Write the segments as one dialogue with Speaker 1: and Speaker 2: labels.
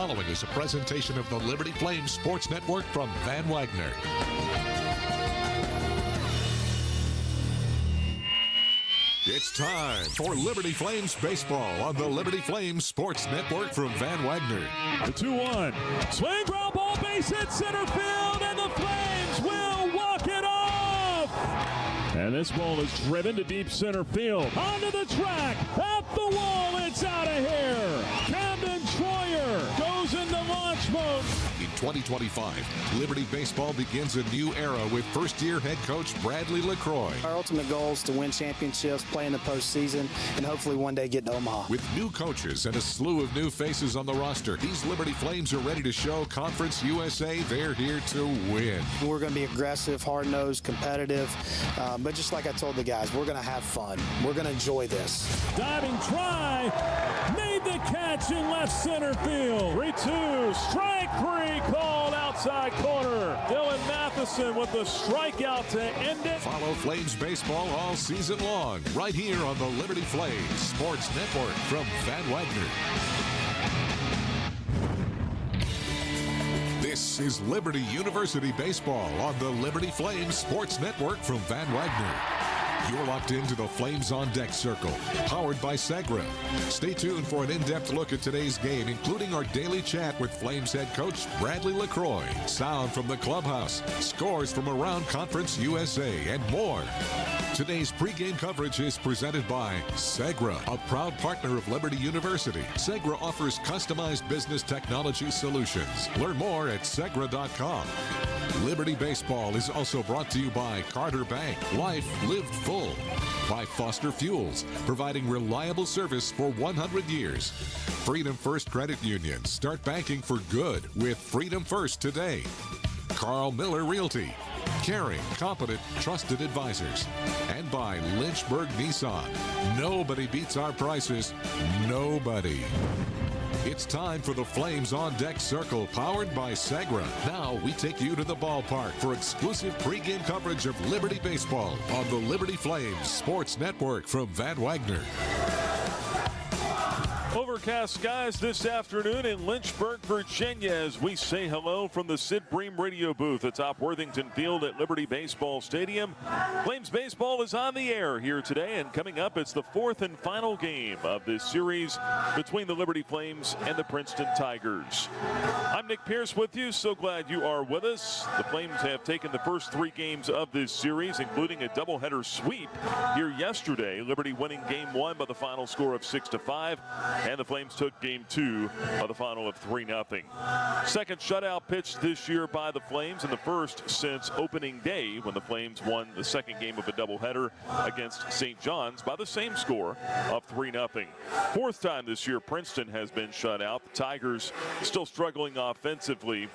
Speaker 1: following is a presentation of the Liberty Flames Sports Network from Van Wagner. It's time for Liberty Flames Baseball on the Liberty Flames Sports Network from Van Wagner.
Speaker 2: The 2-1. Swing, ground ball, base hit, center field, and the Flames will walk it off! And this ball is driven to deep center field. Onto the track, at the wall, it's out of here! Camden Troyer goes into launch mode.
Speaker 1: In 2025, Liberty Baseball begins a new era with first-year head coach Bradley LaCroix.
Speaker 3: Our ultimate goal is to win championships, play in the postseason, and hopefully one day get to Omaha.
Speaker 1: With new coaches and a slew of new faces on the roster, these Liberty Flames are ready to show Conference USA they're here to win.
Speaker 3: We're going to be aggressive, hard-nosed, competitive, but just like I told the guys, we're going to have fun. We're going to enjoy this.
Speaker 2: Diving try, made the catch in left center field. 3-2, strike three called outside corner. Dylan Matheson with the strikeout to end it.
Speaker 1: Follow Flames baseball all season long, right here on the Liberty Flames Sports Network from Van Wagner. This is Liberty University Baseball on the Liberty Flames Sports Network from Van Wagner. You're locked into the Flames on Deck Circle, powered by Segra. Stay tuned for an in-depth look at today's game, including our daily chat with Flames head coach Bradley LaCroix, sound from the clubhouse, scores from around Conference USA, and more. Today's pregame coverage is presented by Segra, a proud partner of Liberty University. Segra offers customized business technology solutions. Learn more at Segra.com. Liberty Baseball is also brought to you by Carter Bank, life lived full. By Foster Fuels, providing reliable service for 100 years. Freedom First Credit Union, start banking for good with Freedom First today. Carl Miller Realty, caring, competent, trusted advisors. And by Lynchburg Nissan. Nobody beats our prices. Nobody. It's time for the Flames on Deck Circle, powered by Segra. Now we take you to the ballpark for exclusive pregame coverage of Liberty Baseball on the Liberty Flames Sports Network from Van Wagner.
Speaker 2: Overcast skies this afternoon in Lynchburg, Virginia, as we say hello from the Sid Bream Radio Booth atop Worthington Field at Liberty Baseball Stadium. Flames baseball is on the air here today, and coming up, it's the fourth and final game of this series between the Liberty Flames and the Princeton Tigers. I'm Nick Pierce with you. So glad you are with us. The Flames have taken the first three games of this series, including a doubleheader sweep here yesterday. Liberty winning game one by the final score of 6-5. And the Flames took game two by the final of 3-0. Second shutout pitched this year by the Flames, and the first since opening day when the Flames won the second game of a doubleheader against St. John's by the same score of 3-0. Fourth time this year Princeton has been shut out. The Tigers still struggling offensively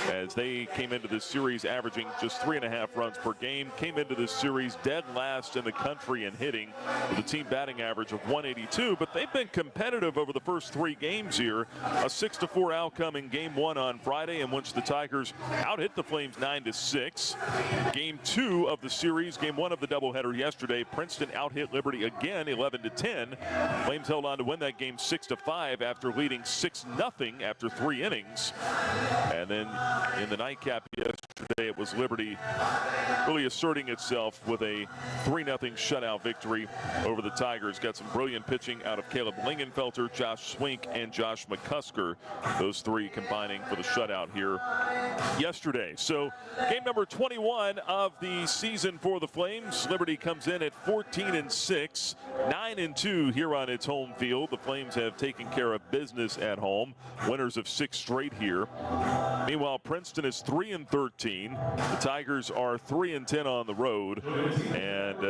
Speaker 2: as they came into this series averaging just 3.5 runs per game. Came into this series dead last in the country in hitting with a team batting average of 182, but they've been competitive over the first three games here. A 6-4 outcome in game one on Friday, in which the Tigers out-hit the Flames 9-6. Game two of the series, game one of the doubleheader yesterday, Princeton out-hit Liberty again 11-10. Flames held on to win that game 6-5 after leading 6-0 after 3 innings. And then in the nightcap yesterday, it was Liberty really asserting itself with a 3-0 shutout victory over the Tigers. Got some brilliant pitching out of Caleb Lingenfelter, Josh Swink, and Josh McCusker. Those three combining for the shutout here yesterday. So game number 21 of the season for the Flames. Liberty comes in at 14-6, 9-2 here on its home field. The Flames have taken care of business at home, winners of 6 straight here. Meanwhile, Princeton is 3-13. The Tigers are 3-10 on the road, and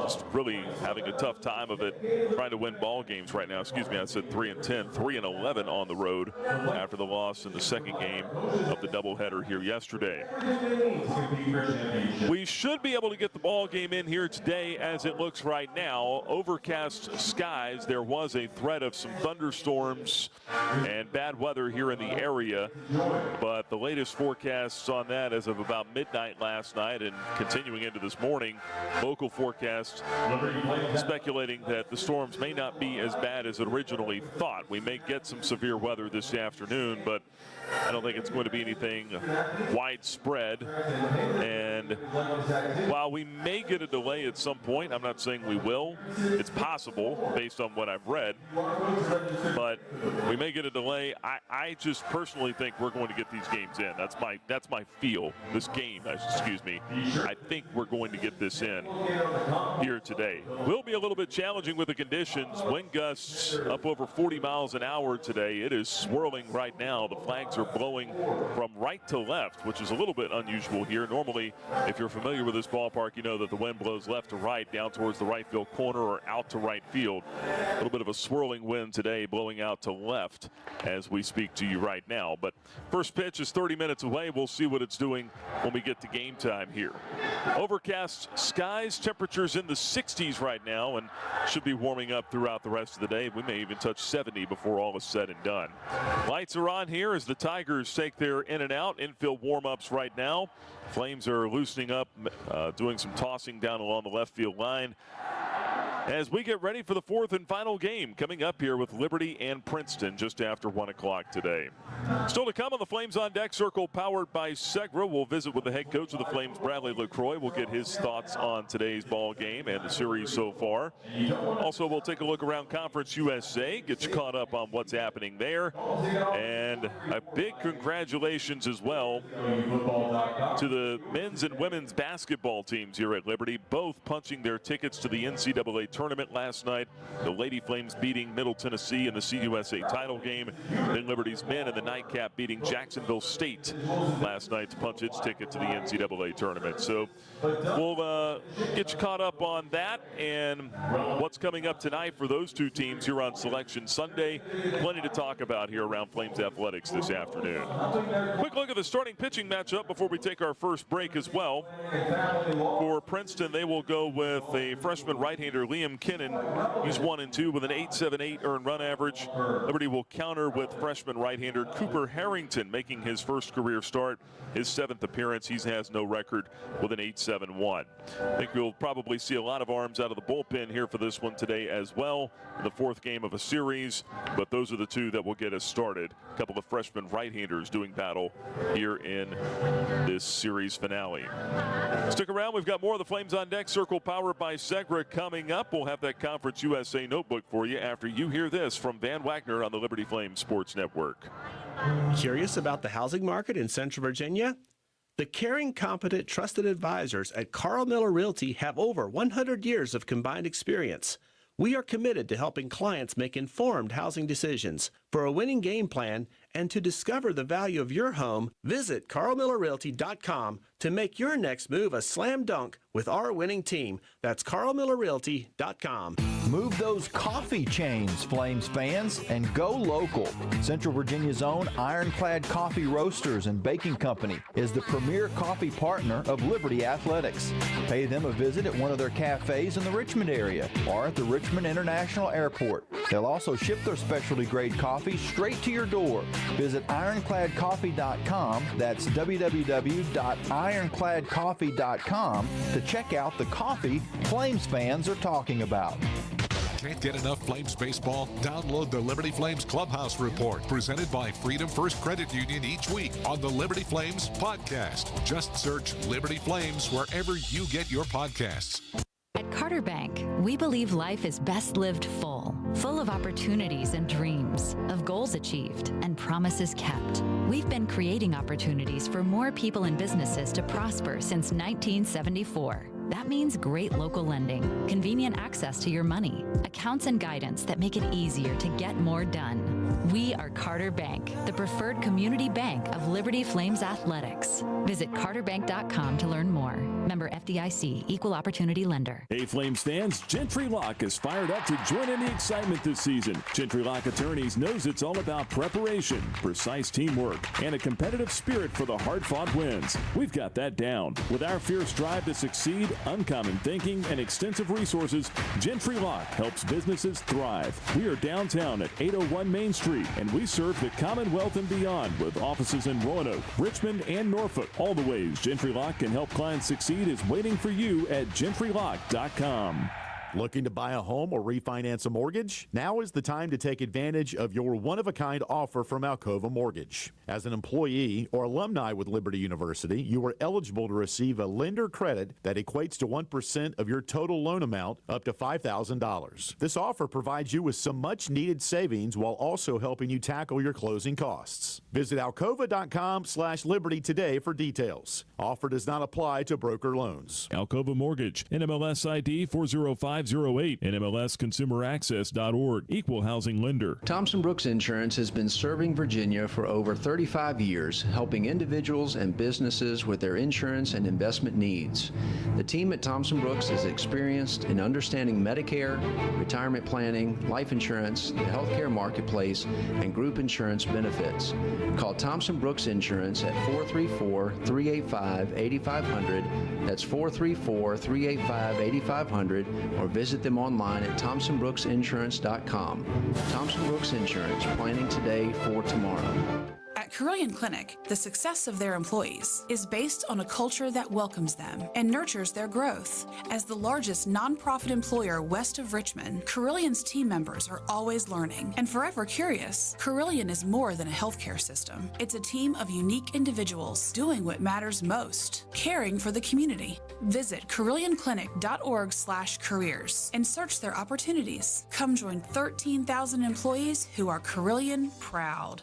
Speaker 2: just really having a tough time of it trying to win ball games right now. Excuse me, I said 3-10, 3-11 on the road after the loss in the second game of the doubleheader here yesterday. We should be able to get the ball game in here today as it looks right now. Overcast skies. There was a threat of some thunderstorms and bad weather here in the area But the latest forecasts on that as of about midnight last night and continuing into this morning, local forecasts speculating that the storms may not be as bad as originally thought. We may get some severe weather this afternoon, but I don't think it's going to be anything widespread. And while we may get a delay at some point, I'm not saying we will. It's possible based on what I've read. But we may get a delay. I just personally think we're going to get these games in. That's my feel. This game, excuse me. I think we're going to get this in here today. Will be a little bit challenging with the conditions. Wind gusts up over 40 miles an hour today. It is swirling right now. The flags are blowing from right to left, which is a little bit unusual here. Normally, if you're familiar with this ballpark, you know that the wind blows left to right, down towards the right field corner or out to right field. A little bit of a swirling wind today, blowing out to left as we speak to you right now. But first pitch is 30 minutes away. We'll see what it's doing when we get to game time here. Overcast skies, temperatures in the 60s right now, and should be warming up throughout the rest of the day. We may even touch 70 before all is said and done. Lights are on here as the Tigers take their in and out infield warm-ups right now. Flames are loosening up, doing some tossing down along the left field line as we get ready for the fourth and final game coming up here with Liberty and Princeton just after 1 o'clock today. Still to come on the Flames on Deck Circle, powered by Segra. We'll visit with the head coach of the Flames, Bradley LaCroix. We'll get his thoughts on today's ball game and the series so far. Also, we'll take a look around Conference USA, get you caught up on what's happening there. And a big congratulations as well to the men's and women's basketball teams here at Liberty, both punching their tickets to the NCAA tournament last night. The Lady Flames beating Middle Tennessee in the CUSA title game. Then Liberty's men in the nightcap beating Jacksonville State last night to punch its ticket to the NCAA tournament. So we'll get you caught up on that and what's coming up tonight for those two teams here on Selection Sunday. Plenty to talk about here around Flames Athletics this afternoon. Quick look at the starting pitching matchup before we take our first break as well. For Princeton, they will go with a freshman right-hander, Liam Kinnan. He's 1-2 with an 8.78 earned run average. Liberty will counter with freshman right-hander Cooper Harrington, making his first career start, his 7th appearance. He has no record with an 8.71. I think we'll probably see a lot of arms out of the bullpen here for this one today as well, in the fourth game of a series. But those are the two that will get us started. A couple of freshman right-handers doing battle here in this series finale. Stick around. We've got more of the Flames on Deck Circle, powered by Segra, coming up. We'll have that Conference USA notebook for you after you hear this from Van Wagner on the Liberty Flames Sports Network.
Speaker 4: Curious about the housing market in Central Virginia? The caring, competent, trusted advisors at Carl Miller Realty have over 100 years of combined experience. We are committed to helping clients make informed housing decisions. For a winning game plan and to discover the value of your home, visit carlmillerrealty.com to make your next move a slam dunk with our winning team. That's carlmillerrealty.com.
Speaker 5: Move those coffee chains, Flames fans, and go local. Central Virginia's own Ironclad Coffee Roasters and Baking Company is the premier coffee partner of Liberty Athletics. Pay them a visit at one of their cafes in the Richmond area or at the Richmond International Airport. They'll also ship their specialty grade coffee straight to your door. Visit ironcladcoffee.com. That's www.ironcladcoffee.com to check out the coffee Flames fans are talking about.
Speaker 1: Can't get enough Flames baseball? Download the Liberty Flames Clubhouse Report, presented by Freedom First Credit Union each week on the Liberty Flames podcast. Just search Liberty Flames wherever you get your podcasts.
Speaker 6: At Carter Bank, we believe life is best lived full of opportunities and dreams, of goals achieved and promises kept. We've been creating opportunities for more people and businesses to prosper since 1974. That means great local lending, convenient access to your money, accounts and guidance that make it easier to get more done. We are Carter Bank, the preferred community bank of Liberty Flames Athletics. Visit carterbank.com to learn more. Member FDIC, Equal Opportunity Lender.
Speaker 7: Hey, Flames fans, Gentry Lock is fired up to join in the excitement this season. Gentry Lock Attorneys knows it's all about preparation, precise teamwork, and a competitive spirit for the hard-fought wins. We've got that down. With our fierce drive to succeed, uncommon thinking, and extensive resources, Gentry Lock helps businesses thrive. We are downtown at 801 Main Street, and we serve the Commonwealth and beyond with offices in Roanoke, Richmond, and Norfolk. All the ways Gentry Lock can help clients succeed is waiting for you at gentrylock.com.
Speaker 8: Looking to buy a home or refinance a mortgage? Now is the time to take advantage of your one-of-a-kind offer from Alcova Mortgage. As an employee or alumni with Liberty University, you are eligible to receive a lender credit that equates to 1% of your total loan amount up to $5,000. This offer provides you with some much-needed savings while also helping you tackle your closing costs. Visit alcova.com/liberty today for details. Offer does not apply to broker loans.
Speaker 7: Alcova Mortgage, NMLS ID 40508, NMLSConsumerAccess.org, Equal Housing Lender.
Speaker 9: Thompson Brooks Insurance has been serving Virginia for over 35 years, helping individuals and businesses with their insurance and investment needs. The team at Thompson Brooks is experienced in understanding Medicare, retirement planning, life insurance, the healthcare marketplace, and group insurance benefits. Call Thompson Brooks Insurance at 434-385-8500. That's 434-385-8500, or visit them online at thompsonbrooksinsurance.com. Thompson Brooks Insurance, planning today for tomorrow.
Speaker 10: At Carilion Clinic, the success of their employees is based on a culture that welcomes them and nurtures their growth. As the largest nonprofit employer west of Richmond, Carillion's team members are always learning and forever curious. Carilion is more than a healthcare system. It's a team of unique individuals doing what matters most, caring for the community. Visit CarillionClinic.org/careers and search their opportunities. Come join 13,000 employees who are Carilion proud.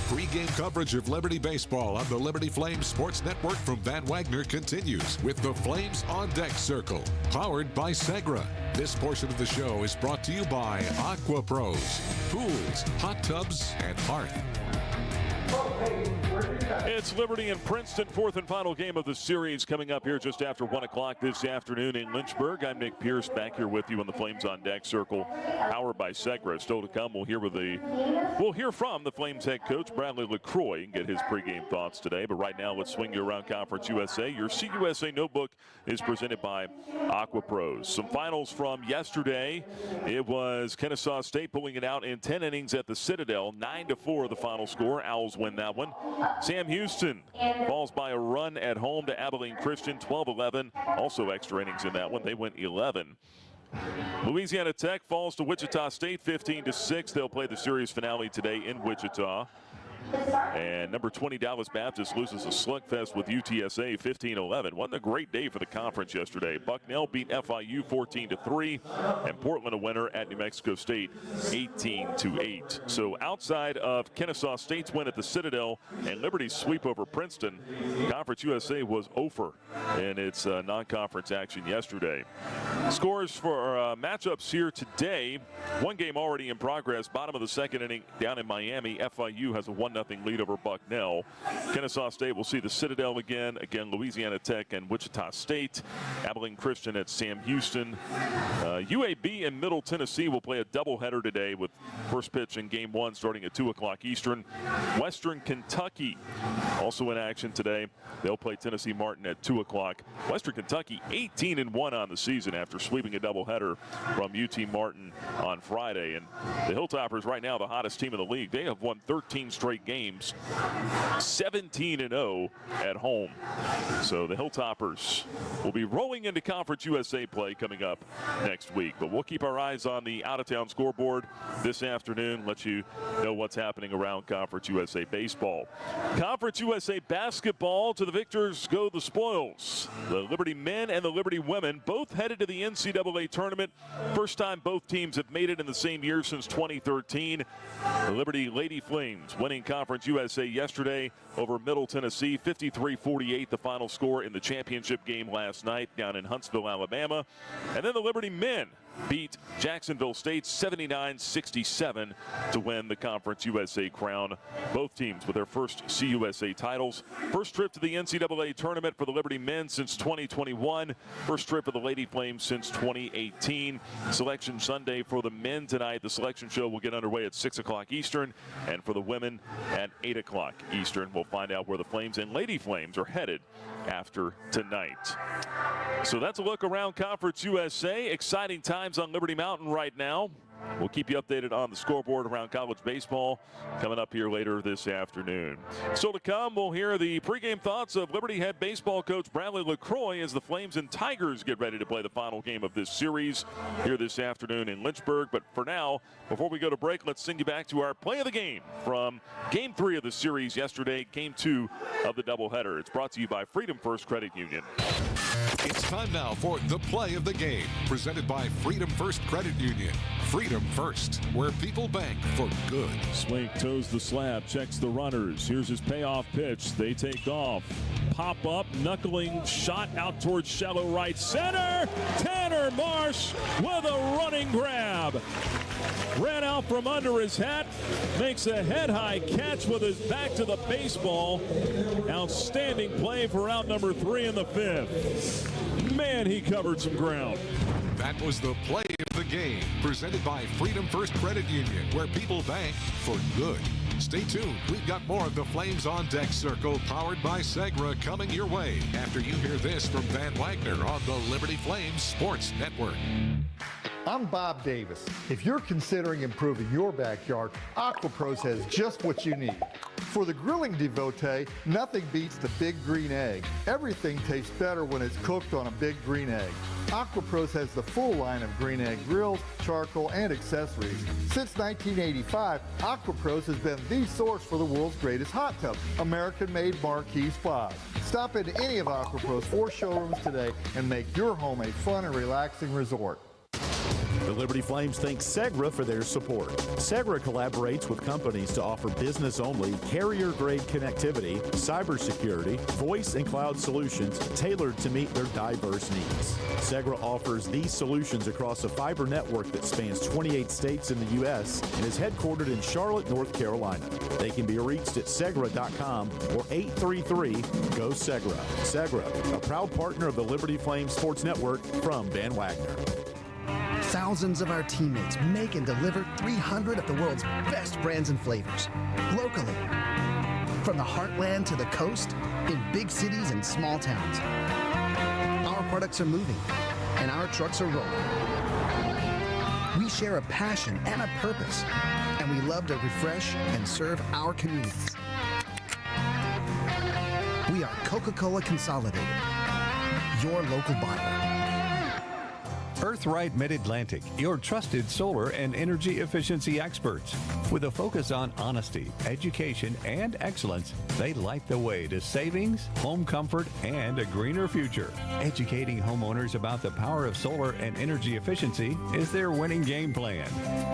Speaker 1: Pre-game coverage of Liberty Baseball on the Liberty Flames Sports Network from Van Wagner continues with the Flames on Deck Circle, powered by Segra. This portion of the show is brought to you by Aqua Pros, pools, hot tubs, and hearth.
Speaker 2: It's Liberty and Princeton, fourth and final game of the series, coming up here just after 1 o'clock this afternoon in Lynchburg. I'm Nick Pierce, back here with you on the Flames on Deck Circle, powered by Segra. Still to come, we'll hear from the Flames head coach, Bradley LaCroix, and get his pregame thoughts today. But right now, let's swing you around Conference USA. Your CUSA notebook is presented by Aqua Pros. Some finals from yesterday. It was Kennesaw State pulling it out in 10 innings at the Citadel. 9-4 the final score. Owls win that one. Sam Houston falls by a run at home to Abilene Christian, 12-11. Also extra innings in that one. They went 11. Louisiana Tech falls to Wichita State, 15-6. They'll play the series finale today in Wichita. And number 20 Dallas Baptist loses a slugfest with UTSA 15-11. Wasn't a great day for the conference yesterday. Bucknell beat FIU 14-3, and Portland a winner at New Mexico State 18-8. So outside of Kennesaw State's win at the Citadel and Liberty's sweep over Princeton, Conference USA was over in its non-conference action yesterday. Scores for matchups here today. One game already in progress. Bottom of the second inning down in Miami. FIU has a 1-0 lead over Bucknell. Kennesaw State will see the Citadel again. Again, Louisiana Tech and Wichita State. Abilene Christian at Sam Houston. UAB and Middle Tennessee will play a doubleheader today with first pitch in game one starting at 2 o'clock Eastern. Western Kentucky also in action today. They'll play Tennessee Martin at 2 o'clock. Western Kentucky 18-1 on the season after sweeping a doubleheader from UT Martin on Friday. And the Hilltoppers right now the hottest team in the league. They have won 13 straight games, 17-0 at home. So the Hilltoppers will be rolling into Conference USA play coming up next week. But we'll keep our eyes on the out-of-town scoreboard this afternoon, let you know what's happening around Conference USA baseball. Conference USA basketball, to the victors go the spoils. The Liberty men and the Liberty women both headed to the NCAA tournament. First time both teams have made it in the same year since 2013. The Liberty Lady Flames winning Conference USA yesterday over Middle Tennessee, 53-48, the final score in the championship game last night down in Huntsville, Alabama. And then the Liberty men beat Jacksonville State 79-67 to win the Conference USA crown. Both teams with their first CUSA titles. First trip to the NCAA tournament for the Liberty men since 2021. First trip for the Lady Flames since 2018. Selection Sunday for the men tonight. The selection show will get underway at 6 o'clock Eastern, and for the women at 8 o'clock Eastern. We'll find out where the Flames and Lady Flames are headed after tonight. So that's a look around Conference USA. Exciting times on Liberty Mountain right now. We'll keep you updated on the scoreboard around college baseball coming up here later this afternoon. So to come, we'll hear the pregame thoughts of Liberty head baseball coach Bradley LaCroix as the Flames and Tigers get ready to play the final game of this series here this afternoon in Lynchburg. But for now, before we go to break, let's send you back to our play of the game from Game 3 of the series yesterday, Game 2 of the doubleheader. It's brought to you by Freedom First Credit Union.
Speaker 1: It's time now for the play of the game, presented by Freedom First Credit Union. Freedom First, where people bank for good.
Speaker 7: Swink toes the slab, checks the runners. Here's his payoff pitch. They take off. Pop up, knuckling shot out towards shallow right center. Tanner Marsh with a running grab. Ran out from under his hat, makes a head-high catch with his back to the baseball. Outstanding play for out number 3 in the 5th. Man, he covered some ground.
Speaker 1: That was the play of the game, presented by Freedom First Credit Union, where people bank for good. Stay tuned. We've got more of the Flames on Deck Circle, powered by Segra, coming your way after you hear this from Van Wagner on the Liberty Flames Sports Network.
Speaker 11: I'm Bob Davis. If you're considering improving your backyard, AquaPros has just what you need. For the grilling devotee, nothing beats the big green egg. Everything tastes better when it's cooked on a big green egg. AquaPros has the full line of green egg grills, charcoal, and accessories. Since 1985, AquaPros has been the source for the world's greatest hot tub, American-made marquee spas. Stop into any of AquaPros 4 showrooms today and make your home a fun and relaxing resort.
Speaker 8: The Liberty Flames thank Segra for their support. Segra collaborates with companies to offer business-only, carrier-grade connectivity, cybersecurity, voice and cloud solutions tailored to meet their diverse needs. Segra offers these solutions across a fiber network that spans 28 states in the U.S. and is headquartered in Charlotte, North Carolina. They can be reached at segra.com or 833-GO-SEGRA. Segra, a proud partner of the Liberty Flames Sports Network from Van Wagner.
Speaker 12: Thousands of our teammates make and deliver 300 of the world's best brands and flavors, locally. From the heartland to the coast, in big cities and small towns. Our products are moving, and our trucks are rolling. We share a passion and a purpose, and we love to refresh and serve our communities. We are Coca-Cola Consolidated, your local buyer.
Speaker 13: Earthright Mid-Atlantic, your trusted solar and energy efficiency experts. With a focus on honesty, education, and excellence, they light the way to savings, home comfort, and a greener future. Educating homeowners about the power of solar and energy efficiency is their winning game plan.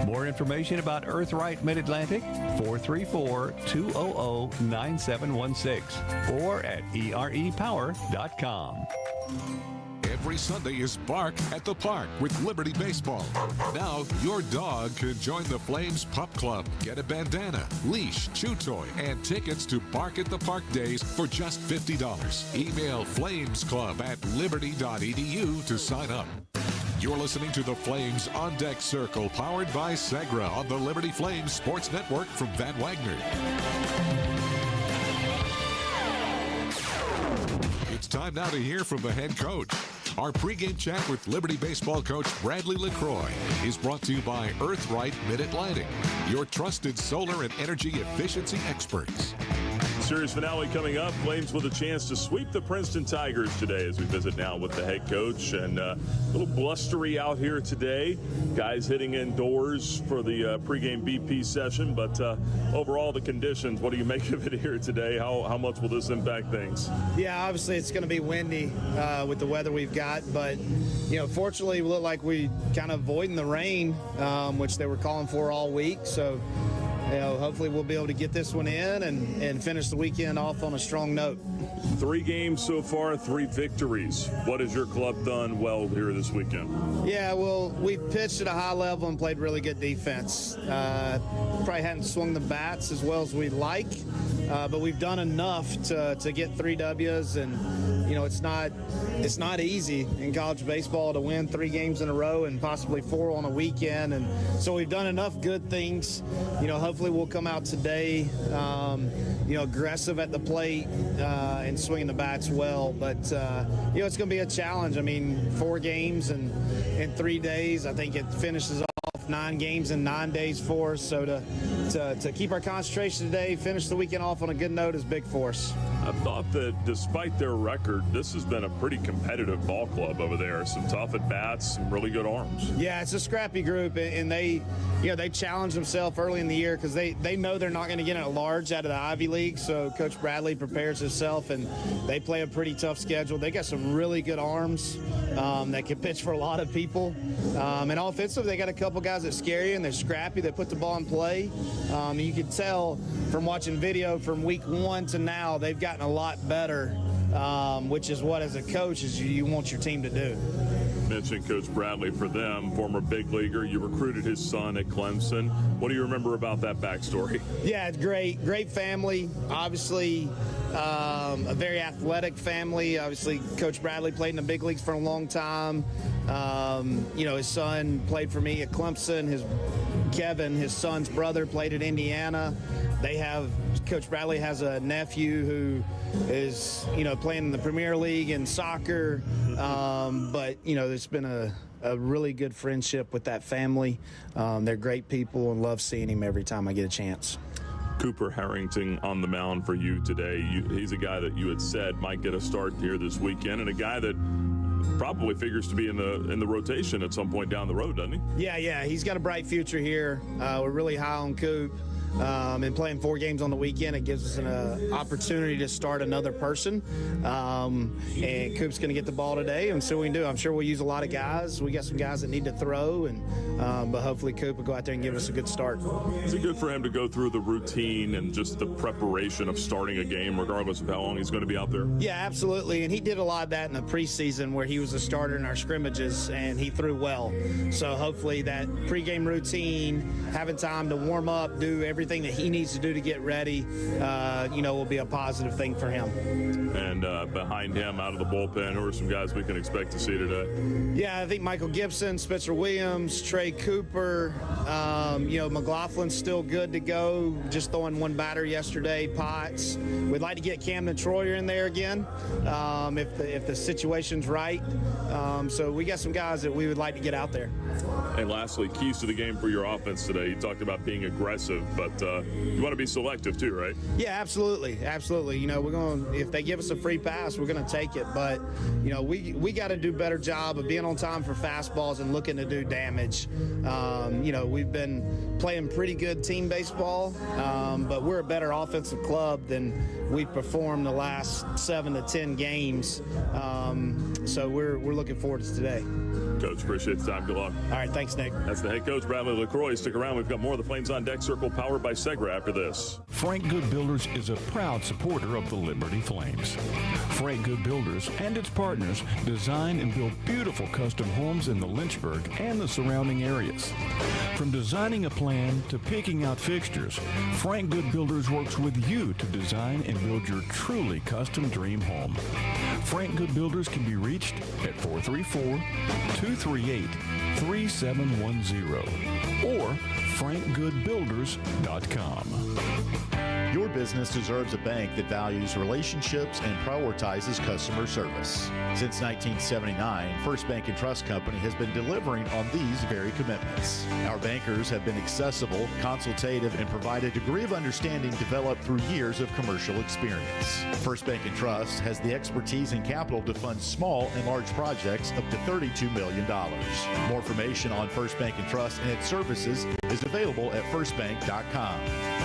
Speaker 13: More information about Earthright Mid-Atlantic, 434-200-9716 or at erepower.com.
Speaker 1: Every Sunday is Bark at the Park with Liberty Baseball. Now, your dog can join the Flames Pup Club. Get a bandana, leash, chew toy, and tickets to Bark at the Park days for just $50. Email flamesclub@liberty.edu to sign up. You're listening to the Flames on Deck Circle, powered by Segra on the Liberty Flames Sports Network from Van Wagner. It's time now to hear from the head coach. Our pregame chat with Liberty Baseball coach Bradley LaCroix is brought to you by Earthright Mid-Atlantic, your trusted solar and energy efficiency experts.
Speaker 2: Series finale coming up. Flames with a chance to sweep the Princeton Tigers today as we visit now with the head coach. And a little blustery out here today. Guys hitting indoors for the pregame BP session. But overall, the conditions, what do you make of it here today? How much will this impact things?
Speaker 14: Yeah, obviously it's going to be windy with the weather we've got. But, you know, fortunately, we look like we kind of avoiding the rain, which they were calling for all week. So hopefully we'll be able to get this one in and finish the weekend off on a strong note.
Speaker 2: 3 games so far, 3 victories. What has your club done well here this weekend?
Speaker 14: Yeah, well, we pitched at a high level and played really good defense. Probably hadn't swung the bats as well as we'd like, but we've done enough to get 3 W's, and it's not easy in college baseball to win 3 games in a row and possibly 4 on a weekend, and so we've done enough good things. Hopefully we'll come out today, aggressive at the plate and swinging the bats well, but it's going to be a challenge. I mean, 4 games in 3 days. I think it finishes off 9 games in 9 days for us. So to keep our concentration today, finish the weekend off on a good note is big for us.
Speaker 2: I've thought that despite their record, this has been a pretty competitive ball club over there. Some tough at-bats, some really good arms.
Speaker 14: Yeah, it's a scrappy group, and they challenge themselves early in the year because they know they're not going to get at large out of the Ivy League. So Coach Bradley prepares himself, and they play a pretty tough schedule. They got some really good arms that can pitch for a lot of people. And offensive, they got a couple guys that scare you, and they're scrappy. They put the ball in play. You can tell from watching video from week 1 to now, they've gotten a lot better, which is what, as a coach, is you want your team to do.
Speaker 2: Mentioned Coach Bradley for them, former big leaguer. You recruited his son at Clemson. What do you remember about that backstory?
Speaker 14: Yeah, it's great family. Obviously, a very athletic family. Obviously, Coach Bradley played in the big leagues for a long time. His son played for me at Clemson. Kevin, his son's brother, played at Indiana. Coach Bradley has a nephew who is, playing in the Premier League in soccer. But there's been a really good friendship with that family. They're great people and love seeing him every time I get a chance.
Speaker 2: Cooper Harrington on the mound for you today. He's a guy that you had said might get a start here this weekend, and a guy that probably figures to be in the rotation at some point down the road, doesn't he?
Speaker 14: Yeah, he's got a bright future here. We're really high on Coop. And playing 4 games on the weekend, it gives us an opportunity to start another person. And Coop's going to get the ball today, and so we can do. I'm sure we'll use a lot of guys. We got some guys that need to throw, but hopefully Coop will go out there and give us a good start.
Speaker 2: Is it good for him to go through the routine and just the preparation of starting a game, regardless of how long he's going to be out there?
Speaker 14: Yeah, absolutely. And he did a lot of that in the preseason where he was a starter in our scrimmages, and he threw well. So hopefully that pregame routine, having time to warm up, do everything that he needs to do to get ready, will be a positive thing for him.
Speaker 2: And behind him, out of the bullpen, who are some guys we can expect to see today?
Speaker 14: Yeah, I think Michael Gibson, Spencer Williams, Trey Cooper, McLaughlin's still good to go, just throwing 1 batter yesterday, Potts. We'd like to get Camden Troyer in there again if the situation's right. So we got some guys that we would like to get out there.
Speaker 2: And lastly, keys to the game for your offense today. You talked about being aggressive, but you want to be selective too, right?
Speaker 14: Yeah, absolutely. We're going. If they give us a free pass, we're going to take it. But we got to do a better job of being on time for fastballs and looking to do damage. We've been playing pretty good team baseball, but we're a better offensive club than we've performed the last 7 to 10 games. So we're looking forward to today.
Speaker 2: Coach, appreciate the time. Good luck.
Speaker 14: All right, thanks, Nick.
Speaker 2: That's the head coach, Bradley LaCroix. Stick around. We've got more of the Flames on Deck Circle powered by Segra after this.
Speaker 15: Frank Good Builders is a proud supporter of the Liberty Flames. Frank Good Builders and its partners design and build beautiful custom homes in the Lynchburg and the surrounding areas. From designing a plan to picking out fixtures, Frank Good Builders works with you to design and build your truly custom dream home. Frank Good Builders can be reached at 434-238-3710 or frankgoodbuilders.com.
Speaker 8: Your business deserves a bank that values relationships and prioritizes customer service. Since 1979, First Bank and Trust Company has been delivering on these very commitments. Our bankers have been accessible, consultative, and provide a degree of understanding developed through years of commercial experience. First Bank and Trust has the expertise and capital to fund small and large projects up to $32 million. More information on First Bank and Trust and its services, is available at firstbank.com.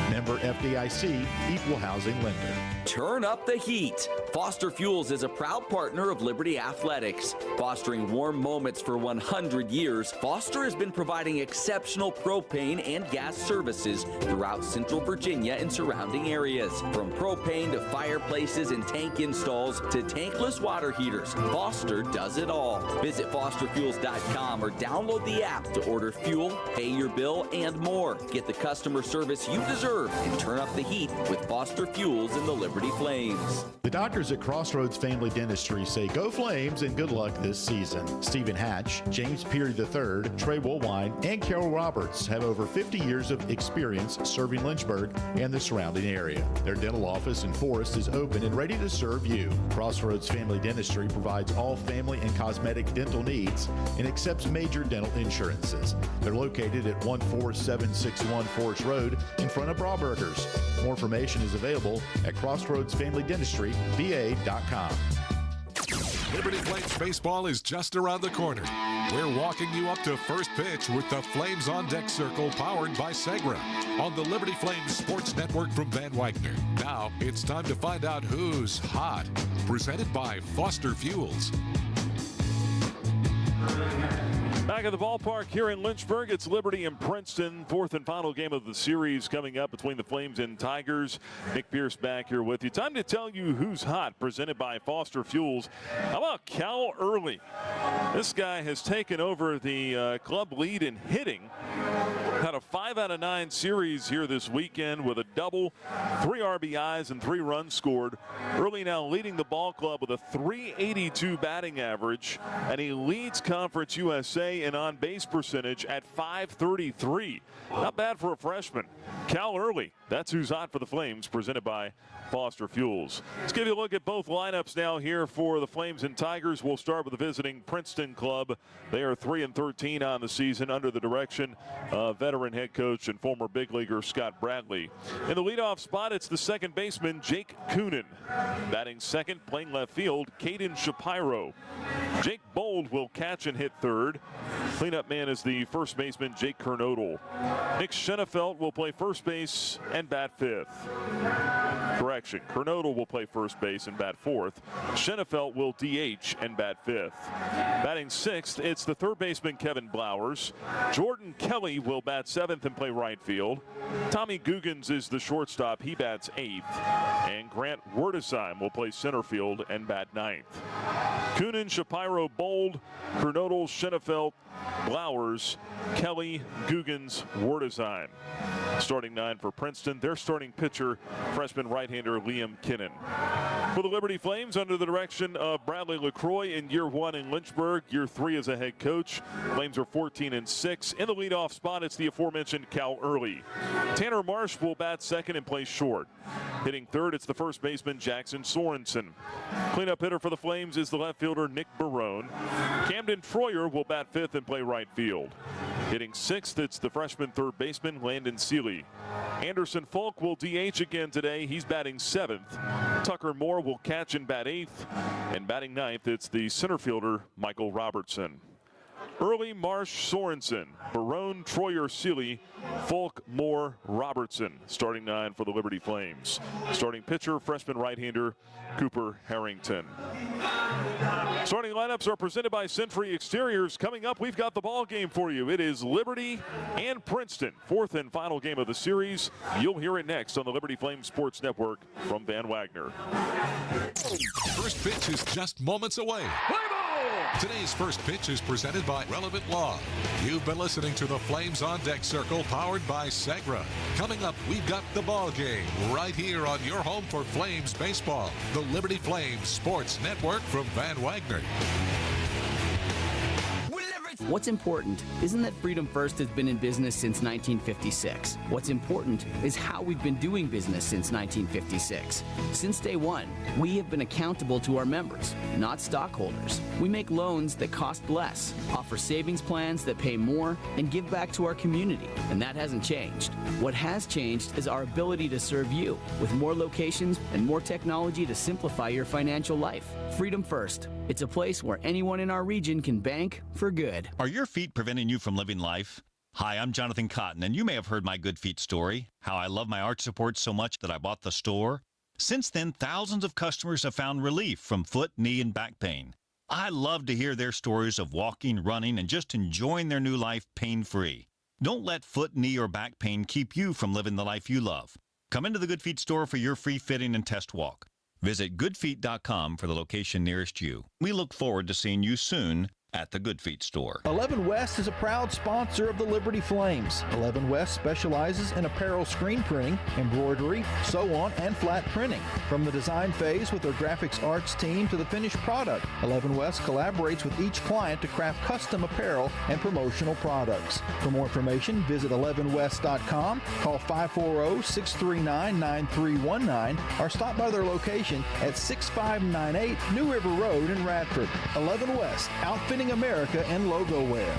Speaker 8: Member FDIC, equal housing lender.
Speaker 16: Turn up the heat. Foster Fuels is a proud partner of Liberty Athletics. Fostering warm moments for 100 years, Foster has been providing exceptional propane and gas services throughout Central Virginia and surrounding areas. From propane to fireplaces and tank installs to tankless water heaters, Foster does it all. Visit fosterfuels.com or download the app to order fuel, pay your bill, and more. Get the customer service you deserve and turn up the heat with Foster Fuels and the Liberty Flames.
Speaker 8: The doctors at Crossroads Family Dentistry say go Flames and good luck this season. Stephen Hatch, James Peary III, Trey Woolwine, and Carol Roberts have over 50 years of experience serving Lynchburg and the surrounding area. Their dental office in Forest is open and ready to serve you. Crossroads Family Dentistry provides all family and cosmetic dental needs and accepts major dental insurances. They're located at 14761 Forest Road in front of Brawburgers. More information is available at crossroadsfamilydentistryva.com.
Speaker 1: Liberty Flames baseball is just around the corner. We're walking you up to first pitch with the Flames on Deck Circle powered by Segra on the Liberty Flames Sports Network from Van Wagner. Now it's time to find out who's hot. Presented by Foster Fuels.
Speaker 2: Back at the ballpark here in Lynchburg, it's Liberty and Princeton. Fourth and final game of the series coming up between the Flames and Tigers. Nick Pierce back here with you. Time to tell you who's hot, presented by Foster Fuels. How about Cal Early? This guy has taken over the club lead in hitting. Had a 5 out of 9 series here this weekend with a double, 3 RBIs, and 3 runs scored. Early now leading the ball club with a .382 batting average, and he leads Conference USA in on-base percentage at .533. Not bad for a freshman. Cal Early, that's who's hot for the Flames, presented by Foster Fuels. Let's give you a look at both lineups now here for the Flames and Tigers. We'll start with the visiting Princeton club. They are 3-13 on the season under the direction of veteran head coach and former big leaguer Scott Bradley. In the leadoff spot, it's the second baseman Jake Coonan. Batting second, playing left field, Caden Shapiro. Jake Bold will catch and hit third. Cleanup man is the first baseman Jake Kernodle. Nick Schenefeld will play first base and bat fifth. Correction, Kernodle will play first base and bat fourth. Schenefeld will DH and bat fifth. Batting sixth, it's the third baseman Kevin Blowers. Jordan Kelly will bat seventh and play right field. Tommy Guggens is the shortstop. He bats eighth. And Grant Werdesheim will play center field and bat ninth. Coonan, Shapiro, Bold, Kernodle, Schenefeld, Blowers, Kelly, Guggens, Werdesheim. Starting 9 for Princeton. Their starting pitcher, freshman right-hander Liam Kinnan. For the Liberty Flames, under the direction of Bradley LaCroix in year 1 in Lynchburg, year 3 as a head coach. Flames are 14-6. In the leadoff spot, it's the aforementioned Cal Early. Tanner Marsh will bat second and play short. Hitting third, it's the first baseman Jackson Sorensen. Cleanup hitter for the Flames is the left fielder Nick Barone. Camden Troyer will bat fifth and play right field. Hitting sixth, it's the freshman third baseman Landon Seeley. Anderson Falk will DH again today. He's batting seventh. Tucker Moore will catch and bat eighth. And batting ninth, it's the center fielder Michael Robertson. Early, Marsh, Sorensen, Barone, Troyer, Seeley, Falk, Moore, Robertson. Starting 9 for the Liberty Flames. Starting pitcher, freshman right-hander Cooper Harrington. Starting lineups are presented by Century Exteriors. Coming up, we've got the ball game for you. It is Liberty and Princeton. Fourth and final game of the series. You'll hear it next on the Liberty Flames Sports Network from Van Wagner.
Speaker 1: First pitch is just moments away. Today's first pitch is presented by Relevant Law. You've been listening to the Flames on Deck Circle powered by Segra. Coming up, we've got the ball game right here on your home for Flames baseball, the Liberty Flames Sports Network from Van Wagner.
Speaker 17: What's important isn't that Freedom First has been in business since 1956. What's important is how we've been doing business since 1956. Since day one, we have been accountable to our members, not stockholders. We make loans that cost less, offer savings plans that pay more, and give back to our community. And that hasn't changed. What has changed is our ability to serve you with more locations and more technology to simplify your financial life. Freedom First. It's a place where anyone in our region can bank for good.
Speaker 18: Are your feet preventing you from living life? Hi, I'm Jonathan Cotton, and you may have heard my Good Feet story, how I love my arch supports so much that I bought the store. Since then, thousands of customers have found relief from foot, knee, and back pain. I love to hear their stories of walking, running, and just enjoying their new life pain-free. Don't let foot, knee, or back pain keep you from living the life you love. Come into the Good Feet store for your free fitting and test walk. Visit goodfeet.com for the location nearest you. We look forward to seeing you soon at the Good Feet store.
Speaker 5: 11 West is a proud sponsor of the Liberty Flames. 11 West specializes in apparel screen printing, embroidery, sew-on, and flat printing. From the design phase with their graphics arts team to the finished product, 11 West collaborates with each client to craft custom apparel and promotional products. For more information, visit 11west.com, call 540-639-9319, or stop by their location at 6598 New River Road in Radford. 11 West, outfitting America and logo wear.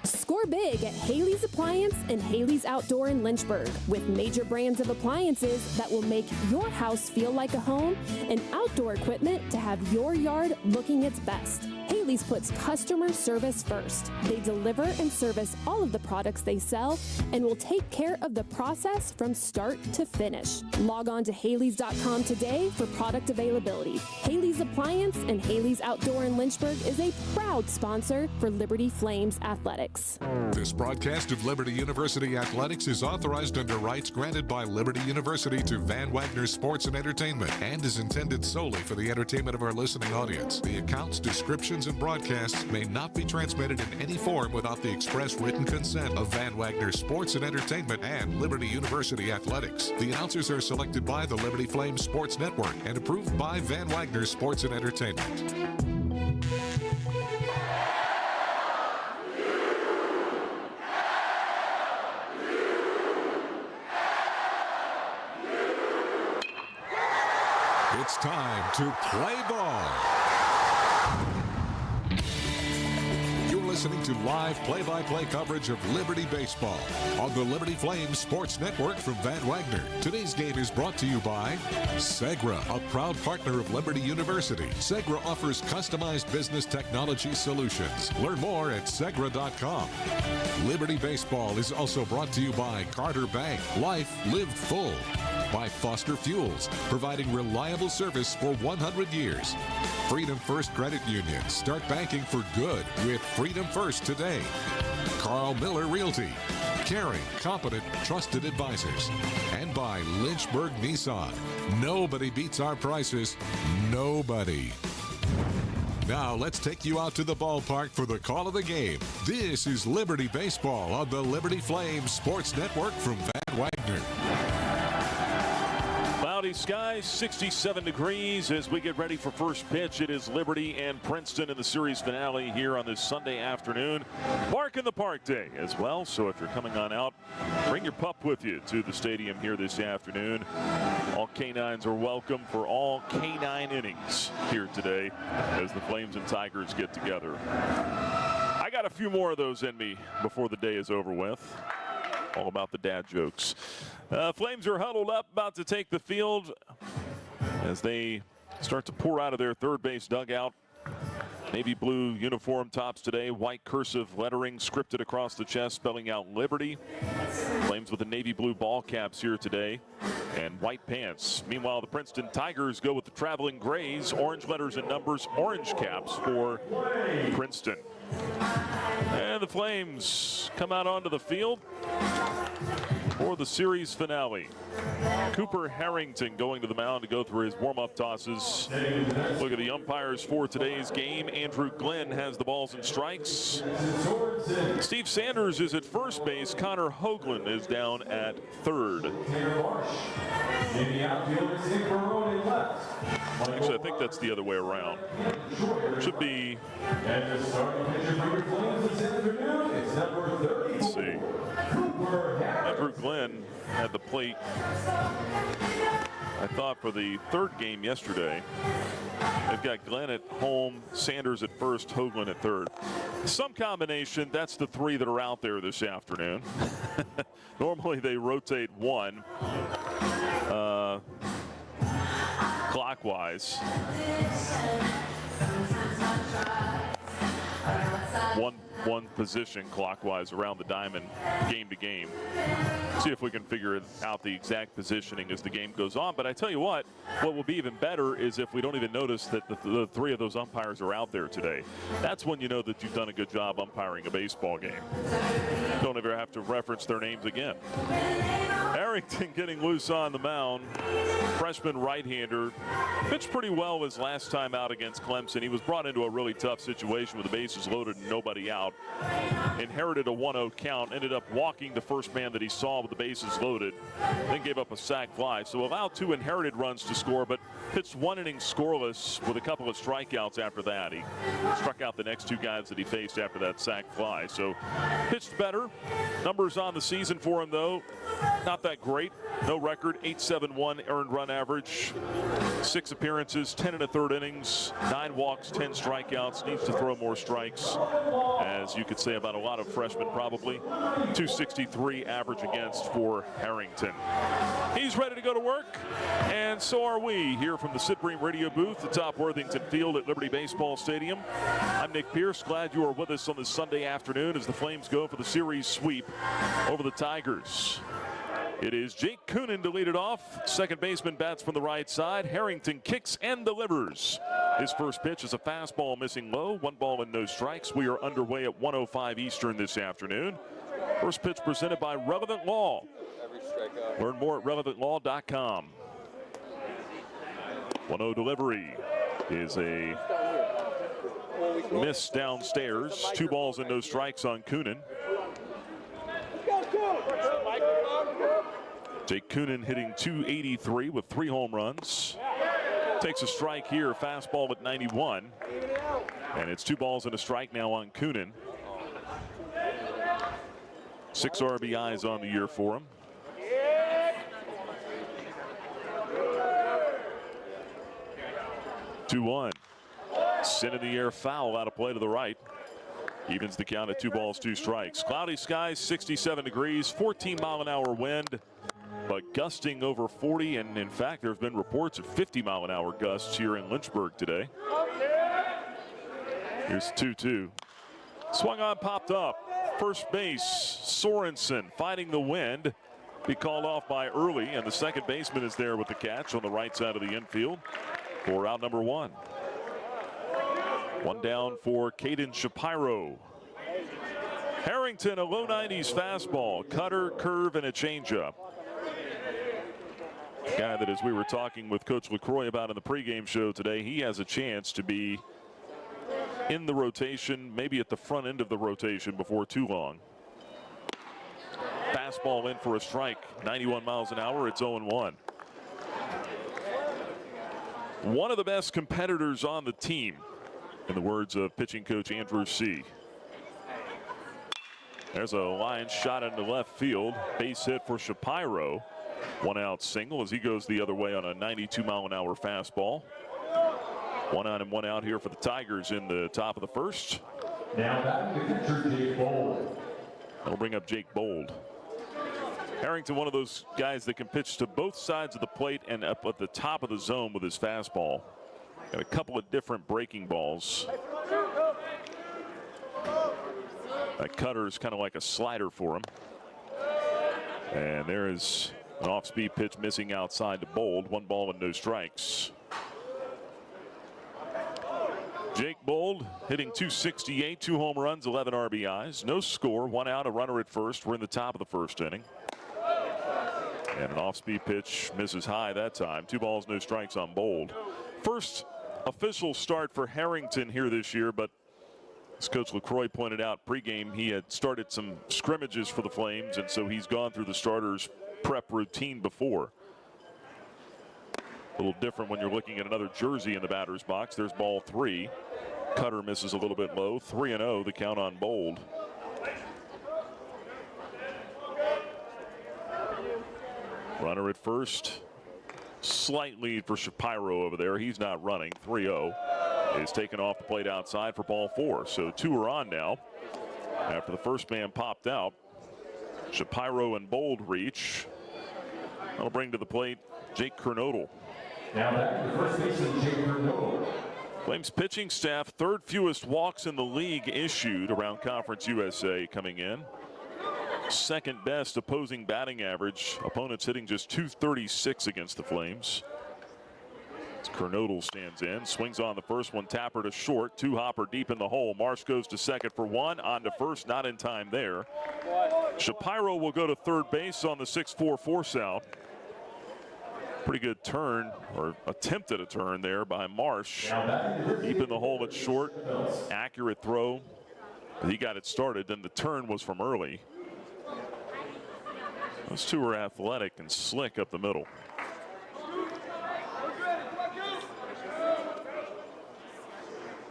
Speaker 19: Score big at Haley's Appliance and Haley's Outdoor in Lynchburg with major brands of appliances that will make your house feel like a home and outdoor equipment to have your yard looking its best. Haley's puts customer service first. They deliver and service all of the products they sell and will take care of the process from start to finish. Log on to Haley's.com today for product availability. Haley's Appliance and Haley's Outdoor in Lynchburg is a proud sponsor for Liberty Flames Athletics.
Speaker 1: This broadcast of Liberty University Athletics is authorized under rights granted by Liberty University to Van Wagner Sports and Entertainment and is intended solely for the entertainment of our listening audience. The accounts, descriptions, and broadcasts may not be transmitted in any form without the express written consent of Van Wagner Sports and Entertainment and Liberty University Athletics. The announcers are selected by the Liberty Flames Sports Network and approved by Van Wagner Sports and Entertainment. It's time to play ball. You're listening to live play-by-play coverage of Liberty Baseball on the Liberty Flames Sports Network from Van Wagner. Today's game is brought to you by Segra, a proud partner of Liberty University. Segra offers customized business technology solutions. Learn more at Segra.com. Liberty Baseball is also brought to you by Carter Bank. Life lived full. By Foster Fuels, providing reliable service for 100 years. Freedom First Credit Union. Start banking for good with Freedom First today. Carl Miller Realty. Caring, competent, trusted advisors. And by Lynchburg Nissan. Nobody beats our prices. Nobody. Now let's take you out to the ballpark for the call of the game. This is Liberty Baseball on the Liberty Flames Sports Network from Van Wagner.
Speaker 2: Cloudy skies, 67 degrees as we get ready for first pitch. It is Liberty and Princeton in the series finale here on this Sunday afternoon. Bark in the Park Day as well, so if you're coming on out, bring your pup with you to the stadium here this afternoon. All canines are welcome for all canine innings here today as the Flames and Tigers get together. I got a few more of those in me before the day is over with. All about the dad jokes. Flames are huddled up, about to take the field as they start to pour out of their third base dugout. Navy blue uniform tops today, white cursive lettering scripted across the chest, spelling out Liberty. Flames with the navy blue ball caps here today and white pants. Meanwhile, the Princeton Tigers go with the traveling grays, orange letters and numbers, orange caps for Princeton. And the Flames come out onto the field for the series finale. Cooper Harrington going to the mound to go through his warm-up tosses. Look at the umpires for today's game. Andrew Glenn has the balls and strikes. Steve Sanders is at first base. Connor Hoagland is down at third. Actually, I think that's the other way around. Should be. Let's see. Andrew Glenn had the plate, I thought, for the third game yesterday. They've got Glenn at home, Sanders at first, Hoagland at third. Some combination. That's the three that are out there this afternoon. Normally they rotate one clockwise. One one position clockwise around the diamond game to game. See if we can figure out the exact positioning as the game goes on. But I tell you what will be even better is if we don't even notice that the three of those umpires are out there today. That's when you know that you've done a good job umpiring a baseball game. Don't ever have to reference their names again. Harrington getting loose on the mound. Freshman right-hander. Pitched pretty well his last time out against Clemson. He was brought into a really tough situation with the bases loaded and nobody out. Inherited a 1-0 count. Ended up walking the first man that he saw with the bases loaded. Then gave up a sac fly. So allowed 2 inherited runs to score, but pitched 1 inning scoreless with a couple of strikeouts after that. He struck out the next 2 guys that he faced after that sac fly. So pitched better. Numbers on the season for him, though, not that great. No record, 8.71 earned run average, 6 appearances, 10 1/3 innings, 9 walks, 10 strikeouts. Needs to throw more strikes, as you could say about a lot of freshmen probably. 263 average against for Harrington. He's ready to go to work, and so are we here from the Sid Bream Radio Booth atop Worthington Field at Liberty Baseball Stadium. I'm Nick Pierce. Glad you are with us on this Sunday afternoon as the Flames go for the series sweep over the Tigers. It is Jake Coonan to lead it off. Second baseman bats from the right side. Harrington kicks and delivers. His first pitch is a fastball missing low. 1 ball and no strikes. We are underway at 1:05 Eastern this afternoon. First pitch presented by Relevant Law. Learn more at relevantlaw.com. 1-0 delivery is a miss downstairs. 2 balls and no strikes on Coonan. Jake Coonan hitting .283 with 3 home runs. Takes a strike here, fastball at 91. And it's 2 balls and a strike now on Coonan. 6 RBIs on the year for him. Two-one. Sin in the air foul out of play to the right. Evens the count at 2 balls, 2 strikes. Cloudy skies, 67 degrees, 14-mile-an-hour wind, but gusting over 40. And in fact, there have been reports of 50-mile-an-hour gusts here in Lynchburg today. Here's 2-2. Swung on, popped up. First base, Sorensen fighting the wind. Be called off by Early, and the second baseman is there with the catch on the right side of the infield for out number 1. 1 down for Caden Shapiro. Harrington, a low 90s fastball, cutter, curve, and a changeup. Guy that, as we were talking with Coach LaCroix about in the pregame show today, he has a chance to be in the rotation, maybe at the front end of the rotation before too long. Fastball in for a strike, 91 miles an hour. It's 0-1. One of the best competitors on the team, in the words of pitching coach Andrew C. There's a line shot into left field. Base hit for Shapiro. 1 out single as he goes the other way on a 92-mile-an-hour fastball. 1 on and 1 out here for the Tigers in the top of the first.
Speaker 20: Now back to pitcher Jake Bold.
Speaker 2: That'll bring up Jake Bold. Harrington, one of those guys that can pitch to both sides of the plate and up at the top of the zone with his fastball. Got a couple of different breaking balls. That cutter is kind of like a slider for him. And there is an off-speed pitch missing outside to Bold. 1 ball and no strikes. Jake Bold hitting .268, 2 home runs, 11 RBIs. No score, 1 out, a runner at first. We're in the top of the first inning. And an off-speed pitch misses high that time. 2 balls, no strikes on Bold. First official start for Harrington here this year, but as Coach LaCroix pointed out pregame, he had started some scrimmages for the Flames, and so he's gone through the starters' prep routine before. A little different when you're looking at another jersey in the batter's box. There's ball 3. Cutter misses a little bit low. 3-0 the count on Bold. Runner at first. Slight lead for Shapiro over there. He's not running. 3-0 is taken off the plate outside for ball 4. So 2 are on now after the first man popped out. Shapiro and Bold reach. That'll bring to the plate Jake Kernodle.
Speaker 20: Now back to first baseman Jake Kernodle.
Speaker 2: Flames pitching staff, third fewest walks in the league issued around Conference USA coming in. Second best opposing batting average. Opponents hitting just .236 against the Flames. Kernodle stands in, swings on the first one, Tapper to short, two hopper deep in the hole. Marsh goes to second for one, on to first, not in time there. Shapiro will go to third base on the 6-4 force out. Pretty good turn, or attempt at a turn there by Marsh. Deep in the hole at short, accurate throw. He got it started, then the turn was from early. Those two are athletic and slick up the middle.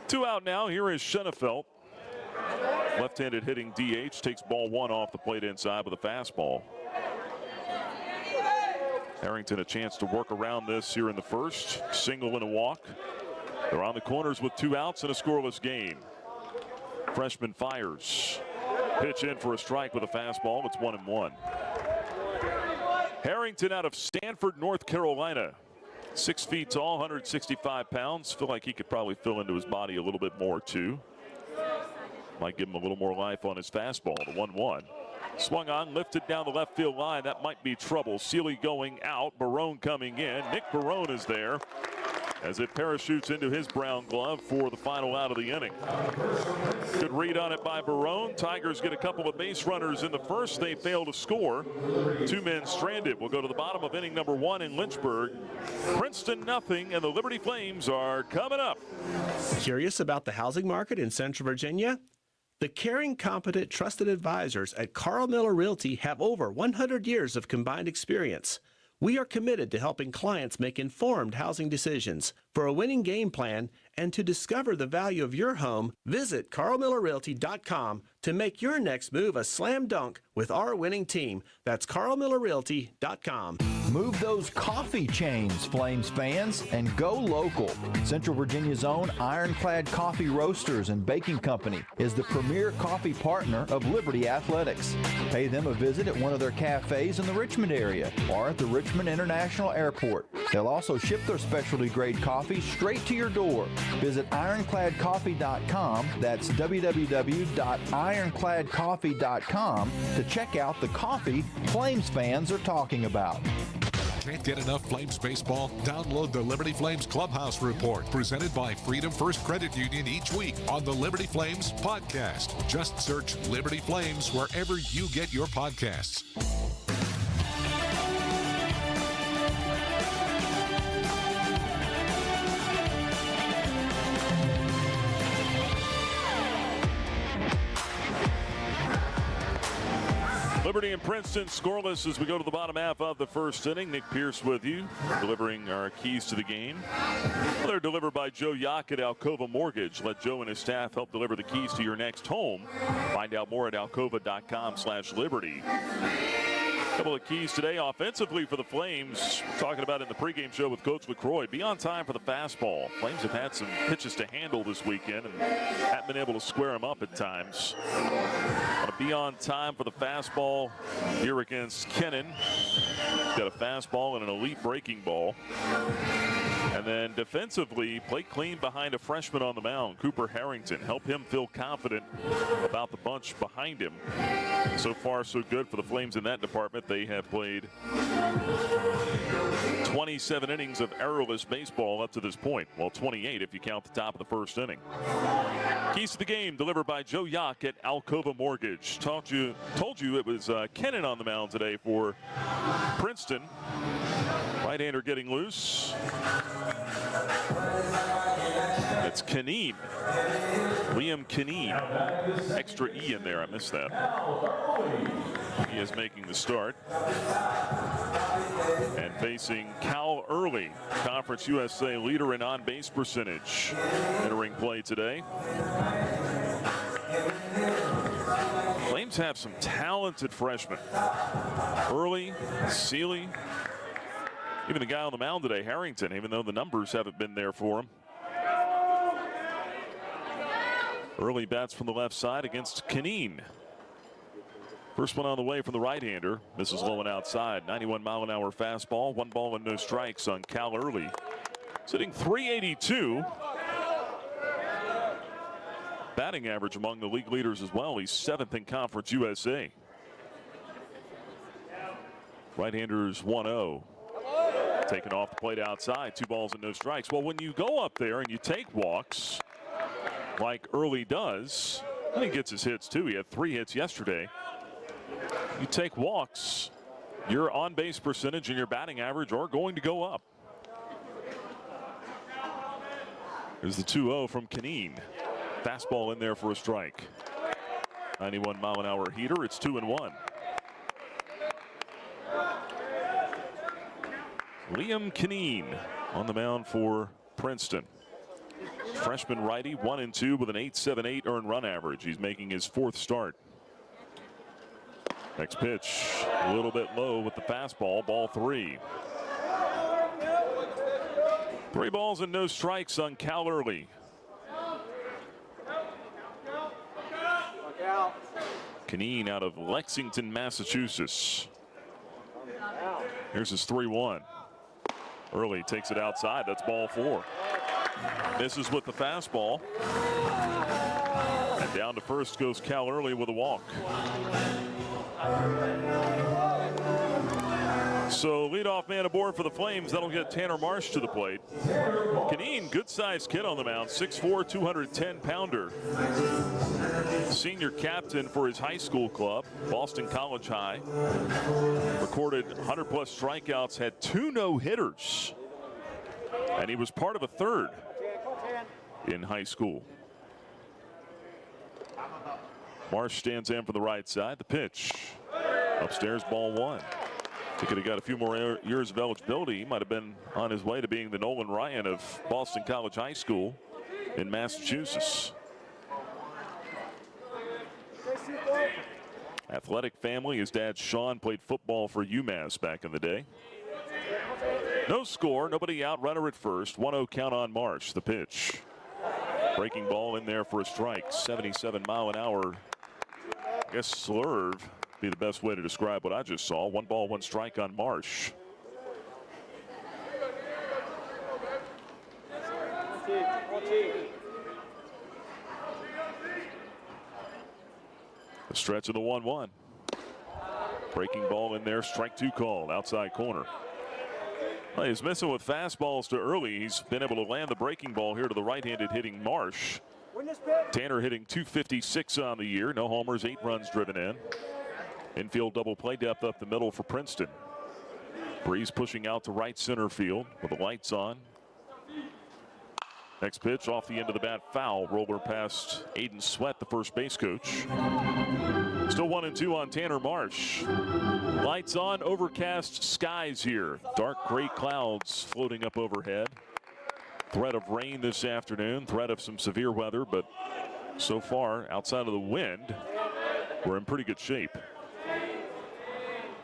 Speaker 2: Two out now. Here is Schoenefeld. Left-handed hitting DH, takes ball one off the plate inside with a fastball. Harrington a chance to work around this here in the first. Single and a walk. They're on the corners with two outs and a scoreless game. Freshman fires. Pitch in for a strike with a fastball. It's 1-1. Harrington out of Stanford, North Carolina. 6 feet tall, 165 pounds. Feel like he could probably fill into his body a little bit more too. Might give him a little more life on his fastball. The 1-1. Swung on, lifted down the left field line. That might be trouble. Seeley going out, Barone coming in. Nick Barone is there as it parachutes into his brown glove for the final out of the inning. Good read on it by Barone. Tigers get a couple of base runners in the first. They fail to score. Two men stranded. We'll go to the bottom of inning number one in Lynchburg. Princeton nothing, and the Liberty Flames are coming up.
Speaker 4: Curious about the housing market in Central Virginia? The caring, competent, trusted advisors at Carl Miller Realty have over 100 years of combined experience. We are committed to helping clients make informed housing decisions. For a winning game plan and to discover the value of your home, visit carlmillerrealty.com to make your next move a slam dunk with our winning team. That's carlmillerrealty.com.
Speaker 5: Move those coffee chains, Flames fans, and go local. Central Virginia's own Ironclad Coffee Roasters and Baking Company is the premier coffee partner of Liberty Athletics. Pay them a visit at one of their cafes in the Richmond area or at the Richmond International Airport. They'll also ship their specialty grade coffee straight to your door. Visit ironcladcoffee.com, that's www.ironcladcoffee.com, to check out the coffee Flames fans are talking about.
Speaker 1: Can't get enough Flames baseball? Download the Liberty Flames Clubhouse Report, presented by Freedom First Credit Union each week on the Liberty Flames podcast. Just search Liberty Flames wherever you get your podcasts.
Speaker 2: Liberty and Princeton scoreless as we go to the bottom half of the first inning. Nick Pierce with you, delivering our keys to the game. Well, they're delivered by Joe Yock at Alcova Mortgage. Let Joe and his staff help deliver the keys to your next home. Find out more at alcova.com/liberty. A couple of keys today offensively for the Flames. Talking about in the pregame show with Coach LaCroix. Be on time for the fastball. Flames have had some pitches to handle this weekend and haven't been able to square them up at times. Want to be on time for the fastball here against Kennan. He's got a fastball and an elite breaking ball. And then defensively, play clean behind a freshman on the mound, Cooper Harrington. Help him feel confident about the bunch behind him. So far, so good for the Flames in that department. They have played 27 innings of errorless baseball up to this point. Well, 28 if you count the top of the first inning. Keys to the game delivered by Joe Yock at Alcova Mortgage. Told you it was Kennan on the mound today for Princeton. Right-hander getting loose. It's Kineen. Liam Kineen. Extra E in there. I missed that. He is making the start. And facing Cal Early, Conference USA leader in on-base percentage, entering play today. Flames have some talented freshmen. Early, Seeley, even the guy on the mound today, Harrington, even though the numbers haven't been there for him. Early bats from the left side against Kineen. First one on the way from the right-hander. Misses low and outside. 91-mile-an-hour fastball. 1 ball and no strikes on Cal Early. Sitting 382. batting average among the league leaders as well. He's 7th in Conference USA. Right-handers 1-0. Taken off the plate outside. 2 balls and no strikes. Well, when you go up there and you take walks, like Early does, and he gets his hits too. He had 3 hits yesterday. You take walks, your on-base percentage and your batting average are going to go up. There's the 2-0 from Kineen. Fastball in there for a strike. 91-mile-an-hour heater. It's 2-1. Liam Kineen on the mound for Princeton. Freshman righty, 1-2 with an 8.78 earned run average. He's making his 4th start. Next pitch, a little bit low with the fastball, ball 3. 3 balls and no strikes on Cal Early. Kineen out of Lexington, Massachusetts. Here's his 3-1. Early takes it outside. That's ball 4. Misses with the fastball. And down to first goes Cal Early with a walk. So leadoff man aboard for the Flames. That'll get Tanner Marsh to the plate. Kineen, good-sized kid on the mound, 6'4", 210-pounder. Senior captain for his high school club, Boston College High. Recorded 100-plus strikeouts, had 2 no-hitters. And he was part of a 3rd in high school. Marsh stands in for the right side. The pitch. Upstairs, ball 1. He could have got a few more years of eligibility. He might have been on his way to being the Nolan Ryan of Boston College High School in Massachusetts. Athletic family. His dad, Sean, played football for UMass back in the day. No score, nobody out, runner at first. 1-0 count on Marsh. The pitch. Breaking ball in there for a strike. 77-mile-an-hour, I guess, slurve. Be the best way to describe what I just saw. 1 ball, 1 strike on Marsh. The stretch of the 1-1. Breaking ball in there, strike 2 called, outside corner. Well, he's missing with fastballs to Early. He's been able to land the breaking ball here to the right-handed hitting Marsh. Tanner hitting .256 on the year. No homers, 8 runs driven in. Infield double play depth up the middle for Princeton. Breeze pushing out to right center field with the lights on. Next pitch off the end of the bat, foul. Roller past Aiden Sweat, the first base coach. Still 1-2 on Tanner Marsh. Lights on, overcast skies here. Dark gray clouds floating up overhead. Threat of rain this afternoon, threat of some severe weather, but so far, outside of the wind, we're in pretty good shape.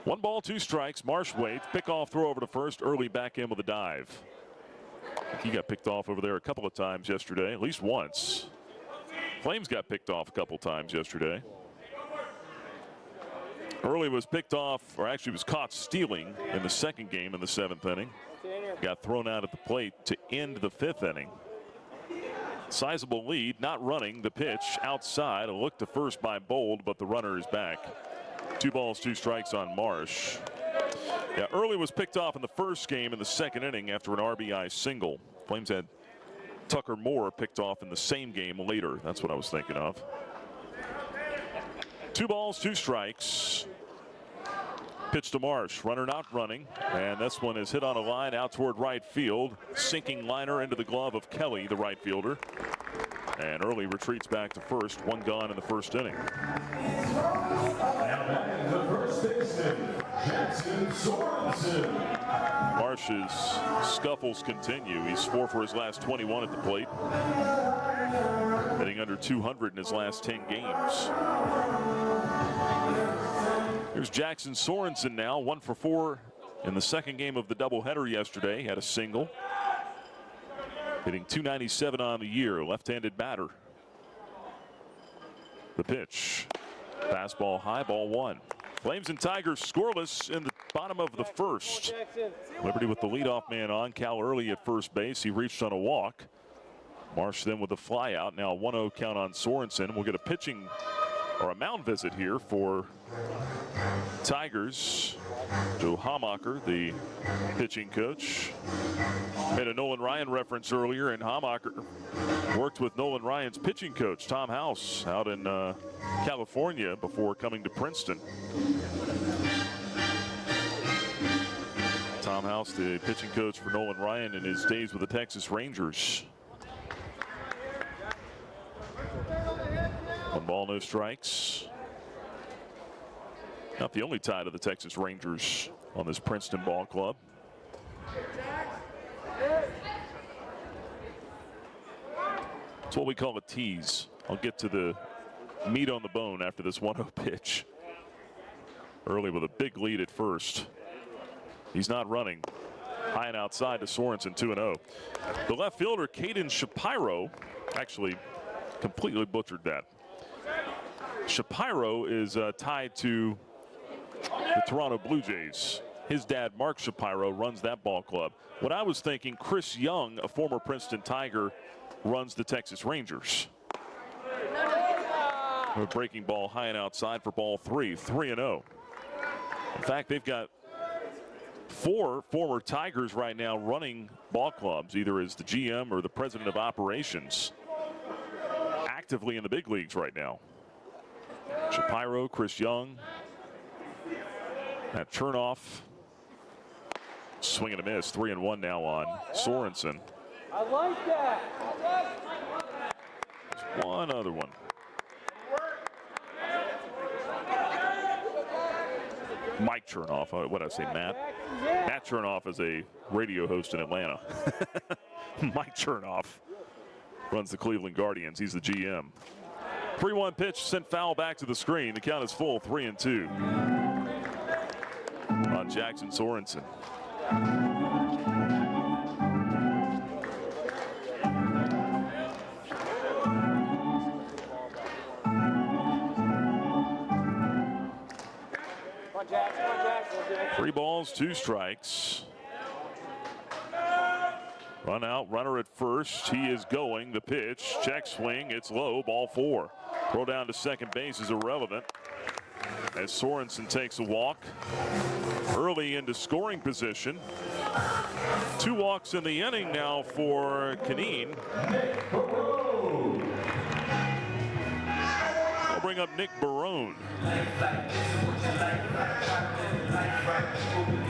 Speaker 2: 1 ball, 2 strikes. Marsh waits. Pickoff throw over to first. Early back in with a dive. He got picked off over there a couple of times yesterday, at least once. Flames got picked off a couple times yesterday. Early was picked off, or actually was caught stealing in the 2nd game in the 7th inning. Got thrown out at the plate to end the 5th inning. Sizable lead, not running. The pitch outside. A look to first by Bold, but the runner is back. 2 balls, 2 strikes on Marsh. Yeah, Early was picked off in the 1st game in the 2nd inning after an RBI single. Flames had Tucker Moore picked off in the same game later. That's what I was thinking of. 2 balls, 2 strikes. Pitch to Marsh. Runner not running. And this one is hit on a line out toward right field. Sinking liner into the glove of Kelly, the right fielder. And Early retreats back to first. 1 gone in the 1st inning.
Speaker 20: And the first baseman, Jackson Sorensen.
Speaker 2: Marsh's scuffles continue. He's 4 for his last 21 at the plate. Hitting under 200 in his last 10 games. Here's Jackson Sorensen now, 1 for 4 in the 2nd game of the doubleheader yesterday. Had a single. Hitting .297 on the year, left-handed batter. The pitch. Fastball high, ball 1. Flames and Tigers scoreless in the bottom of the 1st. Liberty with the leadoff man on. Cal Early at first base. He reached on a walk. Marsh then with the fly out. Now a 1-0 count on Sorensen. We'll get a pitching or a mound visit here for Tigers. Joe Hamacher, the pitching coach, made a Nolan Ryan reference earlier, and Hamacher worked with Nolan Ryan's pitching coach, Tom House, out in California before coming to Princeton. Tom House, the pitching coach for Nolan Ryan in his days with the Texas Rangers. 1 ball, no strikes. Not the only tie to the Texas Rangers on this Princeton ball club. It's what we call a tease. I'll get to the meat on the bone after this 1-0 pitch. Early with a big lead at first. He's not running. High and outside to Sorensen, 2-0. The left fielder, Caden Shapiro, actually completely butchered that. Shapiro is tied to the Toronto Blue Jays. His dad, Mark Shapiro, runs that ball club. What I was thinking, Chris Young, a former Princeton Tiger, runs the Texas Rangers. A breaking ball high and outside for ball 3, 3-0. In fact, they've got 4 former Tigers right now running ball clubs, either as the GM or the president of operations, actively in the big leagues right now. Shapiro, Chris Young, Matt Chernoff. Swing and a miss, 3-1 now on Sorensen.
Speaker 20: I like that.
Speaker 2: There's one other one. Mike Chernoff, what did I say, Matt? Matt Chernoff is a radio host in Atlanta. Mike Chernoff runs the Cleveland Guardians. He's the GM. 3-1 pitch sent foul back to the screen. The count is full, 3-2 on Jackson Sorensen. Three balls, 2 strikes. Run out, runner at first. He is going. The pitch, check swing. It's low, ball 4. Throw down to second base is irrelevant as Sorensen takes a walk early into scoring position. 2 walks in the inning now for Canine. I'll bring up Nick Barone.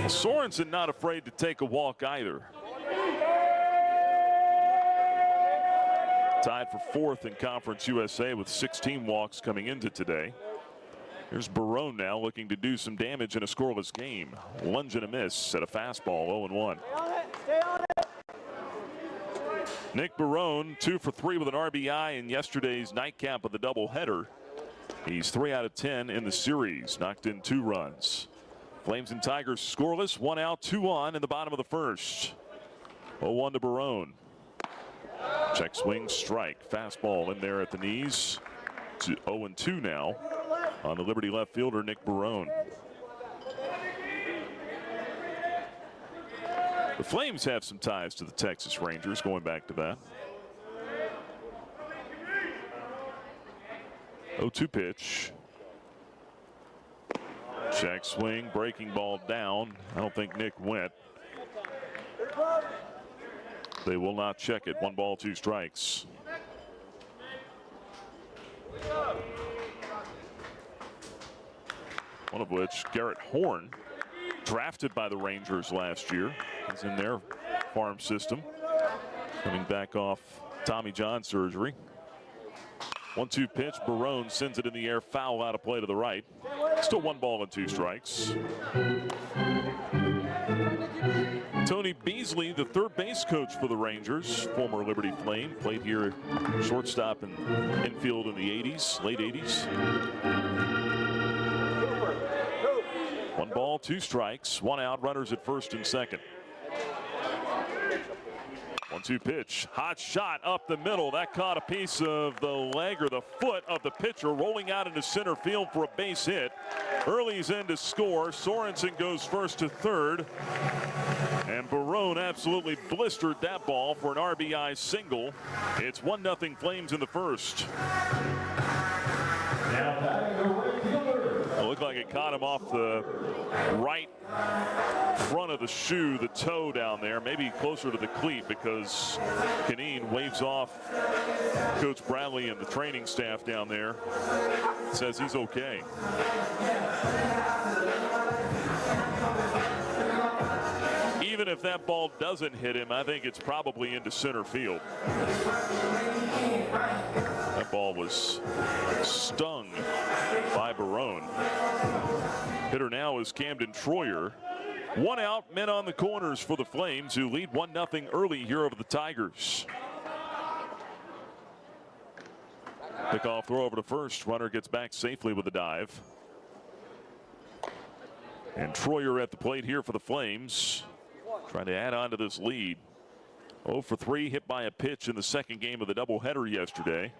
Speaker 2: Sorensen not afraid to take a walk either. Tied for 4th in Conference USA with 16 walks coming into today. Here's Barone now looking to do some damage in a scoreless game. Lunge and a miss at a fastball, 0-1.
Speaker 20: Stay on it.
Speaker 2: Nick Barone, 2 for 3 with an RBI in yesterday's nightcap of the doubleheader. He's 3 out of 10 in the series, knocked in 2 runs. Flames and Tigers scoreless, 1 out, 2 on in the bottom of the first. 0-1 to Barone. Check swing, strike. Fastball in there at the knees. 0-2 now on the Liberty left fielder, Nick Barone. The Flames have some ties to the Texas Rangers, going back to that. 0-2 pitch. Check swing, breaking ball down. I don't think Nick went. They will not check it. 1 ball, 2 strikes. One of which, Garrett Horn, drafted by the Rangers last year, is in their farm system. Coming back off Tommy John surgery. 1-2 pitch. Barone sends it in the air, foul out of play to the right. Still 1 ball and 2 strikes. Tony Beasley, the third base coach for the Rangers, former Liberty Flame, played here shortstop and infield in the 80s, late 80s. 1 ball, 2 strikes, 1 out, runners at first and second. 1-2 pitch. Hot shot up the middle. That caught a piece of the leg or the foot of the pitcher, rolling out into center field for a base hit. Early's in to score. Sorensen goes first to third. And Barone absolutely blistered that ball for an RBI single. It's 1-0 Flames in the first. It looked like it caught him off the right front of the shoe, the toe down there, maybe closer to the cleat, because Canine waves off Coach Bradley and the training staff down there, says he's okay. Even if that ball doesn't hit him, I think it's probably into center field. That ball was stung by Barone. Hitter now is Camden Troyer. 1 out, men on the corners for the Flames, who lead 1-0 early here over the Tigers. Pickoff throw over to first. Runner gets back safely with a dive. And Troyer at the plate here for the Flames, trying to add on to this lead. 0 for 3, hit by a pitch in the second game of the doubleheader yesterday.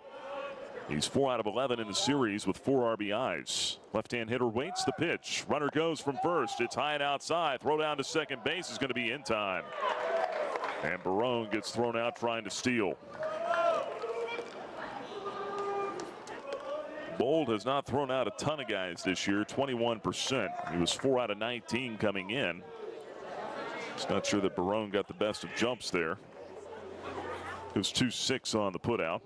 Speaker 2: He's 4 out of 11 in the series with 4 RBIs. Left-hand hitter waits the pitch. Runner goes from first. It's high and outside. Throw down to second base is going to be in time. And Barone gets thrown out trying to steal. Bold has not thrown out a ton of guys this year, 21%. He was 4 out of 19 coming in. Just not sure that Barone got the best of jumps there. It was 2-6 on the putout.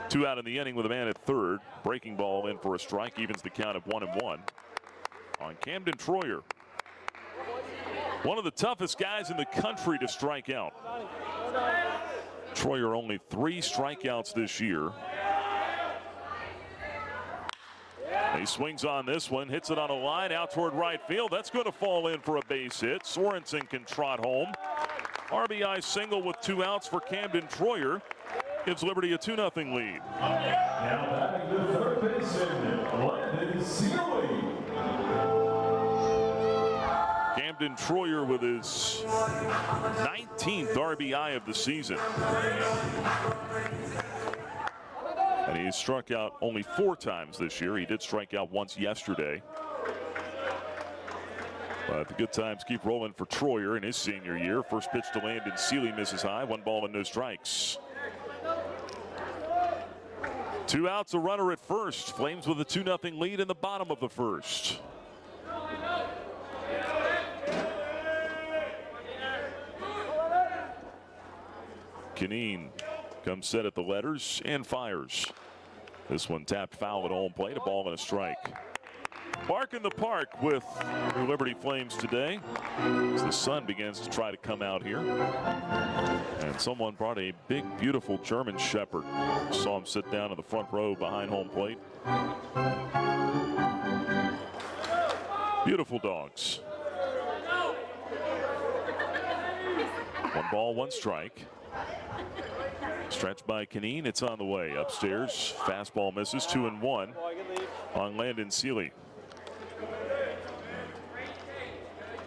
Speaker 2: Two out in the inning with a man at third. Breaking ball in for a strike, evens the count of 1-1 on Camden Troyer. One of the toughest guys in the country to strike out. Troyer only 3 strikeouts this year. He swings on this one, hits it on a line out toward right field. That's going to fall in for a base hit. Sorensen can trot home. RBI single with 2 outs for Camden Troyer. Gives Liberty a 2-0 lead.
Speaker 20: Now batting the third baseman, Landon Sealy.
Speaker 2: Camden Troyer with his 19th RBI of the season. And he's struck out only 4 times this year. He did strike out once yesterday. But the good times keep rolling for Troyer in his senior year. First pitch to Landon Sealy misses high. 1 ball and no strikes. 2 outs, a runner at first. Flames with a 2-0 lead in the bottom of the first. Canine comes set at the letters and fires. This one tapped foul at home plate, a ball and a strike. Bark in the park with the Liberty Flames today as the sun begins to try to come out here. And someone brought a big, beautiful German Shepherd. Saw him sit down in the front row behind home plate. Beautiful dogs. 1 ball, 1 strike. Stretch by Canine. It's on the way upstairs. Fastball misses. 2-1 on Landon Sealy.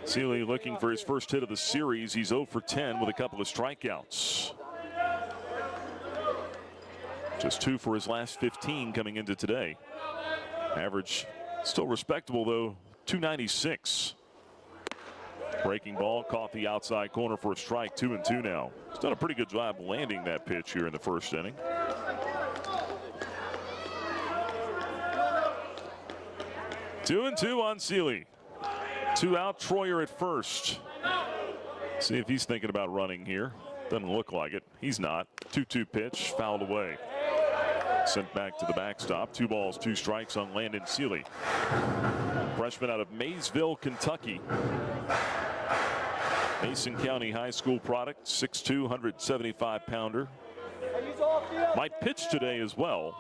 Speaker 2: Sealy looking for his first hit of the series. He's 0 for 10 with a couple of strikeouts. Just 2 for his last 15 coming into today. Average still respectable though, 296. Breaking ball caught the outside corner for a strike. 2-2 now. He's done a pretty good job landing that pitch here in the first inning. Two and 2 on Sealy. 2 out, Troyer at first. See if he's thinking about running here. Doesn't look like it. He's not. 2-2 pitch, fouled away. Sent back to the backstop. 2 balls, 2 strikes on Landon Sealy. Freshman out of Maysville, Kentucky. Mason County High School product, 6'2", 175-pounder. Might pitch today as well.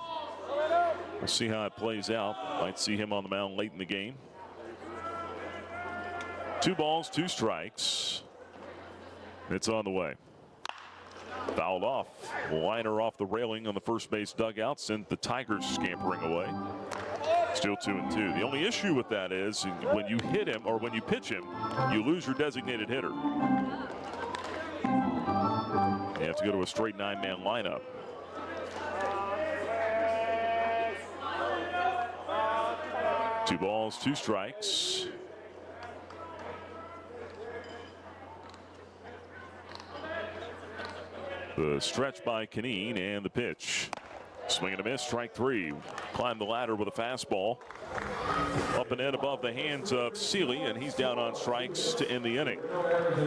Speaker 2: We'll see how it plays out. Might see him on the mound late in the game. 2 balls, 2 strikes. It's on the way. Fouled off. Liner off the railing on the first base dugout. Sent the Tigers scampering away. Still 2-2. The only issue with that is when you hit him or when you pitch him, you lose your designated hitter. You have to go to a straight 9-man lineup. Two balls, two strikes. The stretch by Canine and the pitch. Swing and a miss, strike three. Climbed the ladder with a fastball. Up and in above the hands of Seeley, and he's down on strikes to end the inning.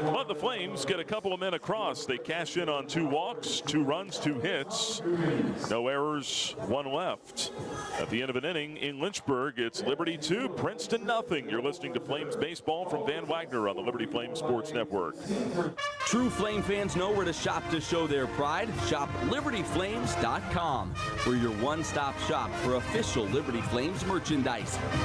Speaker 2: But the Flames get a couple of men across. They cash in on 2 walks, 2 runs, 2 hits. No errors, 1 left. At the end of an inning in Lynchburg, it's Liberty 2, Princeton nothing. You're listening to Flames Baseball from Van Wagner on the Liberty Flames Sports Network.
Speaker 16: True Flame fans know where to shop to show their pride. Shop LibertyFlames.com. We're your one-stop shop for official Liberty Flames merchandise.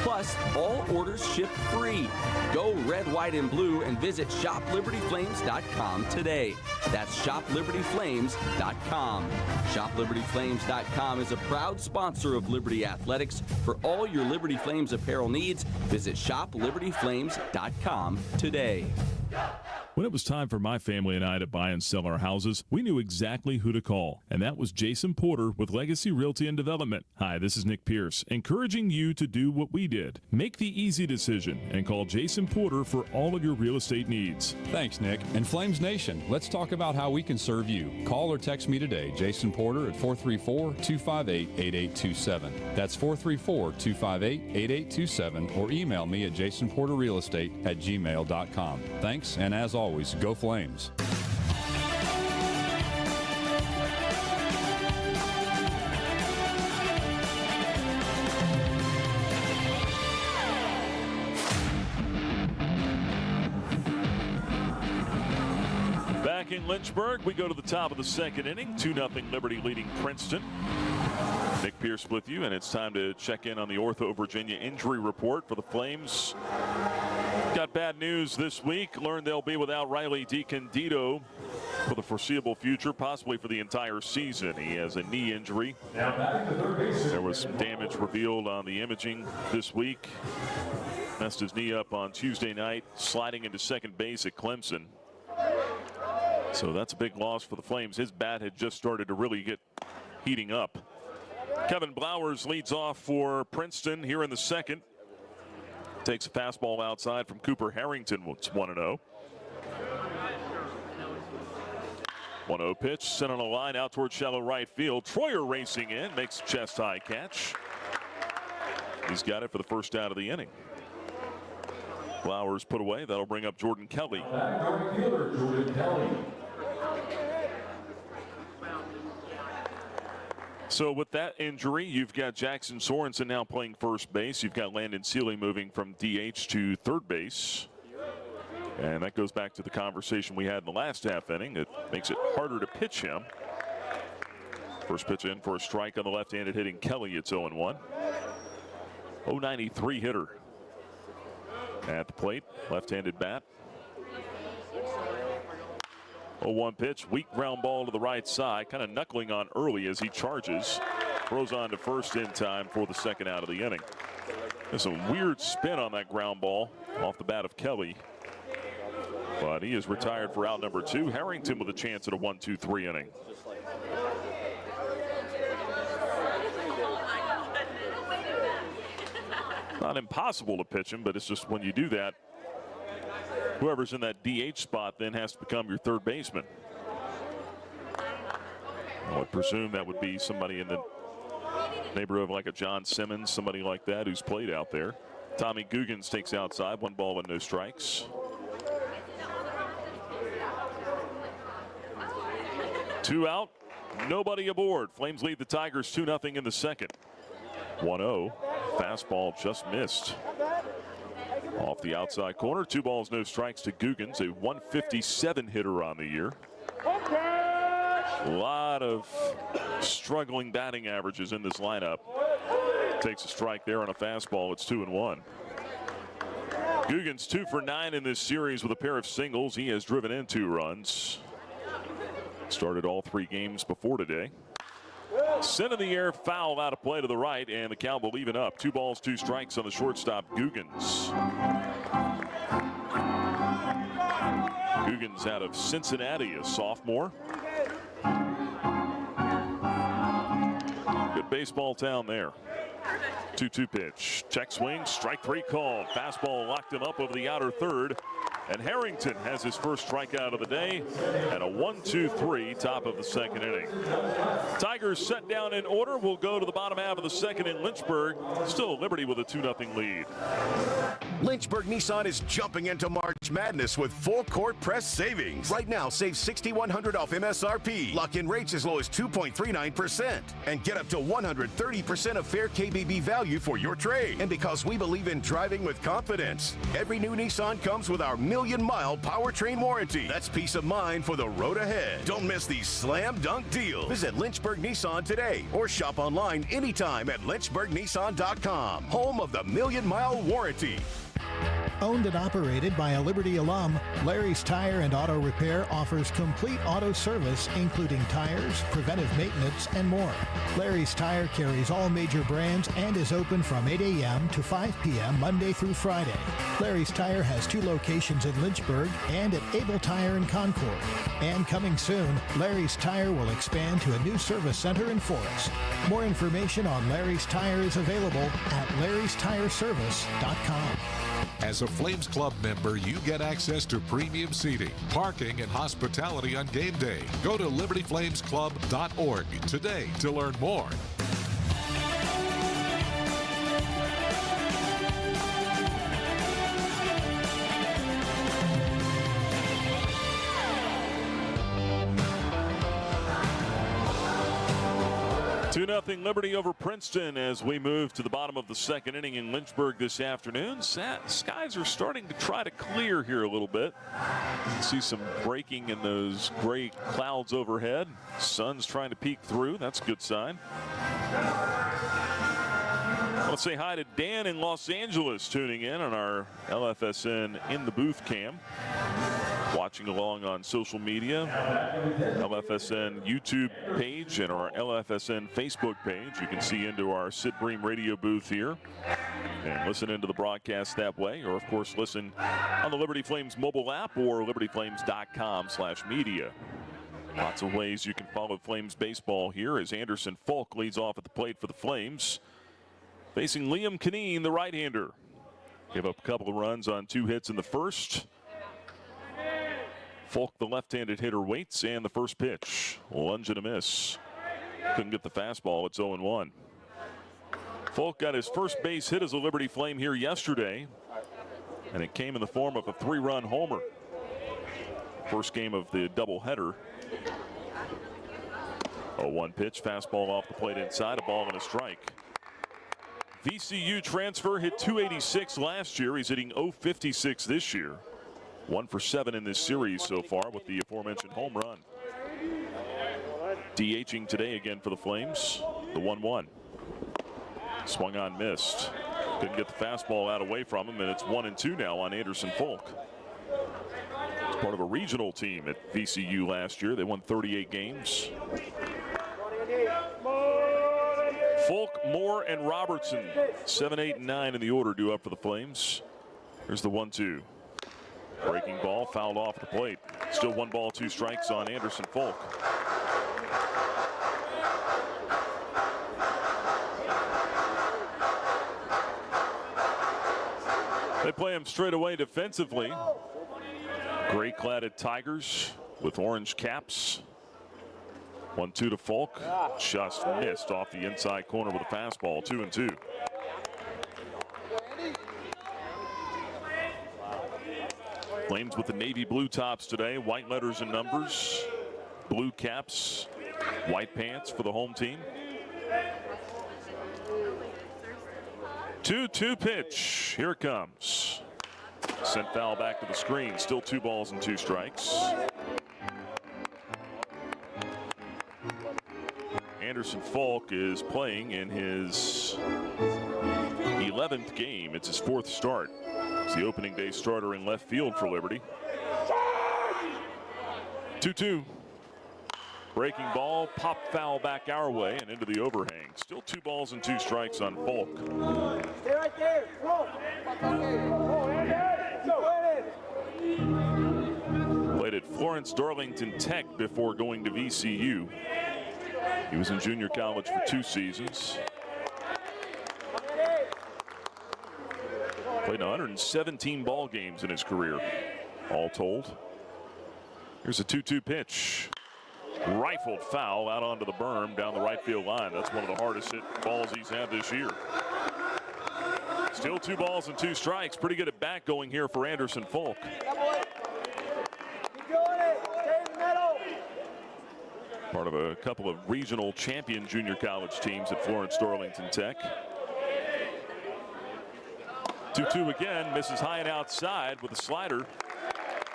Speaker 16: Plus, all orders ship free. Go red, white, and blue and visit ShopLibertyFlames.com today. That's ShopLibertyFlames.com. ShopLibertyFlames.com is a proud sponsor of Liberty Athletics. For all your Liberty Flames apparel needs, visit ShopLibertyFlames.com today.
Speaker 7: When it was time for my family and I to buy and sell our houses, we knew exactly who to call, and that was Jason Porter with Legacy Realty and Development. Hi, this is Nick Pierce, encouraging you to do what we did. Make the easy decision and call Jason Porter for all of your real estate needs.
Speaker 21: Thanks, Nick. And Flames Nation, let's talk about how we can serve you. Call or text me today, Jason Porter, at 434-258-8827. That's 434-258-8827, or email me at jasonporterrealestate@gmail.com. Thanks, and as always, go Flames.
Speaker 2: Back in Lynchburg, we go to the top of the second inning. 2-0 Liberty leading Princeton. Nick Pierce with you, and it's time to check in on the Ortho Virginia injury report for the Flames. Got bad news this week. Learned they'll be without Riley DiCandido for the foreseeable future, possibly for the entire season. He has a knee injury. There was some damage revealed on the imaging this week. Messed his knee up on Tuesday night, sliding into second base at Clemson. So that's a big loss for the Flames. His bat had just started to really get heating up. Kevin Blowers leads off for Princeton here in the second. Takes a fastball outside from Cooper Harrington. It's 1-0. 1-0 pitch, sent on a line out towards shallow right field. Troyer racing in, makes a chest-high catch. He's got it for the first out of the inning. Flowers put away. That'll bring up Jordan Kelly. So with that injury, you've got Jackson Sorensen now playing first base. You've got Landon Seeley moving from DH to third base. And that goes back to the conversation we had in the last half inning. It makes it harder to pitch him. First pitch in for a strike on the left-handed hitting Kelly. It's 0-1. 093 hitter at the plate. Left-handed bat. 0-1 pitch, weak ground ball to the right side, kind of knuckling on early as he charges. Throws on to first in time for the second out of the inning. There's a weird spin on that ground ball off the bat of Kelly. But he is retired for out number 2. Harrington with a chance at a 1-2-3 inning. Not impossible to pitch him, but it's just when you do that, whoever's in that DH spot then has to become your third baseman. I would presume that would be somebody in the neighborhood of like a John Simmons, somebody like that who's played out there. Tommy Guggens takes outside, 1 ball and no strikes. 2 out, nobody aboard. Flames lead the Tigers 2-0 in the second. 1-0, fastball just missed. Off the outside corner, 2 balls, no strikes to Guggens, a 157 hitter on the year. A lot of struggling batting averages in this lineup. Takes a strike there on a fastball. It's 2-1. Guggens 2 for 9 in this series with a pair of singles. He has driven in 2 runs. Started all 3 games before today. Sent in the air, foul out of play to the right, and the Count will even up. 2 balls, 2 strikes on the shortstop, Guggens. Guggens out of Cincinnati, a sophomore. Good baseball town there. 2-2 pitch. Check swing, strike 3 called. Fastball locked him up over the outer third. And Harrington has his first strikeout of the day and a 1-2-3 top of the second inning. Tigers set down in order. We'll go to the bottom half of the second in Lynchburg. Still Liberty with a 2-0 lead.
Speaker 3: Lynchburg Nissan is jumping into March Madness with full court press savings. Right now, save $6,100 off MSRP. Lock in rates as low as 2.39% and get up to 130% of fair KBB value for your trade. And because we believe in driving with confidence, every new Nissan comes with our million-mile powertrain warranty. That's peace of mind for the road ahead. Don't miss these slam dunk deals. Visit Lynchburg Nissan today or shop online anytime at lynchburgnissan.com. Home of the million-mile warranty.
Speaker 22: Owned and operated by a Liberty alum, Larry's Tire and Auto Repair offers complete auto service, including tires, preventive maintenance, and more. Larry's Tire carries all major brands and is open from 8 a.m. to 5 p.m. Monday through Friday. Larry's Tire has 2 locations in Lynchburg and at Able Tire in Concord. And coming soon, Larry's Tire will expand to a new service center in Forest. More information on Larry's Tire is available at larrystireservice.com.
Speaker 1: As a Flames Club member, you get access to premium seating, parking, and hospitality on game day. Go to libertyflamesclub.org today to learn more.
Speaker 2: Nothing Liberty over Princeton as we move to the bottom of the second inning in Lynchburg this afternoon. Skies are starting to try to clear here a little bit. See some breaking in those gray clouds overhead. Sun's trying to peek through. That's a good sign. Let's say hi to Dan in Los Angeles tuning in on our LFSN in the booth cam. Watching along on social media, LFSN YouTube page and our LFSN Facebook page. You can see into our Sid Bream radio booth here and listen into the broadcast that way. Or, of course, listen on the Liberty Flames mobile app or libertyflames.com/media. Lots of ways you can follow Flames baseball here as Anderson Falk leads off at the plate for the Flames. Facing Liam Kineen, the right-hander. Gave up a couple of runs on 2 hits in the first. Falk, the left-handed hitter, waits, and the first pitch. Lunge and a miss. Couldn't get the fastball. It's 0-1. Falk got his first base hit as a Liberty Flame here yesterday, and it came in the form of a 3-run homer. First game of the doubleheader. 0-1 pitch, fastball off the plate inside, a ball and a strike. VCU transfer hit .286 last year. He's hitting .056 this year. 1 for 7 in this series so far with the aforementioned home run. DHing today again for the Flames. The 1-1. Swung on, missed. Couldn't get the fastball out away from him, and it's 1-2 now on Anderson Falk. It's part of a regional team at VCU last year. They won 38 games. Falk, Moore, and Robertson, 7, 8, and 9 in the order due up for the Flames. Here's the 1-2. Breaking ball, fouled off the plate. Still 1 ball, 2 strikes on Anderson Falk. They play him straight away defensively. Gray-cladded Tigers with orange caps. 1-2 to Falk. Just missed off the inside corner with a fastball. 2-2. Flames with the navy blue tops today. White letters and numbers. Blue caps. White pants for the home team. 2-2 pitch. Here it comes. Sent foul back to the screen. Still 2 balls and 2 strikes. Anderson Falk is playing in his 11th game. It's his 4th start. He's the opening day starter in left field for Liberty. 2-2. Breaking ball, pop foul back our way and into the overhang. Still 2 balls and 2 strikes on Folk.
Speaker 6: Stay right there.
Speaker 2: Played at Florence Darlington Tech before going to VCU. He was in junior college for 2 seasons. Played 117 ball games in his career, all told. Here's a 2-2 pitch. Rifled foul out onto the berm down the right field line. That's one of the hardest hit balls he's had this year. Still 2 balls and 2 strikes. Pretty good at bat going here for Anderson Folk. Part of a couple of regional champion junior college teams at Florence Darlington Tech. 2-2 again, misses high and outside with a slider.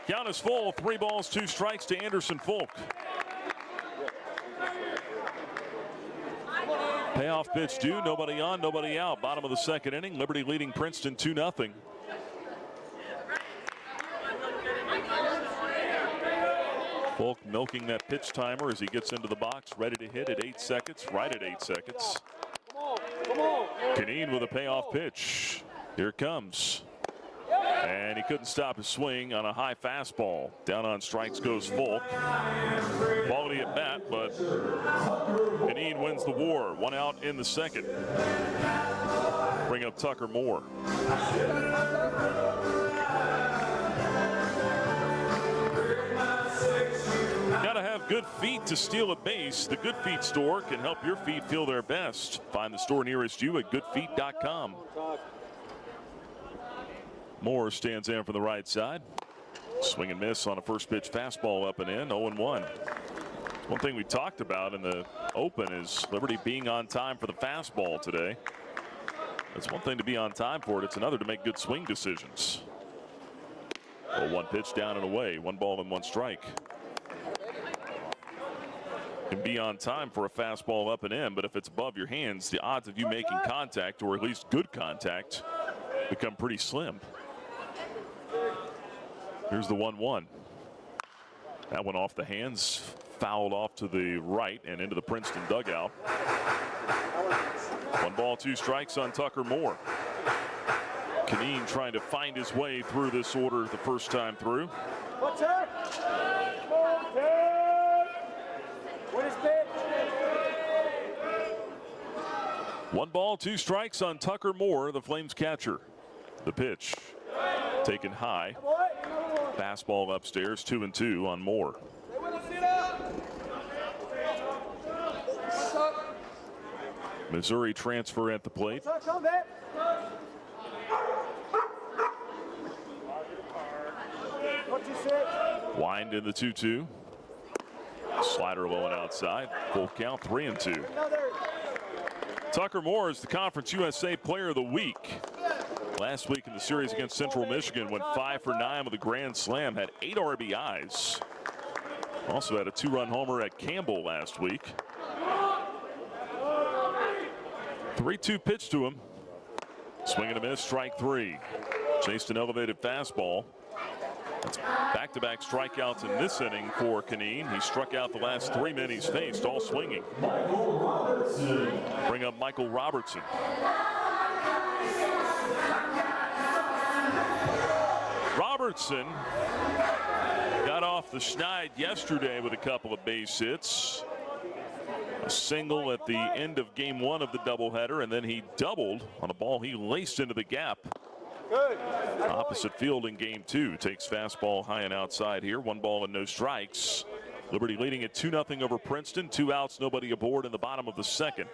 Speaker 2: Count is full, 3 balls, 2 strikes to Anderson Folk. Payoff pitch due, nobody on, nobody out. Bottom of the 2nd inning, Liberty leading Princeton 2-0. Folk milking that pitch timer as he gets into the box, ready to hit at 8 seconds, right at 8 seconds. Caneen with a payoff pitch. Here it comes. And he couldn't stop his swing on a high fastball. Down on strikes goes Folk. Quality at bat, but Caneen wins the war. 1 out in the 2nd. Bring up Tucker Moore. Gotta have good feet to steal a base. The Good Feet store can help your feet feel their best. Find the store nearest you at goodfeet.com. Moore stands in from the right side. Swing and miss on a first pitch fastball up and in, 0-1. One thing we talked about in the open is Liberty being on time for the fastball today. It's one thing to be on time for it. It's another to make good swing decisions. 0-1 pitch down and away. 1 ball and 1 strike. Can be on time for a fastball up and in, but if it's above your hands, the odds of you making contact, or at least good contact, become pretty slim. Here's the 1-1. That one off the hands, fouled off to the right and into the Princeton dugout. 1 ball, 2 strikes on Tucker Moore. Caneen trying to find his way through this order the first time through. One ball, 2 strikes on Tucker Moore, the Flames catcher. The pitch taken high. Fastball upstairs, 2-2 on Moore. Missouri transfer at the plate. Wind in the 2-2. Slider low and outside. Full count, 3-2. Tucker Moore is the Conference USA Player of the Week. Last week in the series against Central Michigan went 5 for 9 with a grand slam, had 8 RBIs. Also had a 2-run homer at Campbell last week. 3-2 pitch to him. Swing and a miss, strike 3. Chased an elevated fastball. That's back-to-back strikeouts in this inning for Caneen. He struck out the last 3 men he's faced, all swinging. Bring up Michael Robertson. Robertson got off the schneid yesterday with a couple of base hits. A single at the end of game 1 of the doubleheader, and then he doubled on a ball he laced into the gap. Opposite field in game 2. Takes fastball high and outside here. 1 ball and no strikes. Liberty leading at 2-0 over Princeton. 2 outs, nobody aboard in the bottom of the 2nd.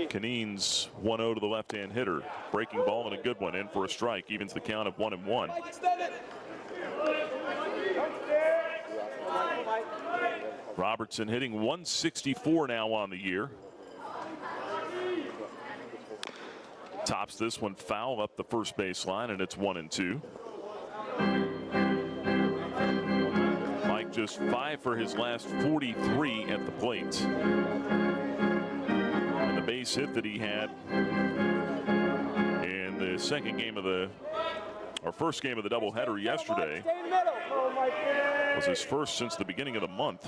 Speaker 2: Caneen's 1-0 to the left-hand hitter. Breaking ball and a good one in for a strike. Evens the count of 1-1. Robertson hitting 164 now on the year. Tops this one foul up the first baseline, and it's 1-2. Mike just 5 for his last 43 at the plate. And the base hit that he had in the second game of the Our first game of the doubleheader yesterday was his first since the beginning of the month.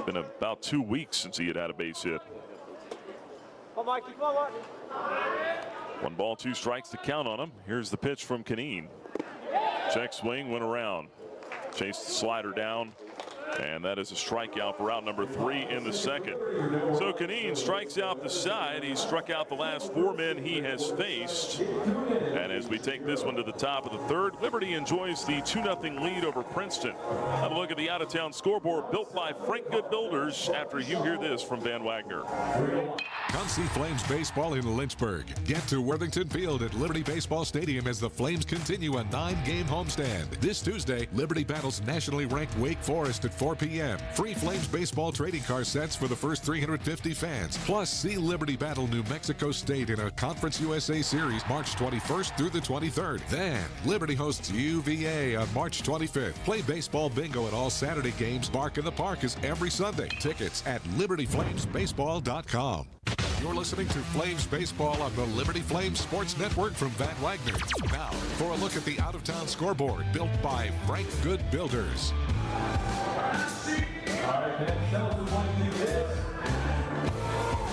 Speaker 2: Been about 2 weeks since he had a base hit. 1 ball, 2 strikes to count on him. Here's the pitch from Canine. Check swing, went around. Chased the slider down. And that is a strikeout for out number 3 in the second. So Canine strikes out the side. He struck out the last 4 men he has faced. And as we take this one to the top of the third, Liberty enjoys the 2-0 lead over Princeton. Have a look at the out-of-town scoreboard built by Frank Good Builders after you hear this from Van Wagner.
Speaker 1: Come see Flames baseball in Lynchburg. Get to Worthington Field at Liberty Baseball Stadium as the Flames continue a 9-game homestand. This Tuesday, Liberty battles nationally ranked Wake Forest at 4 p.m. Free Flames baseball trading card sets for the first 350 fans. Plus, see Liberty battle New Mexico State in a Conference USA Series March 21st through the 23rd. Then, Liberty hosts UVA on March 25th. Play baseball bingo at all Saturday games. Bark in the Park is every Sunday. Tickets at libertyflamesbaseball.com. You're listening to Flames Baseball on the Liberty Flames Sports Network from Van Wagner. Now, for a look at the out-of-town scoreboard built by Frank Good Builders.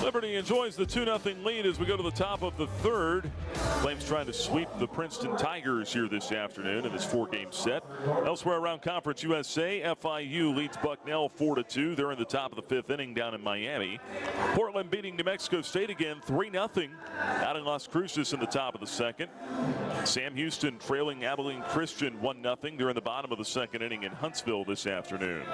Speaker 2: Liberty enjoys the 2-0 lead as we go to the top of the third. Flames trying to sweep the Princeton Tigers here this afternoon in this 4-game set. Elsewhere around Conference USA, FIU leads Bucknell 4-2. They're in the top of the 5th inning down in Miami. Portland beating New Mexico State again 3-0 out in Las Cruces in the top of the second. Sam Houston trailing Abilene Christian 1-0. They're in the bottom of the second inning in Huntsville this afternoon.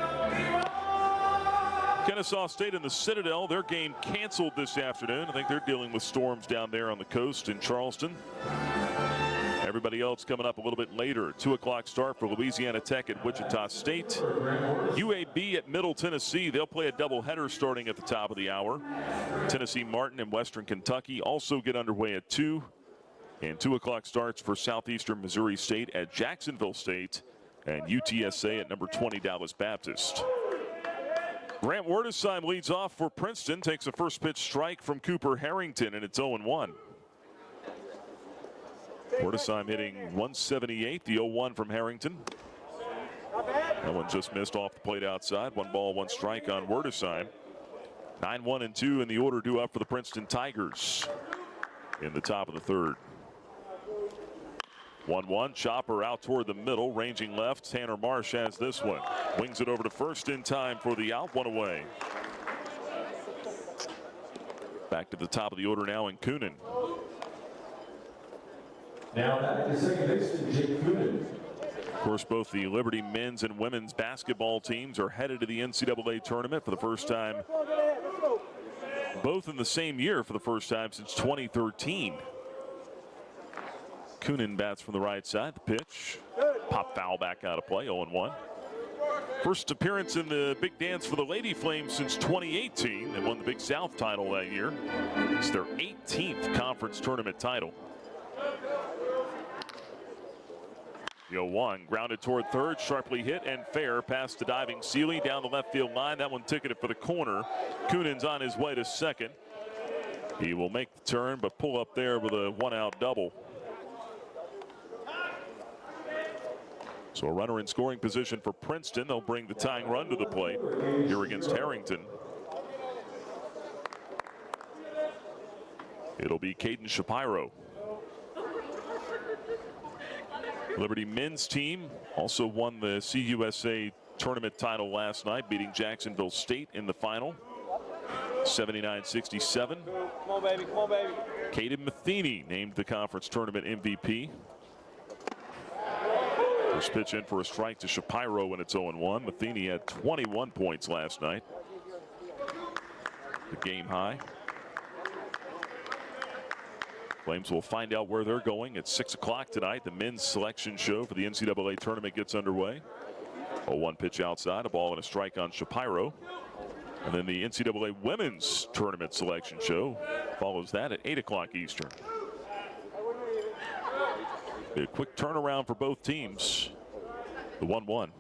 Speaker 2: Kennesaw State and the Citadel, their game canceled this afternoon. I think they're dealing with storms down there on the coast in Charleston. Everybody else coming up a little bit later. 2 o'clock start for Louisiana Tech at Wichita State. UAB at Middle Tennessee. They'll play a doubleheader starting at the top of the hour. Tennessee Martin and Western Kentucky also get underway at 2. And 2 o'clock starts for Southeastern Missouri State at Jacksonville State and UTSA at number 20 Dallas Baptist. Grant Werdesheim leads off for Princeton, takes a first pitch strike from Cooper Harrington, and it's 0-1. Werdesheim hitting 178, the 0-1 from Harrington. That one just missed off the plate outside. 1 ball, 1 strike on Werdesheim. 9-1-2 in the order due up for the Princeton Tigers in the top of the third. 1-1, chopper out toward the middle, ranging left. Tanner Marsh has this one. Wings it over to first in time for the out, 1 away. Back to the top of the order now in Coonan.
Speaker 20: Now back to second baseman Jake Coonan.
Speaker 2: Of course, both the Liberty men's and women's basketball teams are headed to the NCAA tournament for the first time. Both in the same year for the first time since 2013. Coonan bats from the right side. The pitch. Pop foul back out of play. 0-1. First appearance in the big dance for the Lady Flames since 2018. They won the Big South title that year. It's their 18th conference tournament title. The 0-1 grounded toward third, sharply hit and fair past the diving Seeley down the left field line. That one ticketed for the corner. Coonan's on his way to second. He will make the turn but pull up there with a 1-out double. So a runner in scoring position for Princeton. They'll bring the tying run to the plate here against Harrington. It'll be Caden Shapiro. Liberty men's team also won the CUSA tournament title last night, beating Jacksonville State in the final. 79-67.
Speaker 6: Come on, baby. Come on, baby.
Speaker 2: Caden Matheny named the conference tournament MVP. First pitch in for a strike to Shapiro, and it's 0-1. Matheny had 21 points last night. The game high. Flames will find out where they're going at 6 o'clock tonight. The men's selection show for the NCAA tournament gets underway. 0-1 pitch outside, a ball and a strike on Shapiro. And then the NCAA women's tournament selection show follows that at 8 o'clock Eastern. A quick turnaround for both teams. The 1-1.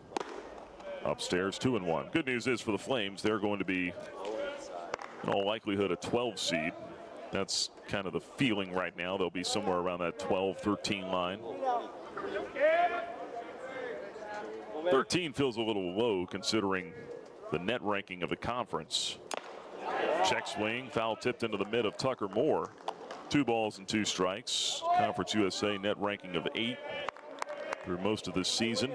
Speaker 2: Upstairs, 2-1. Good news is for the Flames, they're going to be, in all likelihood, a 12 seed. That's kind of the feeling right now. They'll be somewhere around that 12-13 line. 13 feels a little low considering the net ranking of the conference. Check swing, foul tipped into the mid of Tucker Moore. 2 balls and 2 strikes. Conference USA net ranking of 8 through most of this season.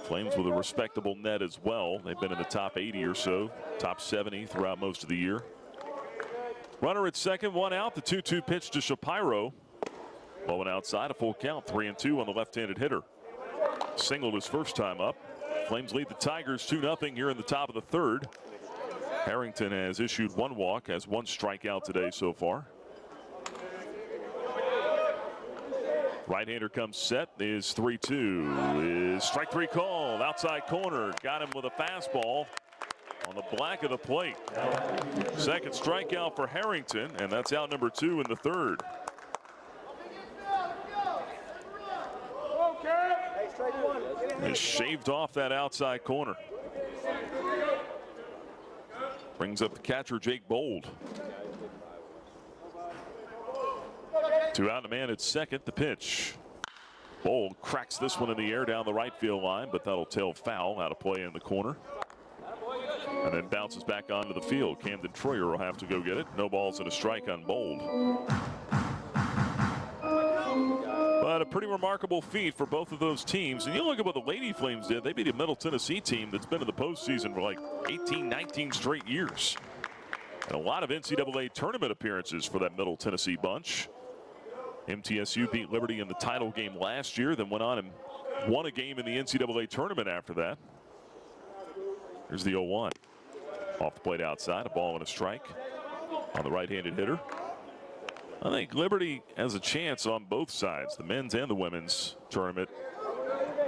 Speaker 2: Flames with a respectable net as well. They've been in the top 80 or so, top 70 throughout most of the year. Runner at second, 1 out. The 2-2 pitch to Shapiro. Low and outside, a full count, 3-2 on the left-handed hitter. Singled his first time up. Flames lead the Tigers 2-0 here in the top of the 3rd. Harrington has issued 1 walk, has 1 strikeout today so far. Right-hander comes set, is 3-2, is strike 3 called, outside corner, got him with a fastball on the black of the plate. Second strikeout for Harrington, and that's out number 2 in the 3rd. Is shaved off that outside corner. Brings up the catcher, Jake Bold. 2 out and a man at second. The pitch. Bold cracks this one in the air down the right field line, but that'll tail foul out of play in the corner. And then bounces back onto the field. Camden Troyer will have to go get it. No balls and a strike on Bold. But a pretty remarkable feat for both of those teams. And you look at what the Lady Flames did. They beat a Middle Tennessee team that's been in the postseason for like 18, 19 straight years. And a lot of NCAA tournament appearances for that Middle Tennessee bunch. MTSU beat Liberty in the title game last year, then went on and won a game in the NCAA tournament after that. Here's the 0-1. Off the plate outside, a ball and a strike on the right-handed hitter. I think Liberty has a chance on both sides, the men's and the women's tournament,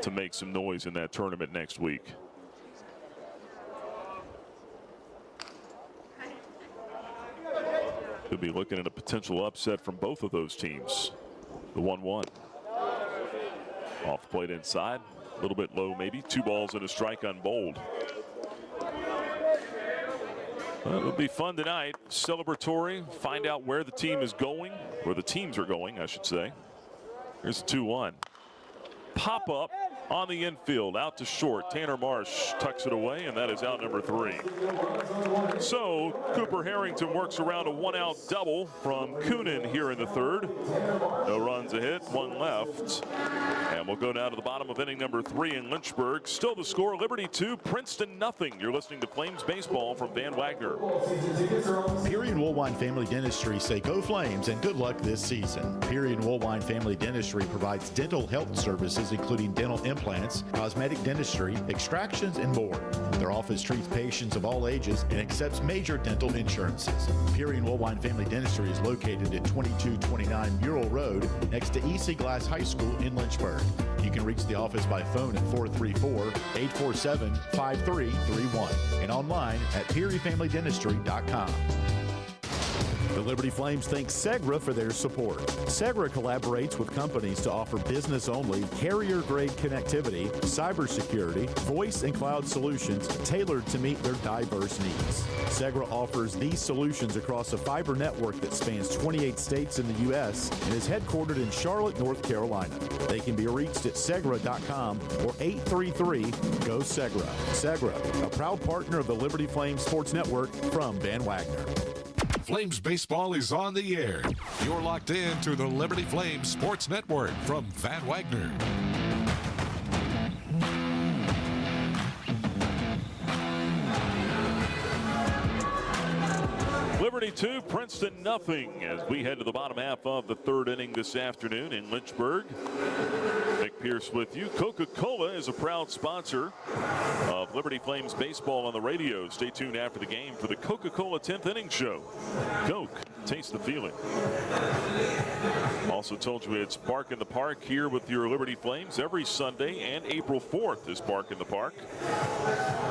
Speaker 2: to make some noise in that tournament next week. Could be looking at a potential upset from both of those teams. The 1-1. Off the plate inside, a little bit low maybe. 2 balls and a strike on Bold. Well, it'll be fun tonight. Celebratory. Find out where the team is going, where the teams are going, I should say. Here's the 2-1. Pop up on the infield, out to short. Tanner Marsh tucks it away, and that is out number 3. So Cooper Harrington works around a 1-out double from Coonan here in the 3rd. No runs, a hit, 1 left. And we'll go now to the bottom of inning number 3 in Lynchburg. Still the score, Liberty 2, Princeton nothing. You're listening to Flames Baseball from Van Wagner.
Speaker 8: Peary and Woolwine Family Dentistry say go Flames and good luck this season. Peary and Woolwine Family Dentistry provides dental health services including dental implants, cosmetic dentistry, extractions, and more. Their office treats patients of all ages and accepts major dental insurances. Peary and Woolwine Family Dentistry is located at 2229 Mural Road next to EC Glass High School in Lynchburg. You can reach the office by phone at 434-847-5331 and online at PearyFamilyDentistry.com. The Liberty Flames thank Segra for their support. Segra collaborates with companies to offer business-only, carrier-grade connectivity, cybersecurity, voice and cloud solutions tailored to meet their diverse needs. Segra offers these solutions across a fiber network that spans 28 states in the U.S. and is headquartered in Charlotte, North Carolina. They can be reached at Segra.com or 833-GO-SEGRA. Segra, a proud partner of the Liberty Flames Sports Network from Van Wagner.
Speaker 1: Flames baseball is on the air. You're locked in to the Liberty Flames Sports Network from Van Wagner.
Speaker 2: Liberty 2, Princeton nothing as we head to the bottom half of the 3rd inning this afternoon in Lynchburg. Nick Pierce with you. Coca-Cola is a proud sponsor of Liberty Flames baseball on the radio. Stay tuned after the game for the Coca-Cola 10th inning show. Coke, taste the feeling. Also told you it's Bark in the Park here with your Liberty Flames every Sunday, and April 4th is Bark in the Park.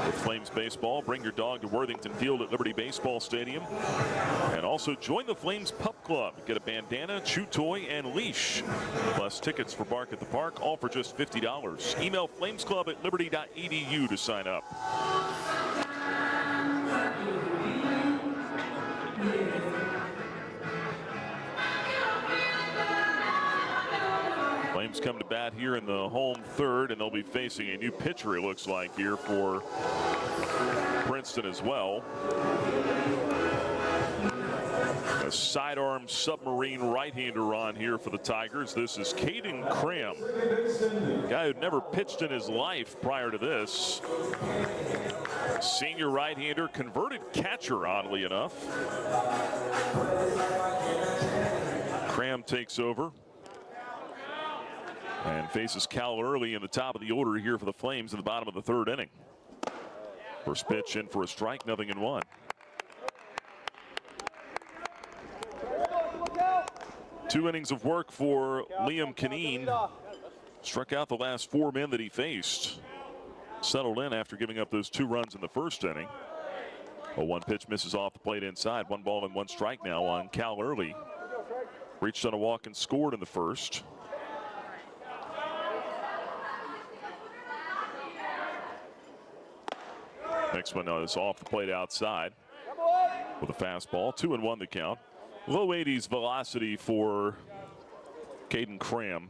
Speaker 2: With Flames baseball, bring your dog to Worthington Field at Liberty Baseball Stadium. And also join the Flames Pup Club. Get a bandana, chew toy, and leash. Plus tickets for Bark at the Park, all for just $50. Email flamesclub@liberty.edu to sign up. Flames come to bat here in the home third, and they'll be facing a new pitcher, it looks like, here for Princeton as well. A sidearm submarine right-hander on here for the Tigers. This is Caden Cram, a guy who'd never pitched in his life prior to this. Senior right-hander, converted catcher, oddly enough. Cram takes over and faces Cal Early in the top of the order here for the Flames in the bottom of the third inning. First pitch in for a strike, 0-1. Two innings of work for Liam Kineen. Struck out the last 4 men that he faced. Settled in after giving up those 2 runs in the first inning. A 1 pitch misses off the plate inside. 1 ball and 1 strike now on Cal Early. Reached on a walk and scored in the first. Next one is off the plate outside with a fastball. 2-1 the count. Low 80s velocity for Caden Cram.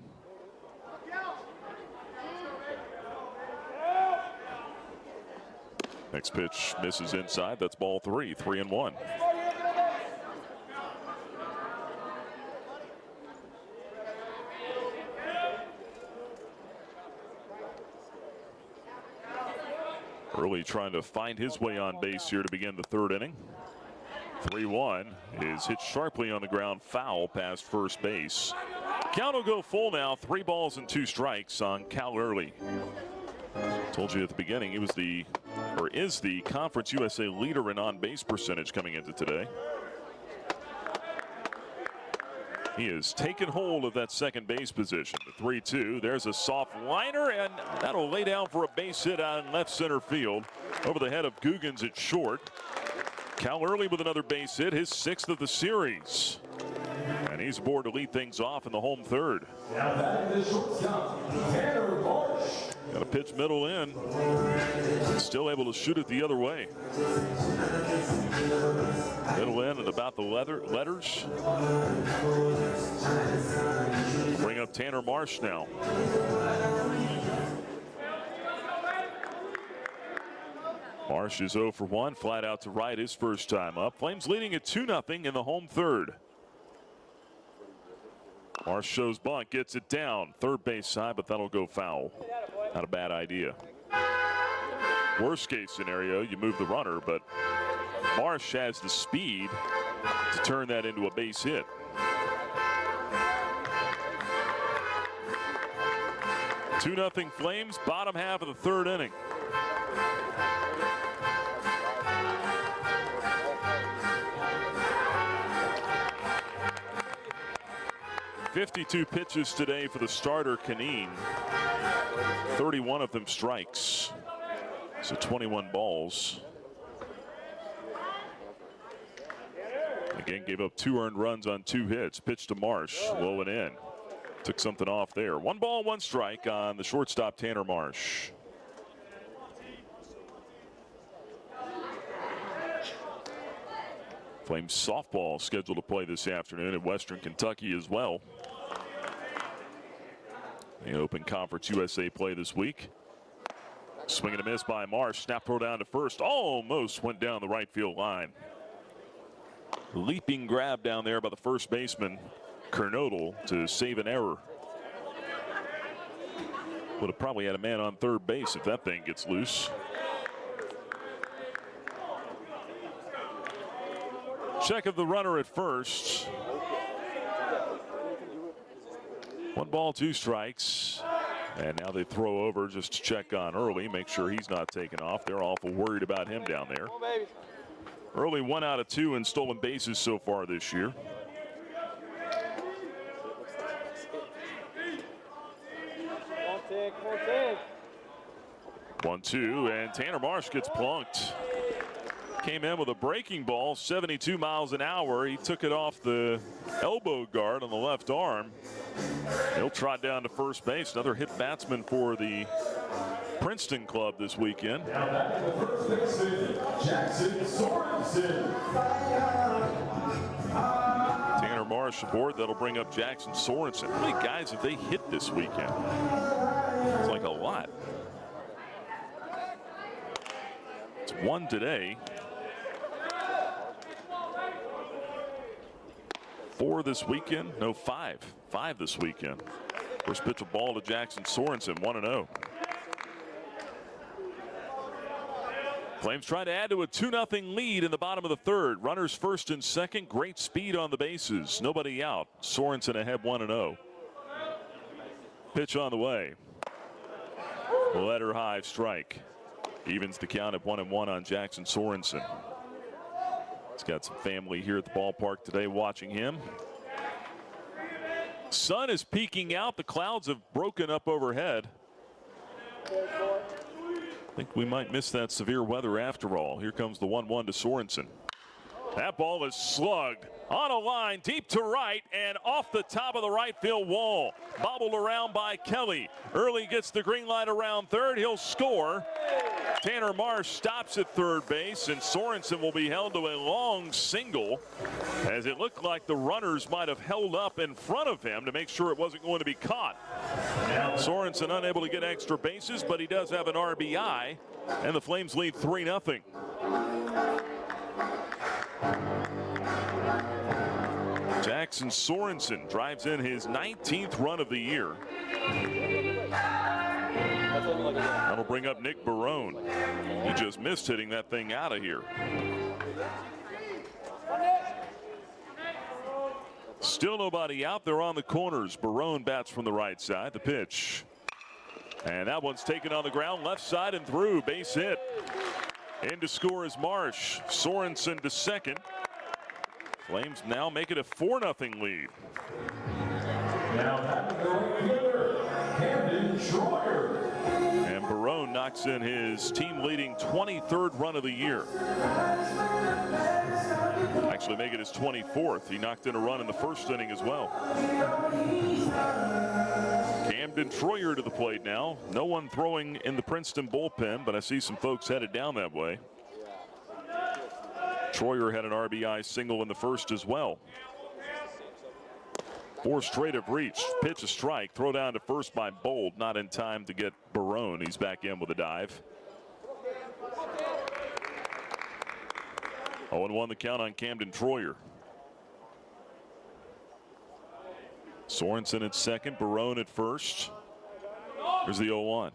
Speaker 2: Next pitch misses inside. That's ball 3, 3-1. Early trying to find his way on base here to begin the third inning. 3-1 is hit sharply on the ground, foul past first base. Count will go full now, 3 balls and 2 strikes on Cal Early. Told you at the beginning he was is the Conference USA leader in on-base percentage coming into today. He has taken hold of that second base position. The 3-2. There's a soft liner, and that'll lay down for a base hit out in left center field over the head of Googans at short. Cal Early with another base hit, his 6th of the series. And he's aboard to lead things off in the home third. Got a pitch middle in. Still able to shoot it the other way. Middle in and about the letters. Bring up Tanner Marsh now. Marsh is 0 for 1, flat out to right his first time up. Flames leading at 2-0 in the home third. Marsh shows bunt, gets it down. Third base side, but that'll go foul. Not a bad idea. Worst case scenario, you move the runner, but Marsh has the speed to turn that into a base hit. Two 2-0 Flames, bottom half of the third inning. "52 pitches today for the starter, Kineen. 31 of them strikes. So 21 balls. Again, gave up 2 earned runs on 2 hits. Pitched to Marsh, low and in. Took something off there. 1 ball, 1 strike on the shortstop, Tanner Marsh. Flames softball scheduled to play this afternoon at Western Kentucky as well. The Open Conference USA play this week. Swing and a miss by Marsh. Snap throw down to first. Almost went down the right field line. Leaping grab down there by the first baseman, Kernodle, to save an error. Would have probably had a man on third base if that thing gets loose. Check of the runner at first. 1 ball, 2 strikes. And now they throw over just to check on Early, make sure he's not taken off. They're awful worried about him down there. Early 1 out of 2 in stolen bases so far this year.
Speaker 6: Come on,
Speaker 2: 1-2, and Tanner Marsh gets plunked. Came in with a breaking ball, 72 miles an hour. He took it off the elbow guard on the left arm. He'll trot down to first base. Another hit batsman for the Princeton club this weekend. Tanner Marsh Marsh aboard. That'll bring up Jackson Sorensen. How many guys have they hit this weekend? It's like a lot. It's 1 today. 4 this weekend. No, 5. 5 this weekend. First pitch of ball to Jackson Sorensen, 1-0. Flames try to add to a 2-0 lead in the bottom of the third. Runners first and second. Great speed on the bases. Nobody out. Sorensen ahead 1-0. Pitch on the way. Letter high strike. Evens the count at 1-1 on Jackson Sorensen. He's got some family here at the ballpark today watching him. Sun is peeking out. The clouds have broken up overhead. I think we might miss that severe weather after all. Here comes the 1-1 to Sorensen. That ball is slugged on a line deep to right and off the top of the right field wall. Bobbled around by Kelly. Early gets the green light around third. He'll score. Tanner Marsh stops at third base, and Sorensen will be held to a long single, as it looked like the runners might have held up in front of him to make sure it wasn't going to be caught. Sorensen unable to get extra bases, but he does have an RBI, and the Flames lead 3-0. Jackson Sorensen drives in his 19th run of the year. That'll bring up Nick Barone. He just missed hitting that thing out of here. Still nobody out there on the corners. Barone bats from the right side. The pitch. And that one's taken on the ground, left side and through. Base hit. In to score is Marsh. Sorensen to second. Flames now make it a 4-0 lead. And Barone knocks in his team-leading 23rd run of the year. Actually make it his 24th. He knocked in a run in the first inning as well. Camden Troyer to the plate now. No one throwing in the Princeton bullpen, but I see some folks headed down that way. Troyer had an RBI single in the first as well. 4 straight have reached. Pitch a strike. Throw down to first by Bold. Not in time to get Barone. He's back in with a dive. 0-1 the count on Camden Troyer. Sorensen at second. Barone at first. Here's the 0-1.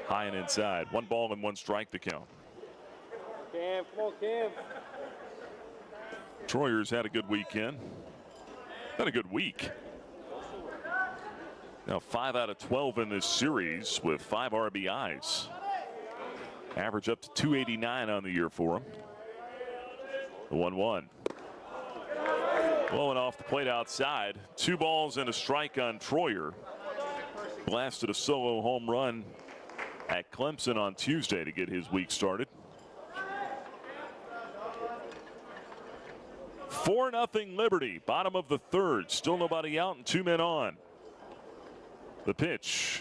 Speaker 2: High and inside. 1 ball and 1 strike the count.
Speaker 6: Cam, come on, Cam.
Speaker 2: Troyer's had a good weekend. Had a good week. Now 5 out of 12 in this series with 5 RBIs. Average up to 289 on the year for him. The 1-1. Blowing off the plate outside. 2 balls and a strike on Troyer. Blasted a solo home run at Clemson on Tuesday to get his week started. 4-0 Liberty, bottom of the third. Still nobody out and 2 men on. The pitch.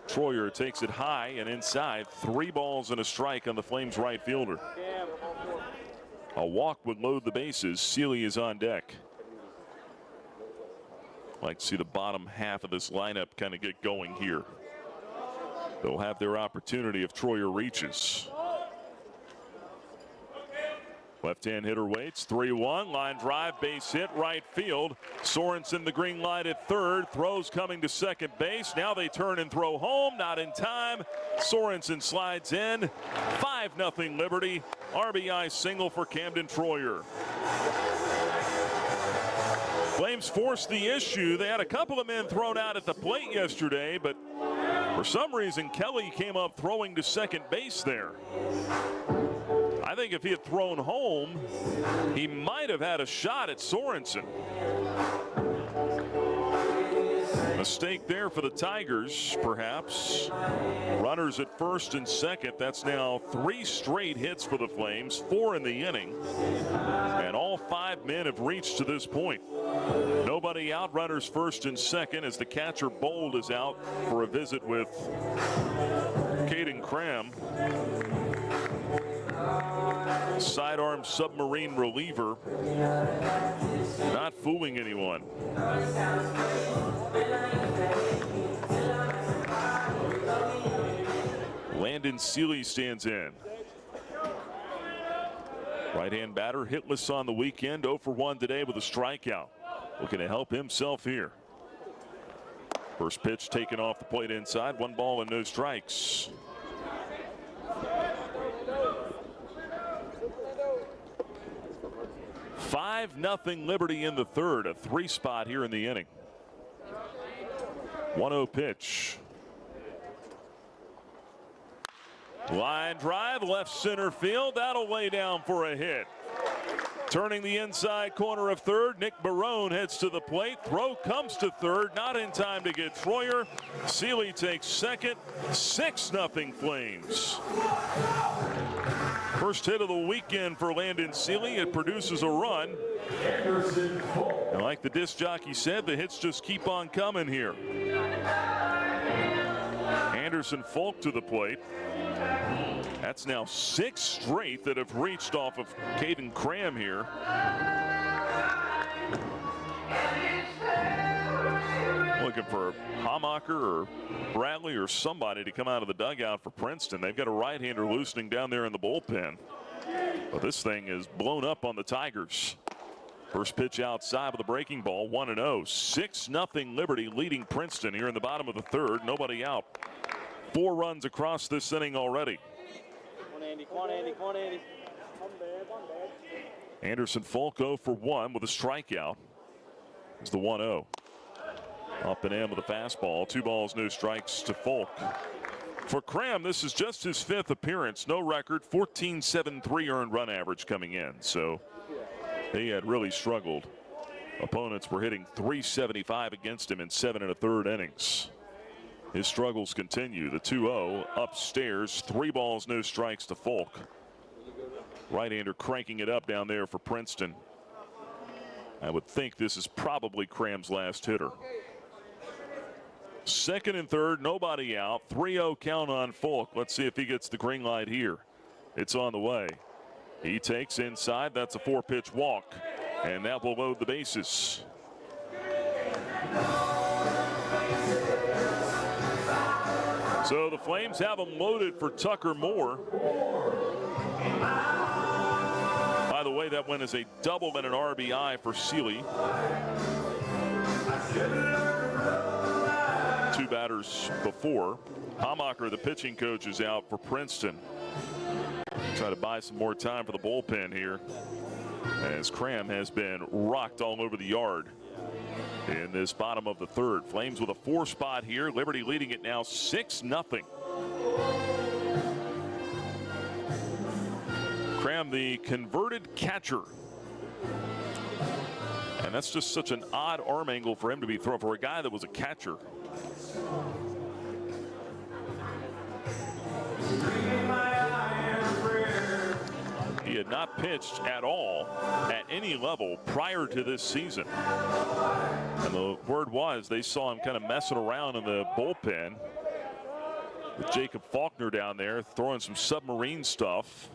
Speaker 2: Troyer takes it high and inside. 3 balls and a strike on the Flames right fielder. A walk would load the bases. Seeley is on deck. Like to see the bottom half of this lineup kind of get going here. They'll have their opportunity if Troyer reaches. Left-hand hitter waits. 3-1. Line drive. Base hit. Right field. Sorensen the green light at third. Throws coming to second base. Now they turn and throw home. Not in time. Sorensen slides in. 5-0 Liberty. RBI single for Camden Troyer. Flames forced the issue. They had a couple of men thrown out at the plate yesterday, but for some reason Kelly came up throwing to second base there. I think if he had thrown home, he might have had a shot at Sorensen. Mistake there for the Tigers, perhaps. Runners at first and second. That's now 3 straight hits for the Flames, 4 in the inning. And all 5 men have reached to this point. Nobody out. Runners first and second as the catcher Bold is out for a visit with Caden Cram. Sidearm submarine reliever. Not fooling anyone. Landon Seeley stands in. Right-hand batter hitless on the weekend, 0 for 1 today with a strikeout. Looking to help himself here. First pitch taken off the plate inside, 1 ball and no strikes. "5-0 Liberty in the third, a 3 spot here in the inning. 1-0 pitch. Line drive, left center field. That'll lay down for a hit. Turning the inside corner of third, Nick Barone heads to the plate. Throw comes to third, not in time to get Troyer. Seeley takes second. 6-0 Flames. First hit of the weekend for Landon Seeley. It produces a run. And like the disc jockey said, the hits just keep on coming here. Anderson Folk to the plate. That's now 6 straight that have reached off of Caden Cram here. Looking for Hamacher or Bradley or somebody to come out of the dugout for Princeton. They've got a right-hander loosening down there in the bullpen. But this thing is blown up on the Tigers. First pitch outside with a breaking ball, 1-0. 6-0 Liberty leading Princeton here in the bottom of the third. Nobody out. 4 runs across this inning already.
Speaker 6: Come on, Andy. Come on, Andy.
Speaker 2: Anderson Folk 0 for 1 with a strikeout. It's the 1-0. Up and in with a fastball. 2 balls, no strikes to Folk. For Cram, this is just his 5th appearance. No record, 14.73 earned run average coming in. So he had really struggled. Opponents were hitting .375 against him in 7 1/3 innings. His struggles continue. The 2-0 upstairs. 3 balls, no strikes to Folk. Right-hander cranking it up down there for Princeton. I would think this is probably Cram's last hitter. Second and third, nobody out. 3-0 count on Folk. Let's see if he gets the green light here. It's on the way. He takes inside. That's a 4-pitch walk. And that will load the bases. So the Flames have him loaded for Tucker Moore. By the way, that went as a double and an RBI for Seeley. 2 batters before. Hamacher, the pitching coach, is out for Princeton. Try to buy some more time for the bullpen here, as Cram has been rocked all over the yard in this bottom of the third. Flames with a 4 spot here. Liberty leading it now 6-0. Cram, the converted catcher. And that's just such an odd arm angle for him to be throwing for a guy that was a catcher. He had not pitched at all at any level prior to this season. And the word was they saw him kind of messing around in the bullpen with Jacob Faulkner down there throwing some submarine stuff.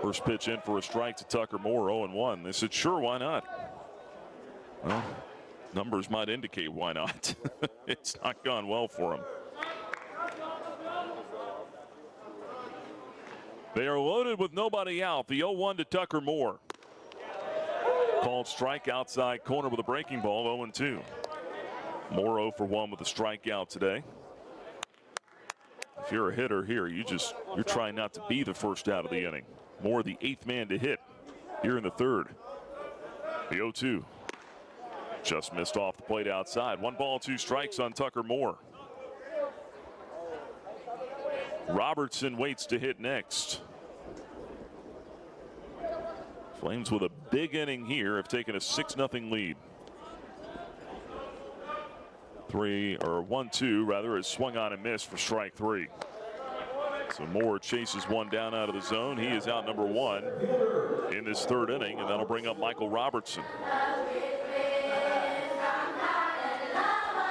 Speaker 2: First pitch in for a strike to Tucker Moore, 0-1. They said, sure, why not? Well, numbers might indicate why not. It's not gone well for him. They are loaded with nobody out. The 0-1 to Tucker Moore. Called strike outside corner with a breaking ball, 0-2. Moore 0 for 1 with a strikeout today. If you're a hitter here, you're trying not to be the first out of the inning. Moore, the 8th man to hit here in the third. The 0-2. Just missed off the plate outside. 1 ball, 2 strikes on Tucker Moore. Robertson waits to hit next. Flames with a big inning here have taken a 6-0 lead. 1-2 rather is swung on and missed for strike 3. So Moore chases one down out of the zone. He is out number 1 in this third inning, and that'll bring up Michael Robertson.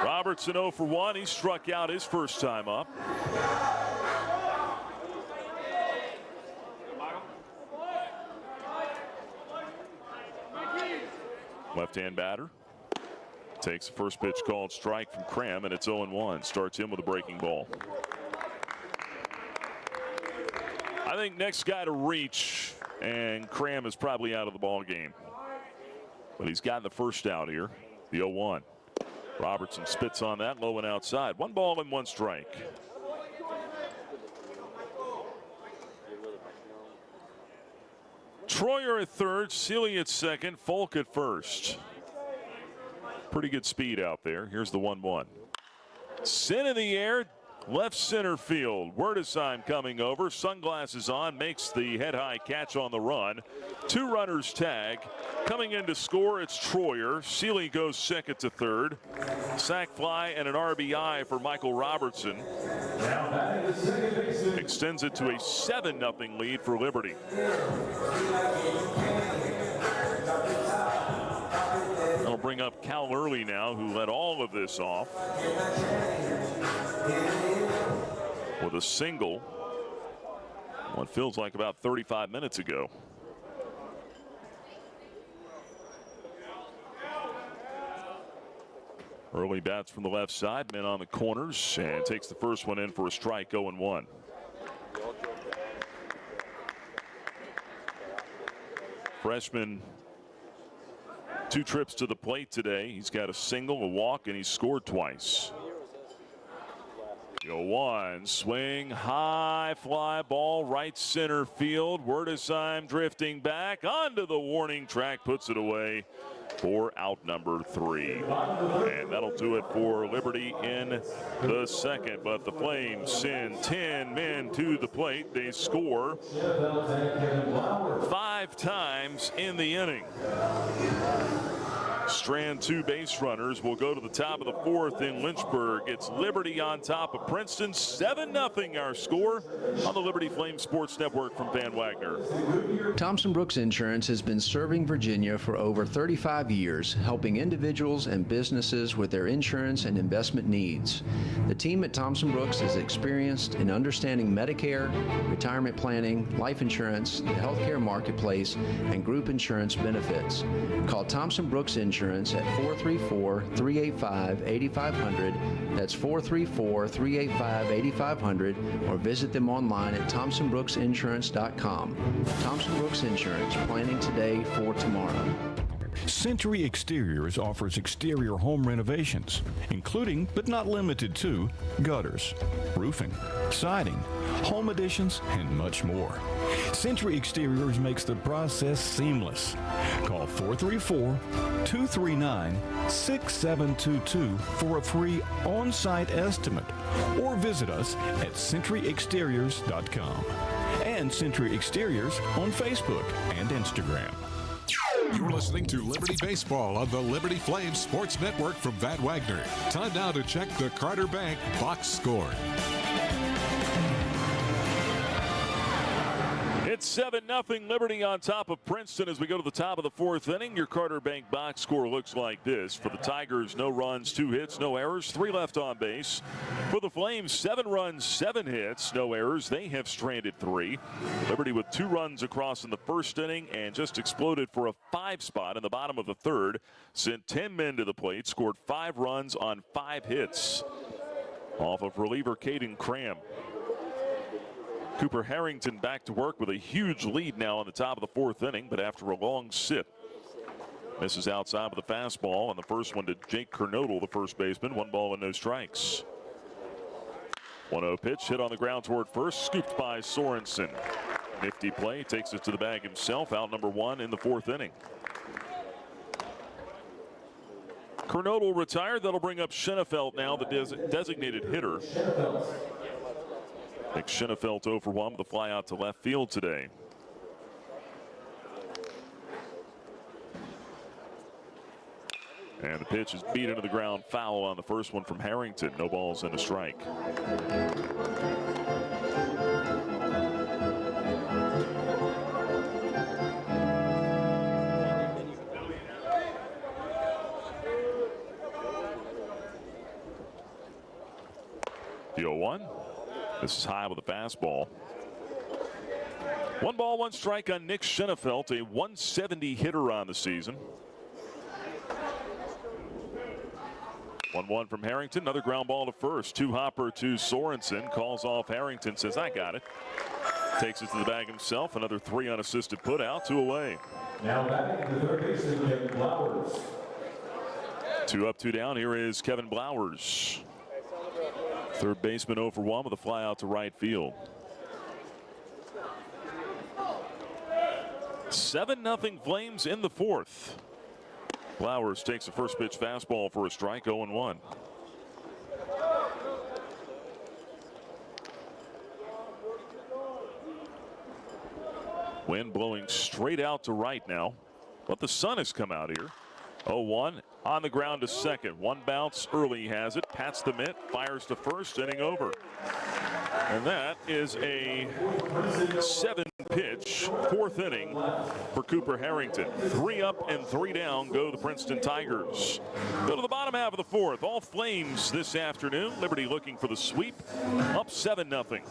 Speaker 2: Robertson 0 for 1. He struck out his first time up. Left-hand batter. Takes the first pitch called strike from Cram, and it's 0-1. Starts him with a breaking ball. I think next guy to reach, and Cram is probably out of the ball game. But he's gotten the first out here, the 0-1. Robertson spits on that, low and outside. 1 ball and 1 strike. Troyer at third, Seeley at second, Folk at first. Pretty good speed out there. Here's the 1-1. Sin in the air, left center field. Werdesheim coming over, sunglasses on, makes the head-high catch on the run. 2 runners tag. Coming in to score, it's Troyer. Seeley goes second to third. Sac fly and an RBI for Michael Robertson. Extends it to a 7-0 lead for Liberty. That'll bring up Cal Early now, who led all of this off with a single what feels like about 35 minutes ago. Early bats from the left side, men on the corners, and takes the first one in for a strike, 0-1. Freshman, 2 trips to the plate today. He's got a single, a walk, and he's scored twice. 0-1, swing, high fly ball, right center field. Werdesheim drifting back onto the warning track, puts it away for out number 3. And that'll do it for Liberty in the second. But the Flames send 10 men to the plate. They score 5 times in the inning. Strand 2 base runners will go to the top of the 4th in Lynchburg. It's Liberty on top of Princeton. 7-0 our score on the Liberty Flames Sports Network from Van Wagner.
Speaker 9: Thompson Brooks Insurance has been serving Virginia for over 35 years, helping individuals and businesses with their insurance and investment needs. The team at Thompson Brooks is experienced in understanding Medicare, retirement planning, life insurance, the healthcare marketplace, and group insurance benefits. Call Thompson Brooks Insurance at 434-385-8500. That's 434-385-8500, or visit them online at thompsonbrooksinsurance.com. Thompson Brooks Insurance, planning today for tomorrow.
Speaker 15: Century Exteriors offers exterior home renovations, including but not limited to gutters, roofing, siding, home additions, and much more. Century Exteriors makes the process seamless. Call 434-239-6722 for a free on-site estimate, or visit us at centuryexteriors.com and Century Exteriors on Facebook and Instagram.
Speaker 1: You're listening to Liberty Baseball on the Liberty Flames Sports Network from Van Wagner. Time now to check the Carter Bank box score.
Speaker 2: It's 7-0 Liberty on top of Princeton as we go to the top of the 4th inning. Your Carter Bank box score looks like this. For the Tigers, no runs, 2 hits, no errors, 3 left on base. For the Flames, 7 runs, 7 hits, no errors. They have stranded 3. Liberty with 2 runs across in the 1st inning and just exploded for a 5 spot in the bottom of the 3rd. Sent 10 men to the plate, scored 5 runs on 5 hits off of reliever Caden Cram. Cooper Harrington back to work with a huge lead now on the top of the 4th inning, but after a long sit, misses outside with a fastball, and the first one to Jake Kernodle, the first baseman. 1 ball and no strikes. 1-0 pitch hit on the ground toward first, scooped by Sorensen. Nifty play, takes it to the bag himself. Out number 1 in the 4th inning. Kernodle retired. That'll bring up Schenefeld now, the designated hitter. Nick Schenefeld 0 for 1 with a fly out to left field today. And the pitch is beat into the ground, foul on the first one from Harrington. No balls and a strike. The 0-1. This is high with a fastball. 1 ball, 1 strike on Nick Schenefeld, a 170 hitter on the season. 1-1 from Harrington. Another ground ball to first. Two-hopper to Sorensen. Calls off Harrington. Says, I got it. Takes it to the bag himself. Another 3 unassisted put out. 2 away.
Speaker 20: Now batting the third baseman, Kevin Blowers.
Speaker 2: 2 up, 2 down. Here is Kevin Blowers. Third baseman 0 for 1 with a fly out to right field. 7-0 Flames in the fourth. Blowers takes the first pitch fastball for a strike, 0-1. Wind blowing straight out to right now, but the sun has come out here. 0-1 on the ground to second. One bounce early, he has it. Pats the mitt, fires to first, inning over. And that is a 7-pitch fourth inning for Cooper Harrington. 3 up and 3 down go the Princeton Tigers. Go to the bottom half of the fourth. All Flames this afternoon. Liberty looking for the sweep. Up 7-0.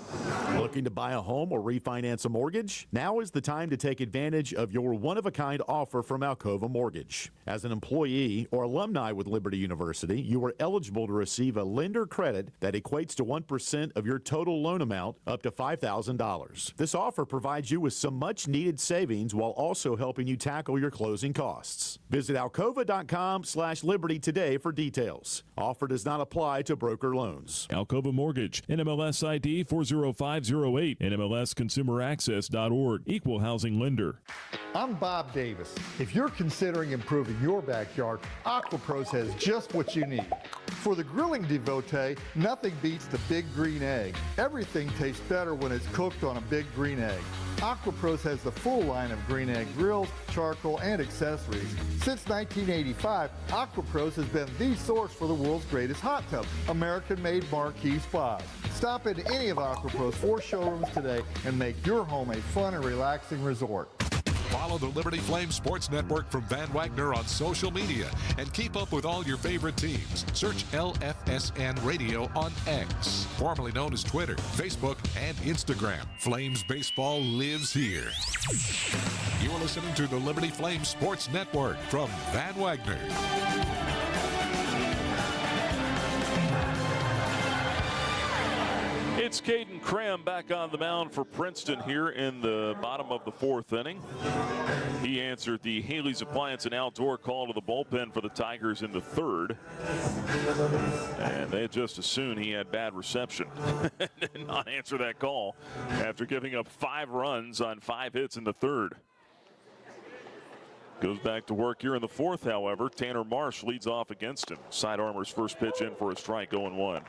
Speaker 8: Looking to buy a home or refinance a mortgage? Now is the time to take advantage of your one-of-a-kind offer from Alcova Mortgage. As an employee or alumni with Liberty University, you are eligible to receive a lender credit that equates to 1% of your total loan amount up to $5,000. This offer provides you with some much-needed savings while also helping you tackle your closing costs. Visit alcova.com/liberty today for details. Offer does not apply to broker loans.
Speaker 7: Alcova Mortgage, NMLS ID 40508, NMLSconsumeraccess.org, Equal Housing Lender.
Speaker 10: I'm Bob Davis. If you're considering improving your backyard, AquaPros has just what you need. For the grilling devotee, nothing beats the big green egg. Everything tastes better when it's cooked on a big green egg. AquaPros has the full line of green egg grills, charcoal, and accessories. Since 1985, AquaPros has been the source for the world's greatest hot tub, American-made marquee spas. Stop into any of AquaPros 4 showrooms today and make your home a fun and relaxing resort.
Speaker 1: Follow the Liberty Flames Sports Network from Van Wagner on social media and keep up with all your favorite teams. Search LFSN Radio on X, formerly known as Twitter, Facebook, and Instagram. Flames baseball lives here. You're listening to the Liberty Flames Sports Network from Van Wagner.
Speaker 2: It's Caden Cram back on the mound for Princeton here in the bottom of the fourth inning. He answered the Haley's Appliance and Outdoor call to the bullpen for the Tigers in the third. And they just assumed he had bad reception. Did not answer that call after giving up 5 runs on 5 hits in the third. Goes back to work here in the fourth, however. Tanner Marsh leads off against him. Side Armor's first pitch in for a strike, 0-1.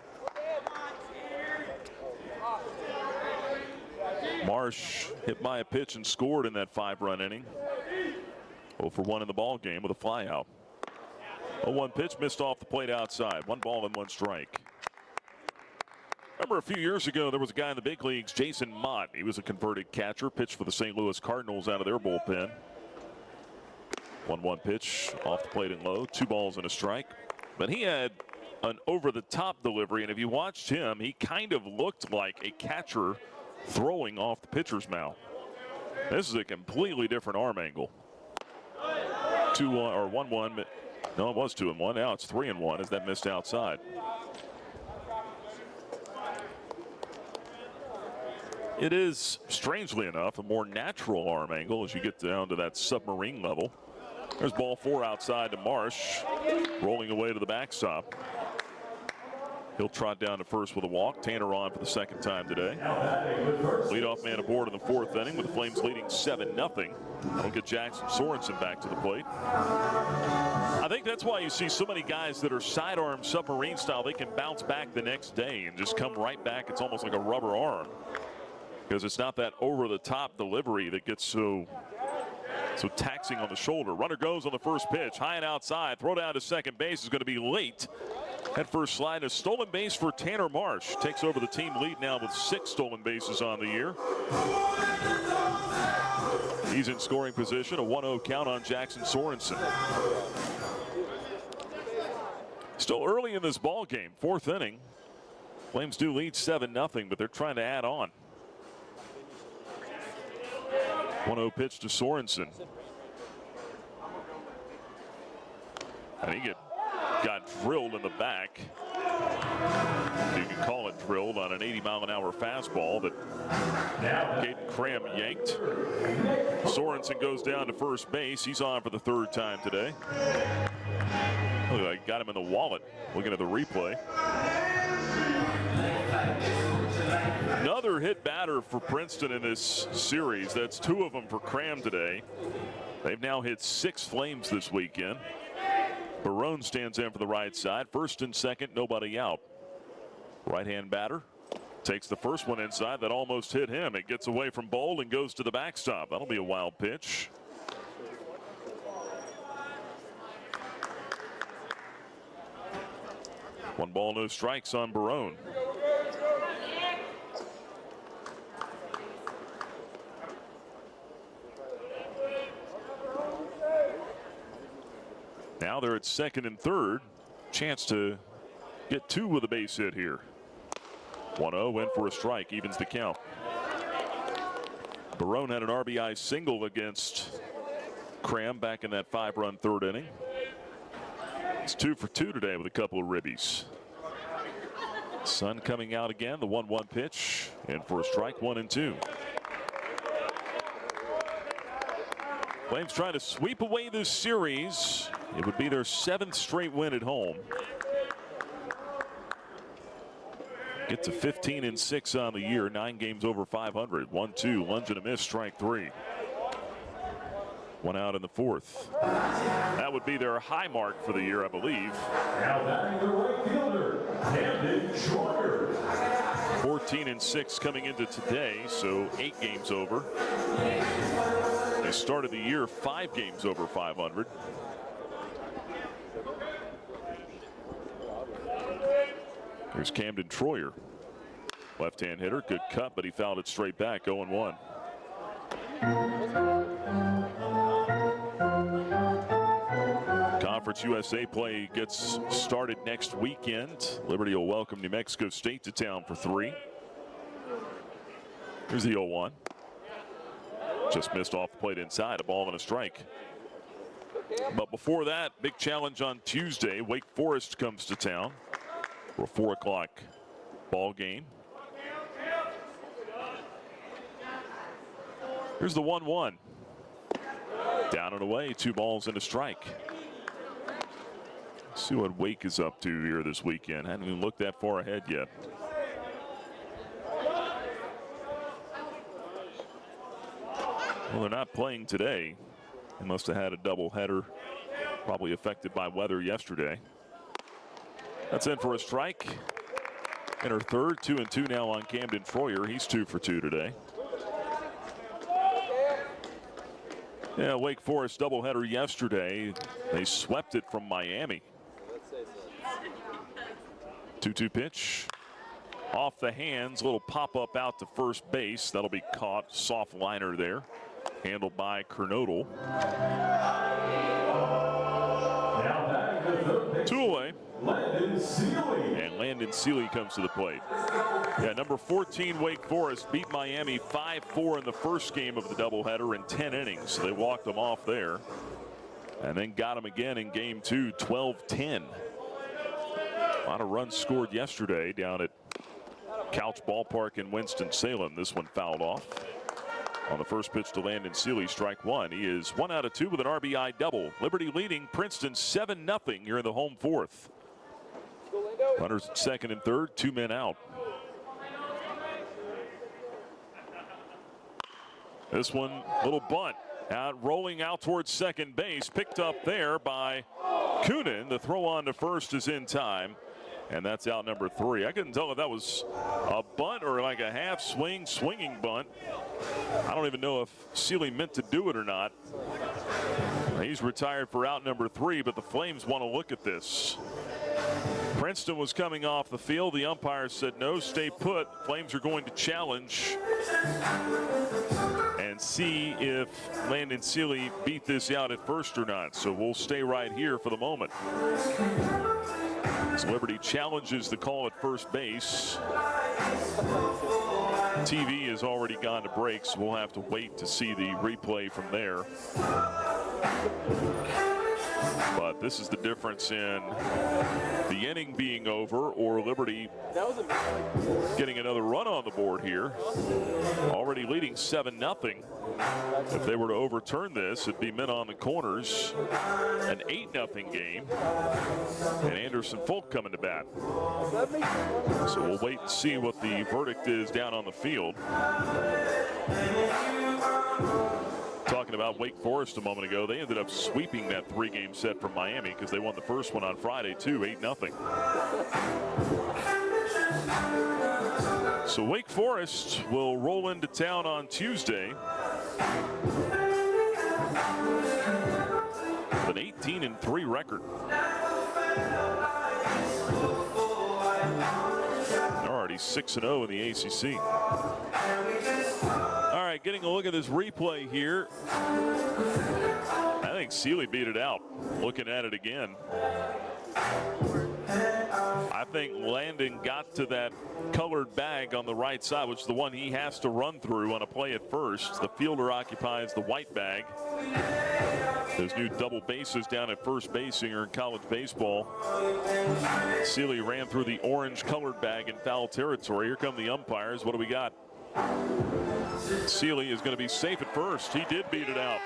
Speaker 2: Marsh hit by a pitch and scored in that 5-run inning. 0 for 1 in the ball game with a fly out. 0-1 pitch missed off the plate outside. 1 ball and 1 strike. Remember a few years ago there was a guy in the big leagues, Jason Mott. He was a converted catcher, pitched for the St. Louis Cardinals out of their bullpen. 1-1 pitch off the plate and low. 2 balls and a strike. But he had an over-the-top delivery, and if you watched him, he kind of looked like a catcher throwing off the pitcher's mound. This is a completely different arm angle. 2-1 or 1-1. No, it was 2-1. Now it's 3-1 as that missed outside. It is, strangely enough, a more natural arm angle as you get down to that submarine level. There's ball 4 outside to Marsh, rolling away to the backstop. He'll trot down to first with a walk. Tanner on for the second time today. Leadoff man aboard in the fourth inning with the Flames leading 7-0. We'll get Jackson Sorensen back to the plate. I think that's why you see so many guys that are sidearm submarine style. They can bounce back the next day and just come right back. It's almost like a rubber arm because it's not that over-the-top delivery that gets so taxing on the shoulder. Runner goes on the first pitch. High and outside. Throw down to second base is going to be late. That first slide, a stolen base for Tanner Marsh. Takes over the team lead now with 6 stolen bases on the year. He's in scoring position. A 1-0 count on Jackson Sorensen. Still early in this ball game, fourth inning. Flames do lead 7-0, but they're trying to add on. 1-0 pitch to Sorensen. I think it got drilled in the back. You can call it drilled on an 80-mile-an-hour fastball that Caden Cram yanked. Sorensen goes down to first base. He's on for the third time today. Look, I got him in the wallet looking at the replay. Another hit batter for Princeton in this series. That's 2 of them for Cram today. They've now hit 6 Flames this weekend. Barone stands in for the right side. First and second, nobody out. Right-hand batter takes the first one inside. That almost hit him. It gets away from Bold and goes to the backstop. That'll be a wild pitch. One ball, no strikes on Barone. Now they're at second and third. Chance to get 2 with a base hit here. 1-0 in for a strike, evens the count. Barone had an RBI single against Cram back in that 5-run third inning. He's 2 for 2 today with a couple of ribbies. Sun coming out again, the 1-1 pitch, in for a strike, 1-2. Flames trying to sweep away this series. It would be their 7th straight win at home. Get to 15-6 on the year, 9 games over 500. 1-2, lunge and a miss, strike 3. 1 out in the 4th. That would be their high mark for the year, I believe.
Speaker 20: Now batting the right fielder, Camden Troyer.
Speaker 2: 14-6 coming into today, so 8 games over. They started the year 5 games over 500. Here's Camden Troyer. Left-hand hitter, good cut, but he fouled it straight back, 0-1. Conference USA play gets started next weekend. Liberty will welcome New Mexico State to town for 3. Here's the 0-1. Just missed off the plate inside, a ball and a strike. But before that, big challenge on Tuesday. Wake Forest comes to town for a 4 o'clock ball game. Here's the 1-1. Down and away, 2 balls and a strike. See what Wake is up to here this weekend. Hadn't even looked that far ahead yet. Well, they're not playing today. They must have had a doubleheader, probably affected by weather yesterday. That's in for a strike. In her third, 2-2 now on Camden Troyer. He's 2 for 2 today. Yeah, Wake Forest doubleheader yesterday. They swept it from Miami. 2-2 pitch. Off the hands, little pop-up out to first base. That'll be caught. Soft liner there. Handled by Kernodle. 2 away. And Landon Seeley comes to the plate. Yeah, number 14 Wake Forest beat Miami 5-4 in the first game of the doubleheader in 10 innings. So they walked them off there. And then got them again in game 2, 12-10. A lot of runs scored yesterday down at Couch Ballpark in Winston-Salem. This one fouled off. On the first pitch to Landon Seeley, strike 1. He is 1 out of 2 with an RBI double. Liberty leading Princeton 7-0 here in the home 4th. Runners at second and third, 2 men out. This one, little bunt. Rolling out towards second base. Picked up there by Coonan. The throw on to first is in time. And that's out number 3. I couldn't tell if that was a bunt or like a half swing, swinging bunt. I don't even know if Seeley meant to do it or not. He's retired for out number 3, but the Flames want to look at this. Princeton was coming off the field. The umpire said no, stay put. Flames are going to challenge and see if Landon Seeley beat this out at first or not. So we'll stay right here for the moment. As Liberty challenges the call at first base. TV has already gone to break, so we'll have to wait to see the replay from there. But this is the difference in the inning being over or Liberty getting another run on the board here. Already leading 7-0. If they were to overturn this, it'd be men on the corners. An 8-0 game. And Anderson Folk coming to bat. So we'll wait and see what the verdict is down on the field. Talking about Wake Forest a moment ago, they ended up sweeping that 3-game set from Miami because they won the first one on Friday too, 8-0. So Wake Forest will roll into town on Tuesday with an 18-3 record. They're already 6-0 in the ACC. All right, getting a look at this replay here. I think Sealy beat it out. Looking at it again. I think Landon got to that colored bag on the right side, which is the one he has to run through on a play at first. The fielder occupies the white bag. Those new double bases down at first base here in college baseball. Sealy ran through the orange colored bag in foul territory. Here come the umpires. What do we got? Sealy is going to be safe at first. He did beat it out.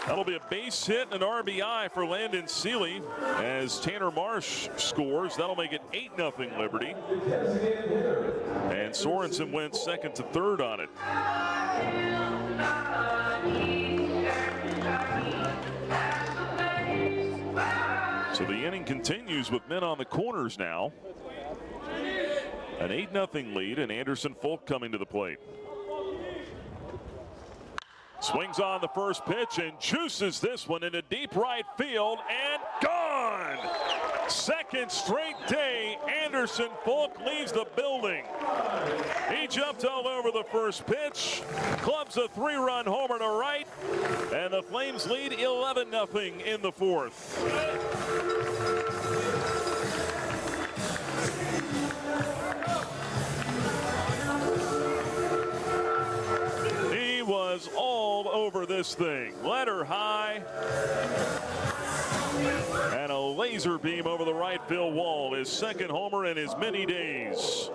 Speaker 2: That'll be a base hit and an RBI for Landon Sealy as Tanner Marsh scores. That'll make it 8-0 Liberty. And Sorensen went second to third on it. So the inning continues with men on the corners now. An 8-0 lead, and Anderson Folk coming to the plate. Swings on the first pitch and juices this one into deep right field and gone! Second straight day, Anderson Folk leaves the building. He jumped all over the first pitch, clubs a 3-run homer to right, and the Flames lead 11-0 in the fourth. Was all over this thing. Led her high. And a laser beam over the right field wall. His second homer in his many days.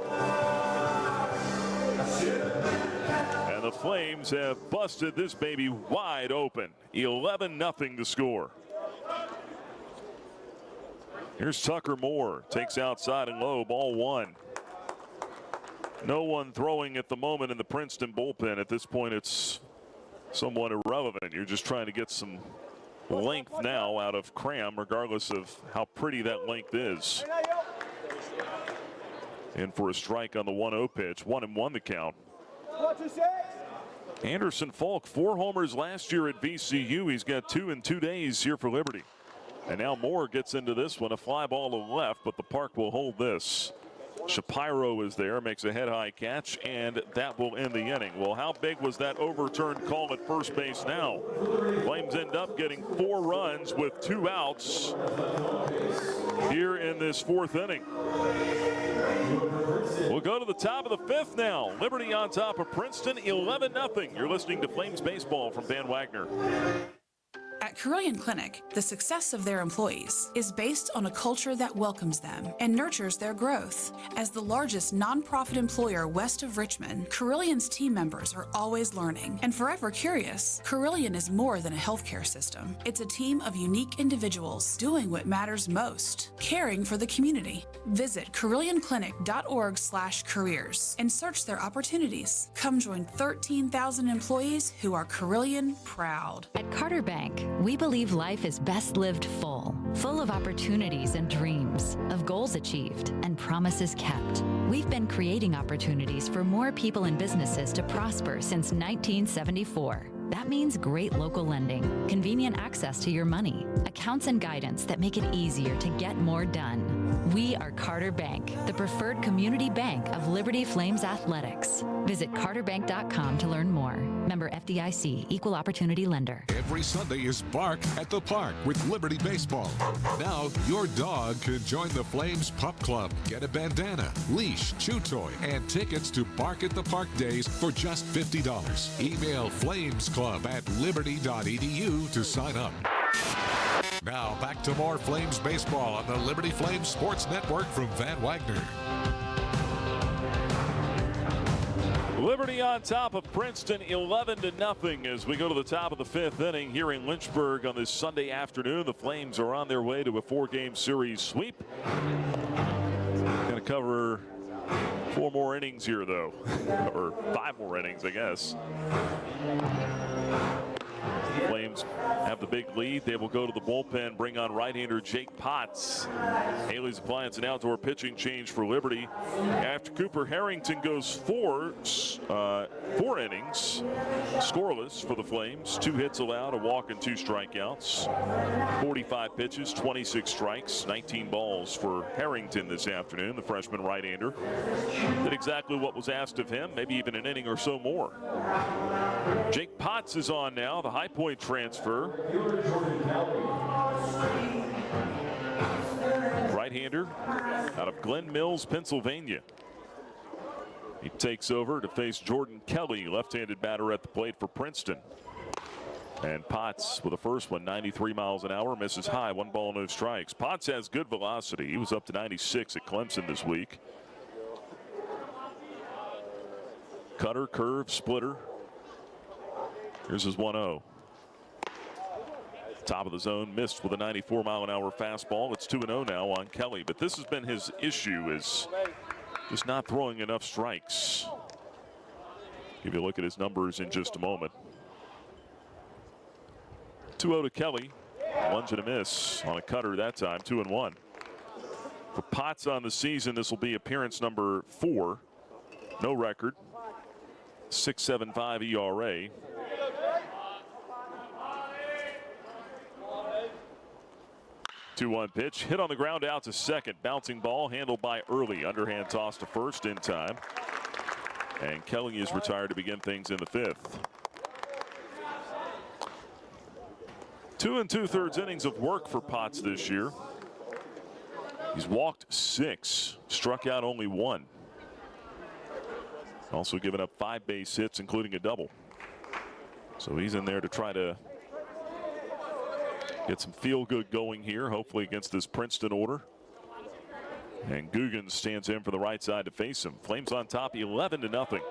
Speaker 2: And the Flames have busted this baby wide open. 11-0 to score. Here's Tucker Moore. Takes outside and low. Ball one. No one throwing at the moment in the Princeton bullpen. At this point, it's somewhat irrelevant. You're just trying to get some length now out of Cram, regardless of how pretty that length is. In for a strike on the 1-0 pitch. 1-1 the count. Anderson Folk, 4 homers last year at VCU. He's got 2 in 2 days here for Liberty. And now Moore gets into this one. A fly ball to the left, but the park will hold this. Shapiro is there, makes a head-high catch, and that will end the inning. Well, how big was that overturned call at first base now? Flames end up getting 4 runs with 2 outs here in this fourth inning. We'll go to the top of the fifth now. Liberty on top of Princeton, 11-0. You're listening to Flames Baseball from Van Wagner.
Speaker 11: At Carilion Clinic, the success of their employees is based on a culture that welcomes them and nurtures their growth. As the largest nonprofit employer west of Richmond, Carillion's team members are always learning and forever curious. Carilion is more than a healthcare system. It's a team of unique individuals doing what matters most, caring for the community. Visit CarillionClinic.org/careers and search their opportunities. Come join 13,000 employees who are Carilion proud.
Speaker 12: At Carter Bank, we believe life is best lived full of opportunities and dreams, of goals achieved and promises kept. We've been creating opportunities for more people and businesses to prosper since 1974. That means great local lending, convenient access to your money, accounts and guidance that make it easier to get more done. We are Carter Bank, the preferred community bank of Liberty Flames Athletics. Visit carterbank.com to learn more. Member FDIC, Equal Opportunity Lender.
Speaker 1: Every Sunday is Bark at the Park with Liberty Baseball. Now your dog can join the Flames Pup Club. Get a bandana, leash, chew toy, and tickets to Bark at the Park days for just $50. Email flamesclub@liberty.edu to sign up. Now back to more Flames baseball on the Liberty Flames Sports Network from Van Wagner.
Speaker 2: Liberty on top of Princeton 11-0 as we go to the top of the 5th inning here in Lynchburg on this Sunday afternoon. The Flames are on their way to a 4-game series sweep. Going to cover 4 more innings here, though, or 5 more innings, I guess. The Flames have the big lead. They will go to the bullpen, bring on right-hander Jake Potts. Haley's Appliance, an outdoor pitching change for Liberty. After Cooper Harrington goes 4 innings, scoreless for the Flames. 2 hits allowed, a walk and 2 strikeouts. 45 pitches, 26 strikes, 19 balls for Harrington this afternoon, the freshman right-hander. Did exactly what was asked of him, maybe even an inning or so more. Jake Potts is on now, the High Point transfer. Right-hander out of Glen Mills, Pennsylvania. He takes over to face Jordan Kelly, left-handed batter at the plate for Princeton. And Potts with the first one, 93 miles an hour, misses high, 1 ball, no strikes. Potts has good velocity. He was up to 96 at Clemson this week. Cutter, curve, splitter. Here's his 1-0. Top of the zone, missed with a 94-mile-an-hour fastball. It's 2-0 now on Kelly, but this has been his issue, is just not throwing enough strikes. Give you a look at his numbers in just a moment. 2-0 to Kelly. Lunge and a miss on a cutter that time, 2-1. For Potts on the season, this will be appearance number 4. No record. 6.75 ERA. Two-one pitch, hit on the ground out to second. Bouncing ball handled by Early. Underhand toss to first in time. And Kelly is retired to begin things in the 5th. 2 2/3 innings of work for Potts this year. He's walked 6, struck out only 1. Also given up 5 base hits, including a double. So he's in there to try to get some feel-good going here, hopefully against this Princeton order. And Guggen stands in for the right side to face him. Flames on top, 11-0.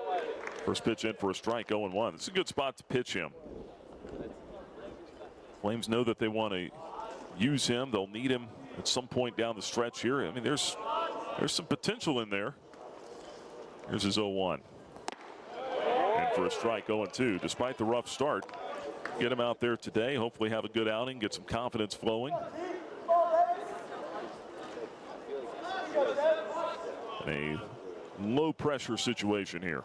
Speaker 2: First pitch in for a strike, 0-1. It's a good spot to pitch him. Flames know that they want to use him. They'll need him at some point down the stretch here. I mean, there's some potential in there. Here's his 0-1. And for a strike, 0-2. Despite the rough start, get him out there today. Hopefully have a good outing, get some confidence flowing. A low pressure situation here.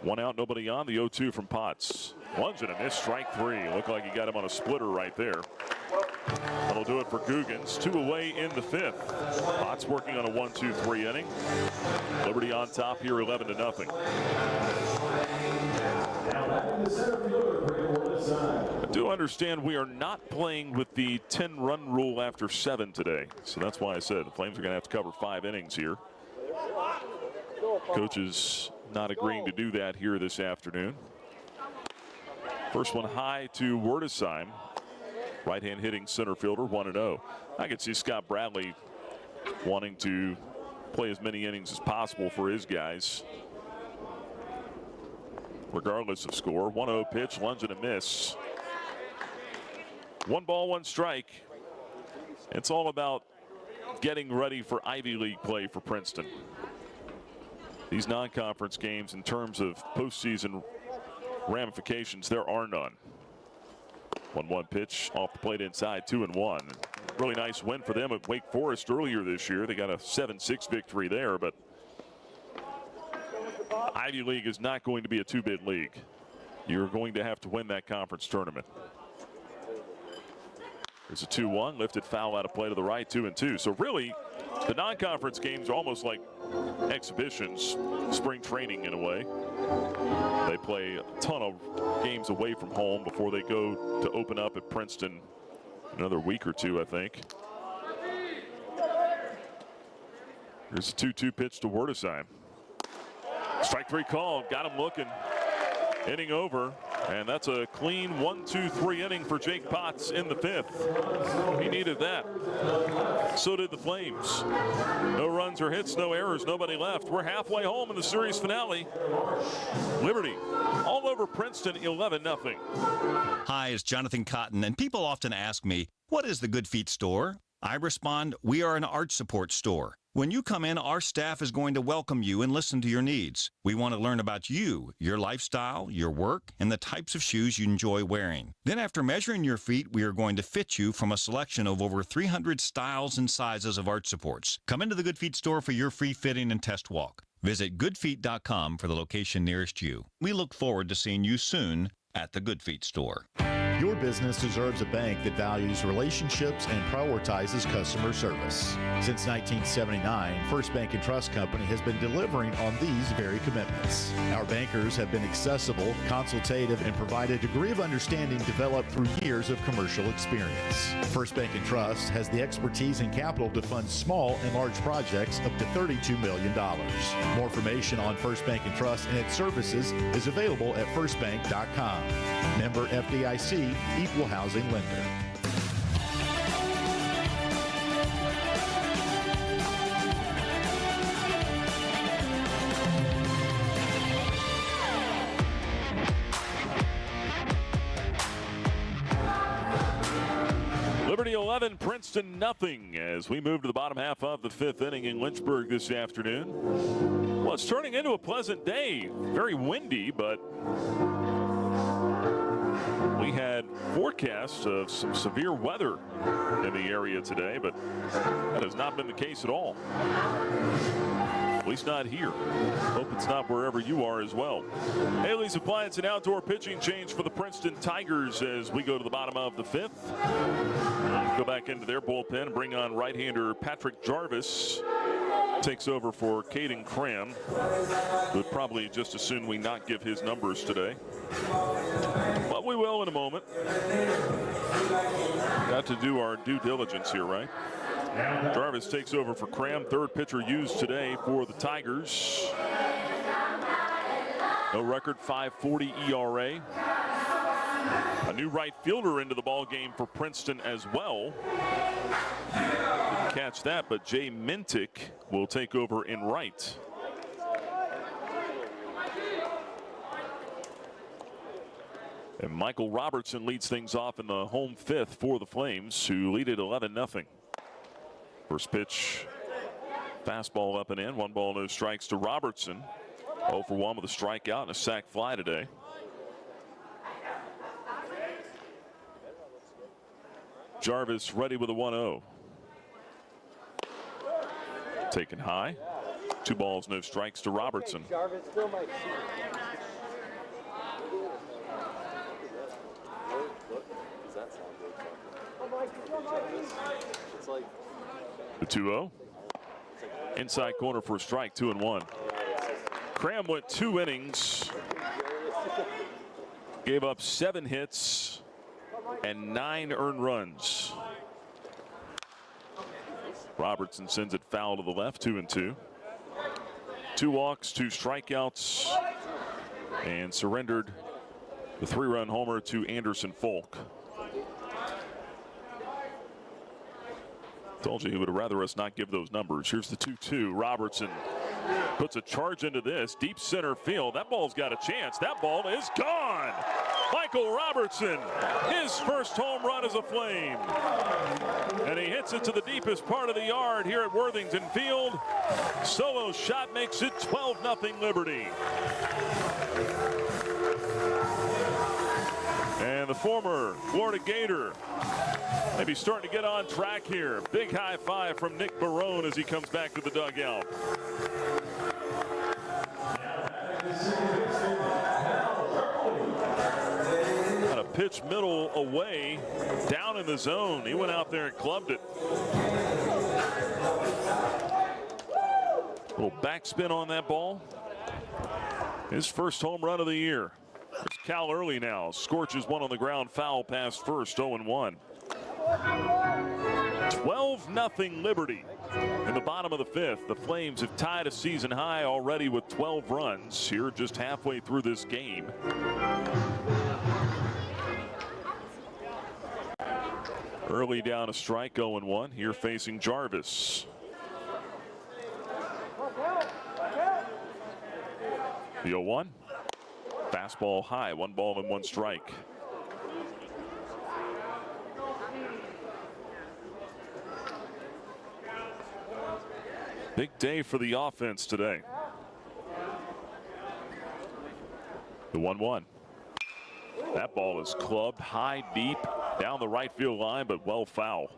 Speaker 2: 1 out, nobody on. The 0-2 from Potts. Lunge and a miss, strike 3. Looked like he got him on a splitter right there. That'll do it for Guggens. 2 away in the 5th. Potts working on a 1-2-3 inning. Liberty on top here, 11-0. I do understand we are not playing with the 10-run rule after 7 today. So that's why I said the Flames are going to have to cover 5 innings here. Coach is not agreeing to do that here this afternoon. First one high to Werdesheim. Right-hand hitting center fielder, 1-0. I could see Scott Bradley wanting to play as many innings as possible for his guys, regardless of score. 1-0 pitch, lunge and a miss. 1 ball, 1 strike. It's all about getting ready for Ivy League play for Princeton. These non-conference games, in terms of postseason ramifications, there are none. 1-1 pitch off the plate inside, 2-1. Really nice win for them at Wake Forest earlier this year. They got a 7-6 victory there, but Ivy League is not going to be a 2-bid league. You're going to have to win that conference tournament. There's a 2-1, lifted foul out of play to the right, 2-2. So really, the non-conference games are almost like exhibitions, spring training in a way. They play a ton of games away from home before they go to open up at Princeton another week or 2, I think. Here's a 2-2 pitch to Werdesheim. Strike 3 called, got him looking. Inning over. And that's a clean 1-2-3 inning for Jake Potts in the 5th. He needed that. So did the Flames. No runs or hits, no errors, nobody left. We're halfway home in the series finale. Liberty all over Princeton, 11-0.
Speaker 18: Hi, it's Jonathan Cotton, and people often ask me, what is the Good Feet store? I respond, we are an arch support store. When you come in, our staff is going to welcome you and listen to your needs. We want to learn about you, your lifestyle, your work, and the types of shoes you enjoy wearing. Then after measuring your feet, we are going to fit you from a selection of over 300 styles and sizes of arch supports. Come into the Good Feet store for your free fitting and test walk. Visit goodfeet.com for the location nearest you. We look forward to seeing you soon at the Good Feet store.
Speaker 8: Your business deserves a bank that values relationships and prioritizes customer service. Since 1979, First Bank & Trust Company has been delivering on these very commitments. Our bankers have been accessible, consultative, and provide a degree of understanding developed through years of commercial experience. First Bank & Trust has the expertise and capital to fund small and large projects up to $32 million. More information on First Bank & Trust and its services is available at firstbank.com. Member FDIC, Equal Housing Lender.
Speaker 2: Liberty 11, Princeton nothing as we move to the bottom half of the 5th inning in Lynchburg this afternoon. Well, it's turning into a pleasant day. Very windy, but we had forecasts of some severe weather in the area today, but that has not been the case at all. At least not here. Hope it's not wherever you are as well. Haley's Appliance and Outdoor pitching change for the Princeton Tigers as we go to the bottom of the 5th. Go back into their bullpen and bring on right-hander Patrick Jarvis. Takes over for Caden Cram. Would probably just as soon we not give his numbers today. But we will in a moment. Got to do our due diligence here, right? Jarvis takes over for Cram. Third pitcher used today for the Tigers. No record, 5.40 ERA. A new right fielder into the ball game for Princeton as well. Didn't catch that, but Jay Mintick will take over in right. And Michael Robertson leads things off in the home 5th for the Flames, who lead it 11-0. First pitch, fastball up and in. 1 ball, no strikes to Robertson. 0 for 1 with a strikeout and a sac fly today. Jarvis ready with a 1-0. Taken high. 2 balls, no strikes to Robertson.
Speaker 6: Jarvis still might
Speaker 2: The 2-0. Inside corner for a strike, 2-1. Cram went 2 innings. Gave up 7 hits and 9 earned runs. Robertson sends it foul to the left, 2-2. 2 walks, 2 strikeouts, and surrendered the 3-run homer to Anderson Folk. Told you he would rather us not give those numbers. Here's the 2-2. Robertson puts a charge into this. Deep center field. That ball's got a chance. That ball is gone. Michael Robertson, his first home run as a Flame. And he hits it to the deepest part of the yard here at Worthington Field. Solo shot makes it 12-0 Liberty. And the former Florida Gator maybe starting to get on track here. Big high five from Nick Barone as he comes back to the dugout. Got a pitch middle away, down in the zone. He went out there and clubbed it. Little backspin on that ball. His first home run of the year. There's Cal Early now. Scorches one on the ground, foul past first, 0-1. 12-0 Liberty in the bottom of the 5th. The Flames have tied a season high already with 12 runs here just halfway through this game. Early down a strike, 0-1. Here facing Jarvis. The 0-1. Fastball high, 1 ball and 1 strike. Big day for the offense today. The 1-1. That ball is clubbed high, deep, down the right field line, but well foul.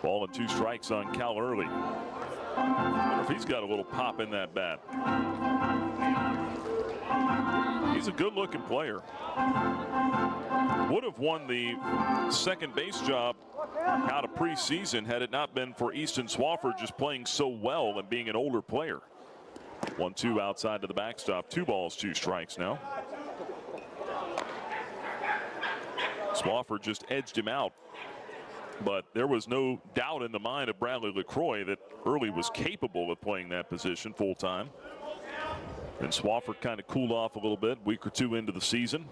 Speaker 2: Ball and 2 strikes on Cal Early. I wonder if he's got a little pop in that bat. He's a good-looking player. Would have won the second base job out of preseason had it not been for Easton Swafford just playing so well and being an older player. 1-2 outside to the backstop. 2 balls, 2 strikes now. Swafford just edged him out. But there was no doubt in the mind of Bradley LaCroix that Early was capable of playing that position full time. And Swafford kind of cooled off a little bit, week or 2 into the season.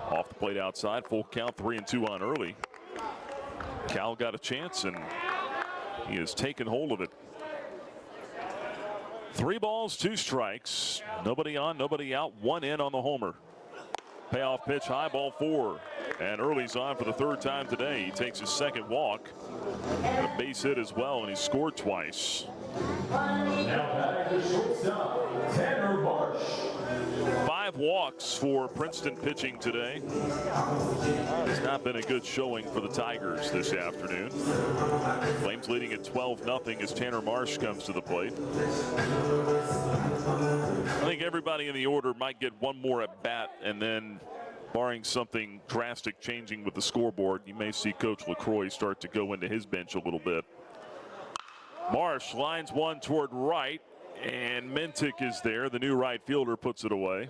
Speaker 2: Off the plate outside, full count, 3-2 on Early. Cal got a chance and he has taken hold of it. 3 balls, 2 strikes. Nobody on, nobody out, 1 in on the homer. Payoff pitch, high, ball 4. And Early's on for the 3rd time today. He takes his 2nd walk. And a base hit as well, and he scored twice.
Speaker 20: Now batting the shortstop, Tanner Marsh.
Speaker 2: 5 walks for Princeton pitching today. It's not been a good showing for the Tigers this afternoon. Flames leading at 12-0 as Tanner Marsh comes to the plate. I think everybody in the order might get 1 more at bat, and then barring something drastic changing with the scoreboard, you may see Coach LaCroix start to go into his bench a little bit. Marsh lines 1 toward right, and Mintic is there. The new right fielder puts it away.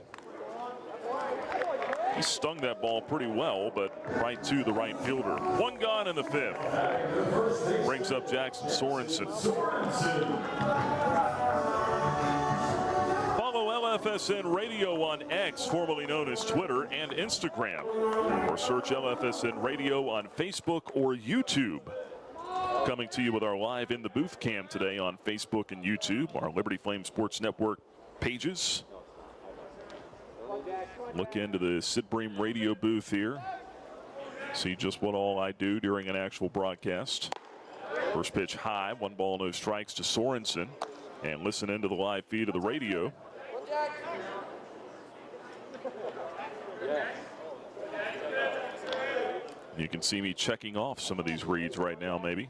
Speaker 2: He stung that ball pretty well, but right to the right fielder. 1 gone in the 5th. Brings up Jackson Sorensen. Follow LFSN Radio on X, formerly known as Twitter, and Instagram. Or search LFSN Radio on Facebook or YouTube. Coming to you with our live in the booth cam today on Facebook and YouTube, our Liberty Flame Sports Network pages. Look into the Sid Bream radio booth here. See just what all I do during an actual broadcast. First pitch high, 1 ball, no strikes to Sorensen. And listen into the live feed of the radio. You can see me checking off some of these reads right now, maybe.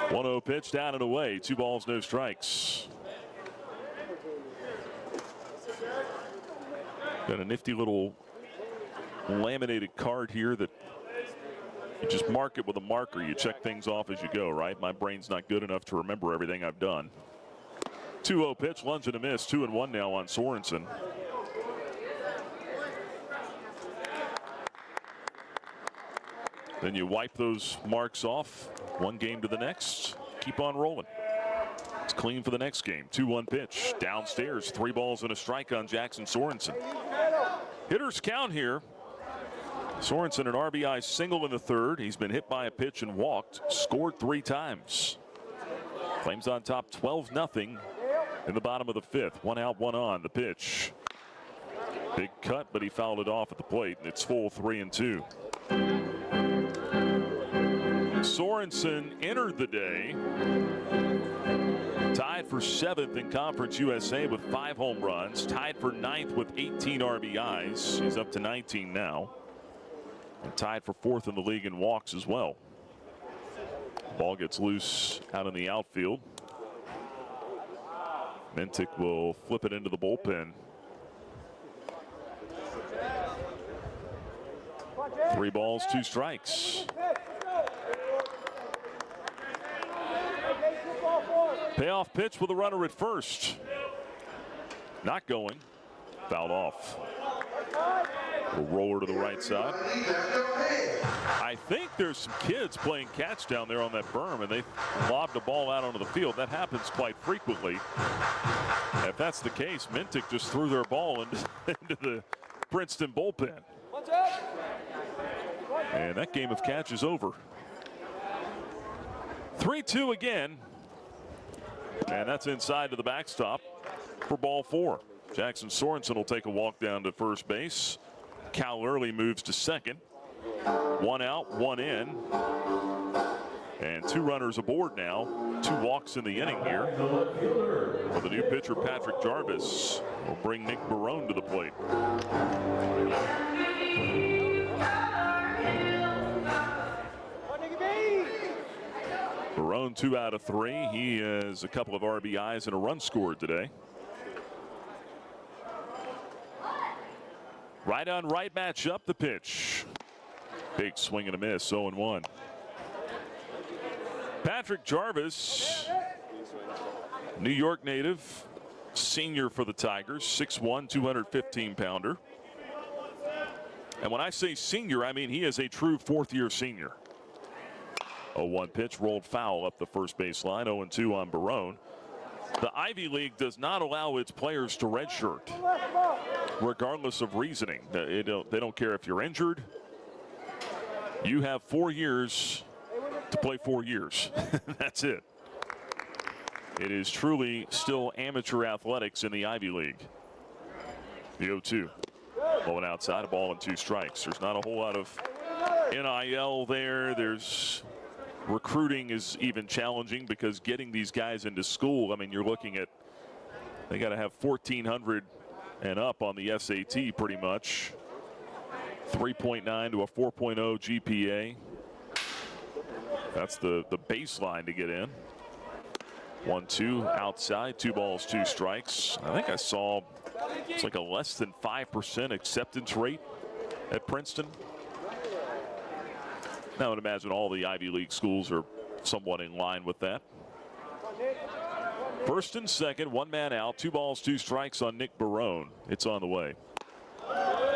Speaker 2: 1-0 pitch, down and away. 2 balls, no strikes. Got a nifty little laminated card here that you just mark it with a marker. You check things off as you go, right? My brain's not good enough to remember everything I've done. 2-0 pitch, lunge and a miss. 2-1 now on Sorensen. Then you wipe those marks off. 1 game to the next. Keep on rolling. It's clean for the next game. 2-1 pitch. Downstairs. 3 balls and a strike on Jackson Sorensen. Hitters count here. Sorensen an RBI single in the 3rd. He's been hit by a pitch and walked. Scored 3 times. Flames on top 12-0 in the bottom of the 5th. 1 out, 1 on. The pitch. Big cut, but he fouled it off at the plate, and it's full 3-2. Sorensen entered the day tied for 7th in Conference USA with 5 home runs, tied for 9th with 18 RBIs. He's up to 19 now, and tied for 4th in the league in walks as well. Ball gets loose out in the outfield. Mintic will flip it into the bullpen. 3 balls, 2 strikes. Payoff pitch with a runner at first. Not going. Fouled off. A roller to the right side. I think there's some kids playing catch down there on that berm, and they lobbed the ball out onto the field. That happens quite frequently. If that's the case, Mintic just threw their ball into the Princeton bullpen. And that game of catch is over. 3-2 again. And that's inside to the backstop for ball 4. Jackson Sorensen will take a walk down to first base. Cal Early moves to second. 1 out, 1 in. And 2 runners aboard now. 2 walks in the inning here. For the new pitcher, Patrick Jarvis, will bring Nick Barone to the plate. Barone 2 out of 3. He has a couple of RBIs and a run scored today. Right on right matchup, the pitch. Big swing and a miss, 0-1. Patrick Jarvis, New York native, senior for the Tigers, 6'1", 215-pounder. And when I say senior, I mean he is a true fourth-year senior. 0-1 pitch, rolled foul up the first baseline, 0-2 on Barone. The Ivy League does not allow its players to redshirt, regardless of reasoning. They don't care if you're injured. You have 4 years to play 4 years. That's it. It is truly still amateur athletics in the Ivy League. The 0-2. Blowing outside, a ball and 2 strikes. There's not a whole lot of NIL there. There's recruiting is even challenging because getting these guys into school, I mean, you're looking at, they got to have 1,400 and up on the SAT pretty much. 3.9 to a 4.0 GPA. That's the baseline to get in. 1-2 outside, 2 balls, 2 strikes. I think I saw it's like a less than 5% acceptance rate at Princeton. Now I would imagine all the Ivy League schools are somewhat in line with that. First and second, 1 man out, 2 balls, 2 strikes on Nick Barone. It's on the way.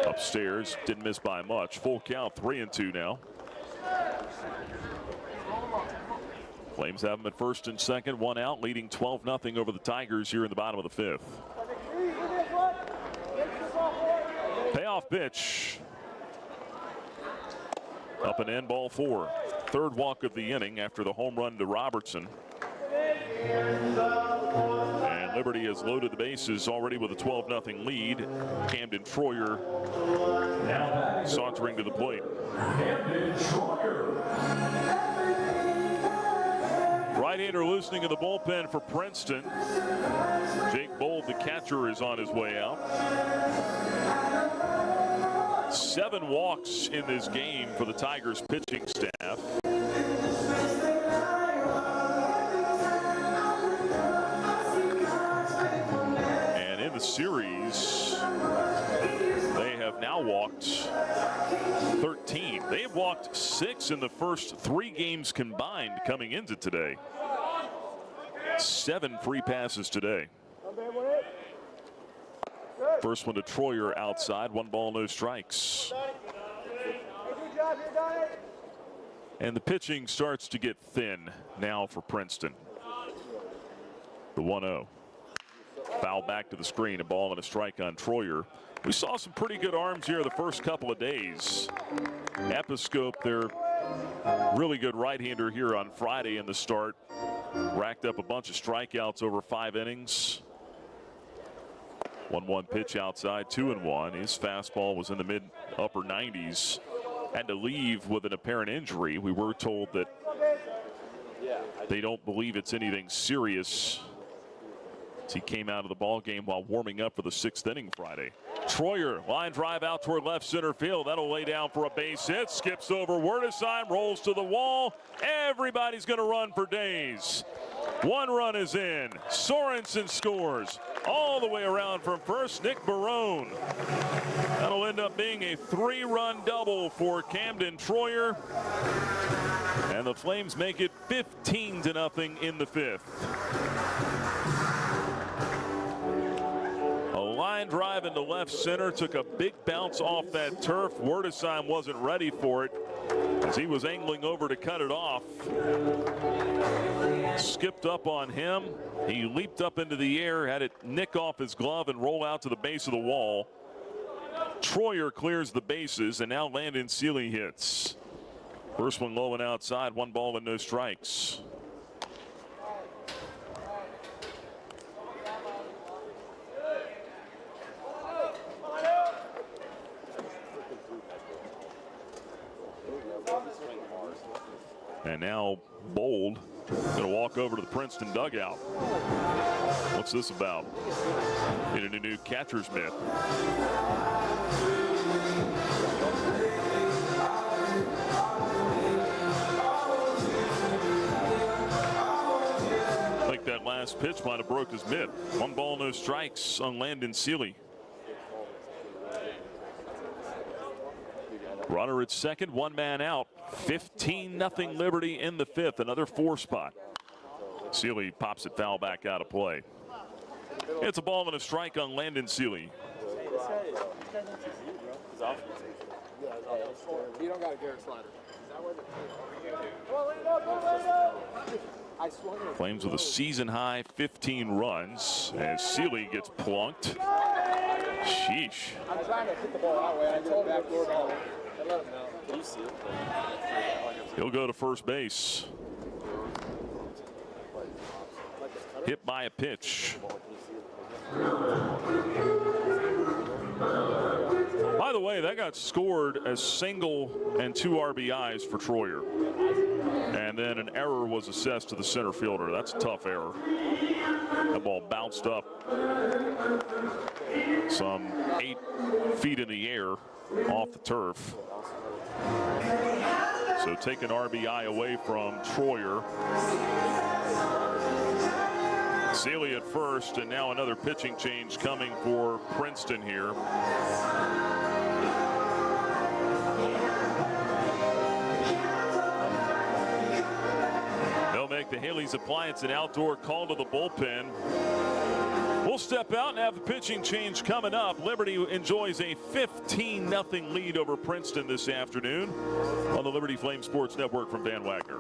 Speaker 2: Upstairs, didn't miss by much. Full count, 3-2 now. Flames have him at first and second, 1 out, leading 12-0 over the Tigers here in the bottom of the 5th. Payoff pitch. Up and in, ball 4. 3rd walk of the inning after the home run to Robertson. And Liberty has loaded the bases already with a 12-0 lead. Camden Troyer sauntering to the plate. Right-hander listening in the bullpen for Princeton. Jake Bold, the catcher, is on his way out. 7 walks in this game for the Tigers pitching staff. And in the series, they have now walked 13. They have walked 6 in the first 3 games combined coming into today. 7 free passes today. First one to Troyer outside, 1 ball, no strikes. And the pitching starts to get thin now for Princeton. The 1-0. Foul back to the screen, a ball and a strike on Troyer. We saw some pretty good arms here the first couple of days. Episcope, their really good right-hander here on Friday in the start, racked up a bunch of strikeouts over 5 innings. 1-1 pitch outside, 2-1. His fastball was in the mid-upper 90s. Had to leave with an apparent injury. We were told that they don't believe it's anything serious. He came out of the ball game while warming up for the 6th inning Friday. Troyer, line drive out toward left center field. That'll lay down for a base hit. Skips over Wernesheim, rolls to the wall. Everybody's going to run for days. 1 run is in. Sorensen scores all the way around from first. Nick Barone. That'll end up being a 3-run double for Camden Troyer. And the Flames make it 15-0 in the 5th. Line drive into left center, took a big bounce off that turf. Wernesheim wasn't ready for it as he was angling over to cut it off. Skipped up on him. He leaped up into the air, had it nick off his glove and roll out to the base of the wall. Troyer clears the bases, and now Landon Seeley hits. First one low and outside, 1 ball and no strikes. And now Bold going to walk over to the Princeton dugout. What's this about? Getting a new catcher's mitt. I think that last pitch might have broke his mitt. 1 ball, no strikes on Landon Seeley. Runner at second, 1 man out. 15-0 Liberty in the 5th. Another 4 spot. Seeley pops it foul back out of play. It's a ball and a strike on Landon Seeley. Flames with a season high 15 runs as Seeley gets plunked. Sheesh.
Speaker 6: I'm trying to hit the ball that way. I told him back door ball. I let him know. Can you see it?
Speaker 2: He'll go to first base. Hit by a pitch. By the way, that got scored as single and 2 RBIs for Troyer. And then an error was assessed to the center fielder. That's a tough error. That ball bounced up some 8 feet in the air off the turf. So take an RBI away from Troyer. Seeley at first, and now another pitching change coming for Princeton here. They'll make the Haley's Appliance an outdoor call to the bullpen. We'll step out and have the pitching change coming up. Liberty enjoys a 15-0 lead over Princeton this afternoon on the Liberty Flame Sports Network from Van Wagner.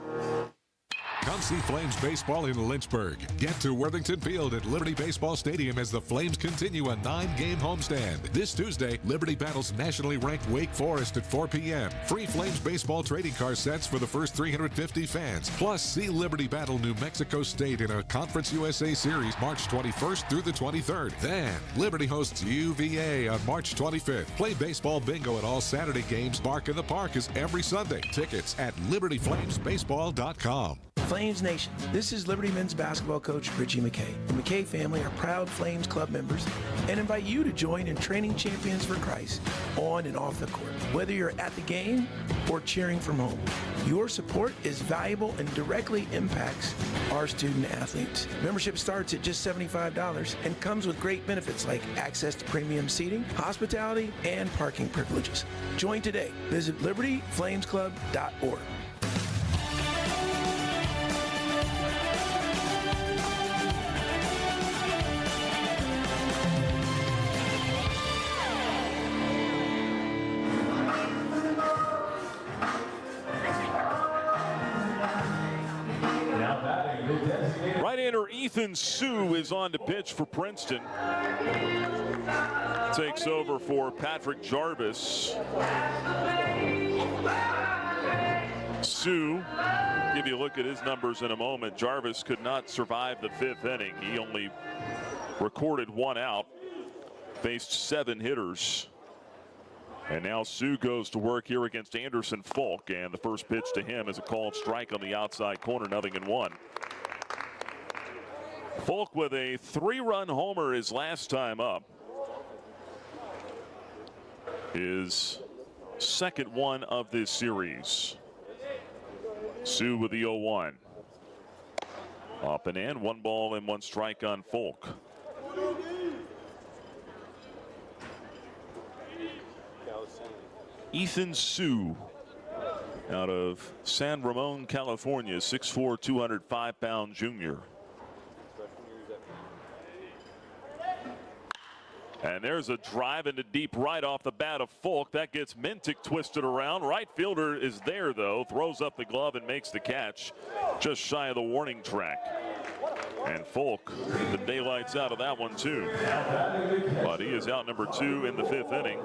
Speaker 1: Come see Flames baseball in Lynchburg. Get to Worthington Field at Liberty Baseball Stadium as the Flames continue a 9-game homestand. This Tuesday, Liberty battles nationally ranked Wake Forest at 4 p.m. Free Flames baseball trading card sets for the first 350 fans. Plus, see Liberty battle New Mexico State in a Conference USA Series March 21st through the 23rd. Then, Liberty hosts UVA on March 25th. Play baseball bingo at all Saturday games. Bark in the Park is every Sunday. Tickets at libertyflamesbaseball.com.
Speaker 13: Flames Nation, this is Liberty men's basketball coach Richie McKay. The McKay family are proud Flames Club members and invite you to join in training champions for Christ on and off the court. Whether you're at the game or cheering from home, your support is valuable and directly impacts our student athletes. Membership starts at just $75 and comes with great benefits like access to premium seating, hospitality, and parking privileges. Join today. Visit libertyflamesclub.org.
Speaker 2: Right-hander Ethan Sue is on to pitch for Princeton. Takes over for Patrick Jarvis. Sue, give you a look at his numbers in a moment. Jarvis could not survive the 5th inning. He only recorded 1 out, faced 7 hitters. And now Sue goes to work here against Anderson Falk, and the first pitch to him is a called strike on the outside corner, 0-1. Falk with a 3-run homer his last time up. His second one of this series. Sue with the 0-1. Up and in, 1 ball and 1 strike on Falk. Ethan Sue out of San Ramon, California, 6'4", 205-pound junior. And there's a drive into deep right off the bat of Falk. That gets Mintic twisted around. Right fielder is there, though. Throws up the glove and makes the catch just shy of the warning track. And Falk, the daylights out of that one, too. But he is out number 2 in the 5th inning.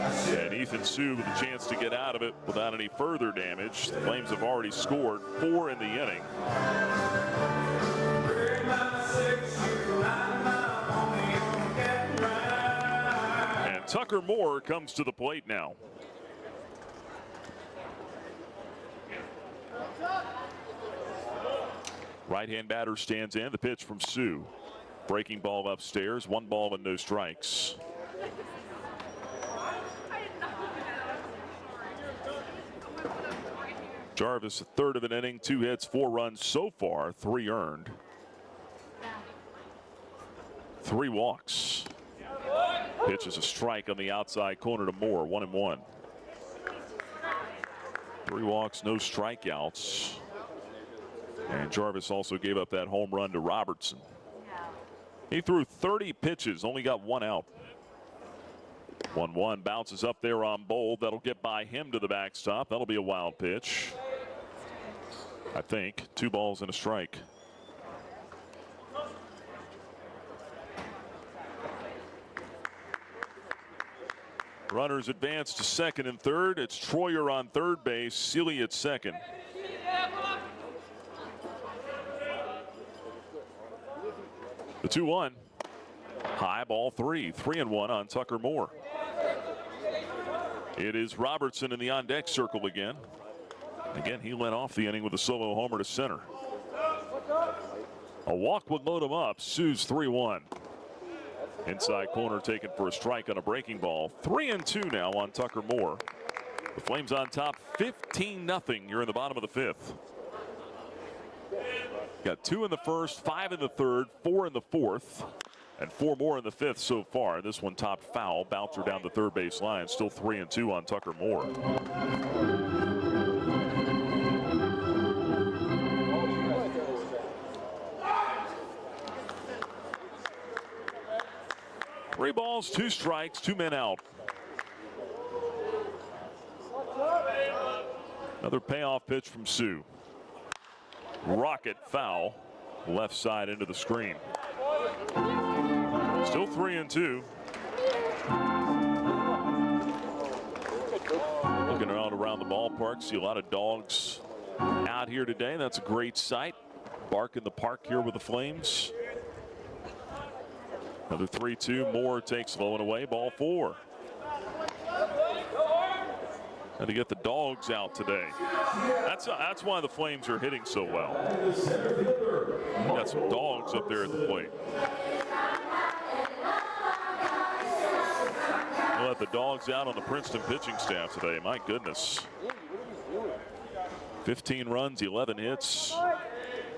Speaker 2: And Ethan Sue with a chance to get out of it without any further damage. The Flames have already scored 4 in the inning. And Tucker Moore comes to the plate now. Right-hand batter stands in. The pitch from Sue. Breaking ball upstairs. 1 ball and no strikes. Jarvis, a third of an inning, 2 hits, 4 runs so far, 3 earned. 3 walks. Pitch is a strike on the outside corner to Moore, 1-1. 3 walks, no strikeouts. And Jarvis also gave up that home run to Robertson. He threw 30 pitches, only got 1 out. 1-1, bounces up there on Bold. That'll get by him to the backstop. That'll be a wild pitch. I think 2 balls and a strike. Runners advance to second and third. It's Troyer on third base, Seeley at second. The 2-1. High ball 3. 3-1 on Tucker Moore. It is Robertson in the on-deck circle again. Again, he led off the inning with a solo homer to center. A walk would load him up. Sue's 3-1. Inside corner taken for a strike on a breaking ball. 3-2 now on Tucker Moore. The Flames on top 15-0 here in the bottom of the 5th. Got 2 in the first, 5 in the third, 4 in the fourth, and 4 more in the 5th so far. This one topped foul, bouncer down the third base line. Still 3-2 on Tucker Moore. Three balls, 2 strikes, 2 men out. Another payoff pitch from Sue. Rocket foul, left side into the screen. Still 3-2. Looking around the ballpark, see a lot of dogs out here today. That's a great sight. Bark in the park here with the Flames. Another 3-2. Moore takes low and away. Ball 4. And to get the dogs out today. That's why the Flames are hitting so well. Got some dogs up there at the plate. We'll let the dogs out on the Princeton pitching staff today. My goodness. 15 runs, 11 hits.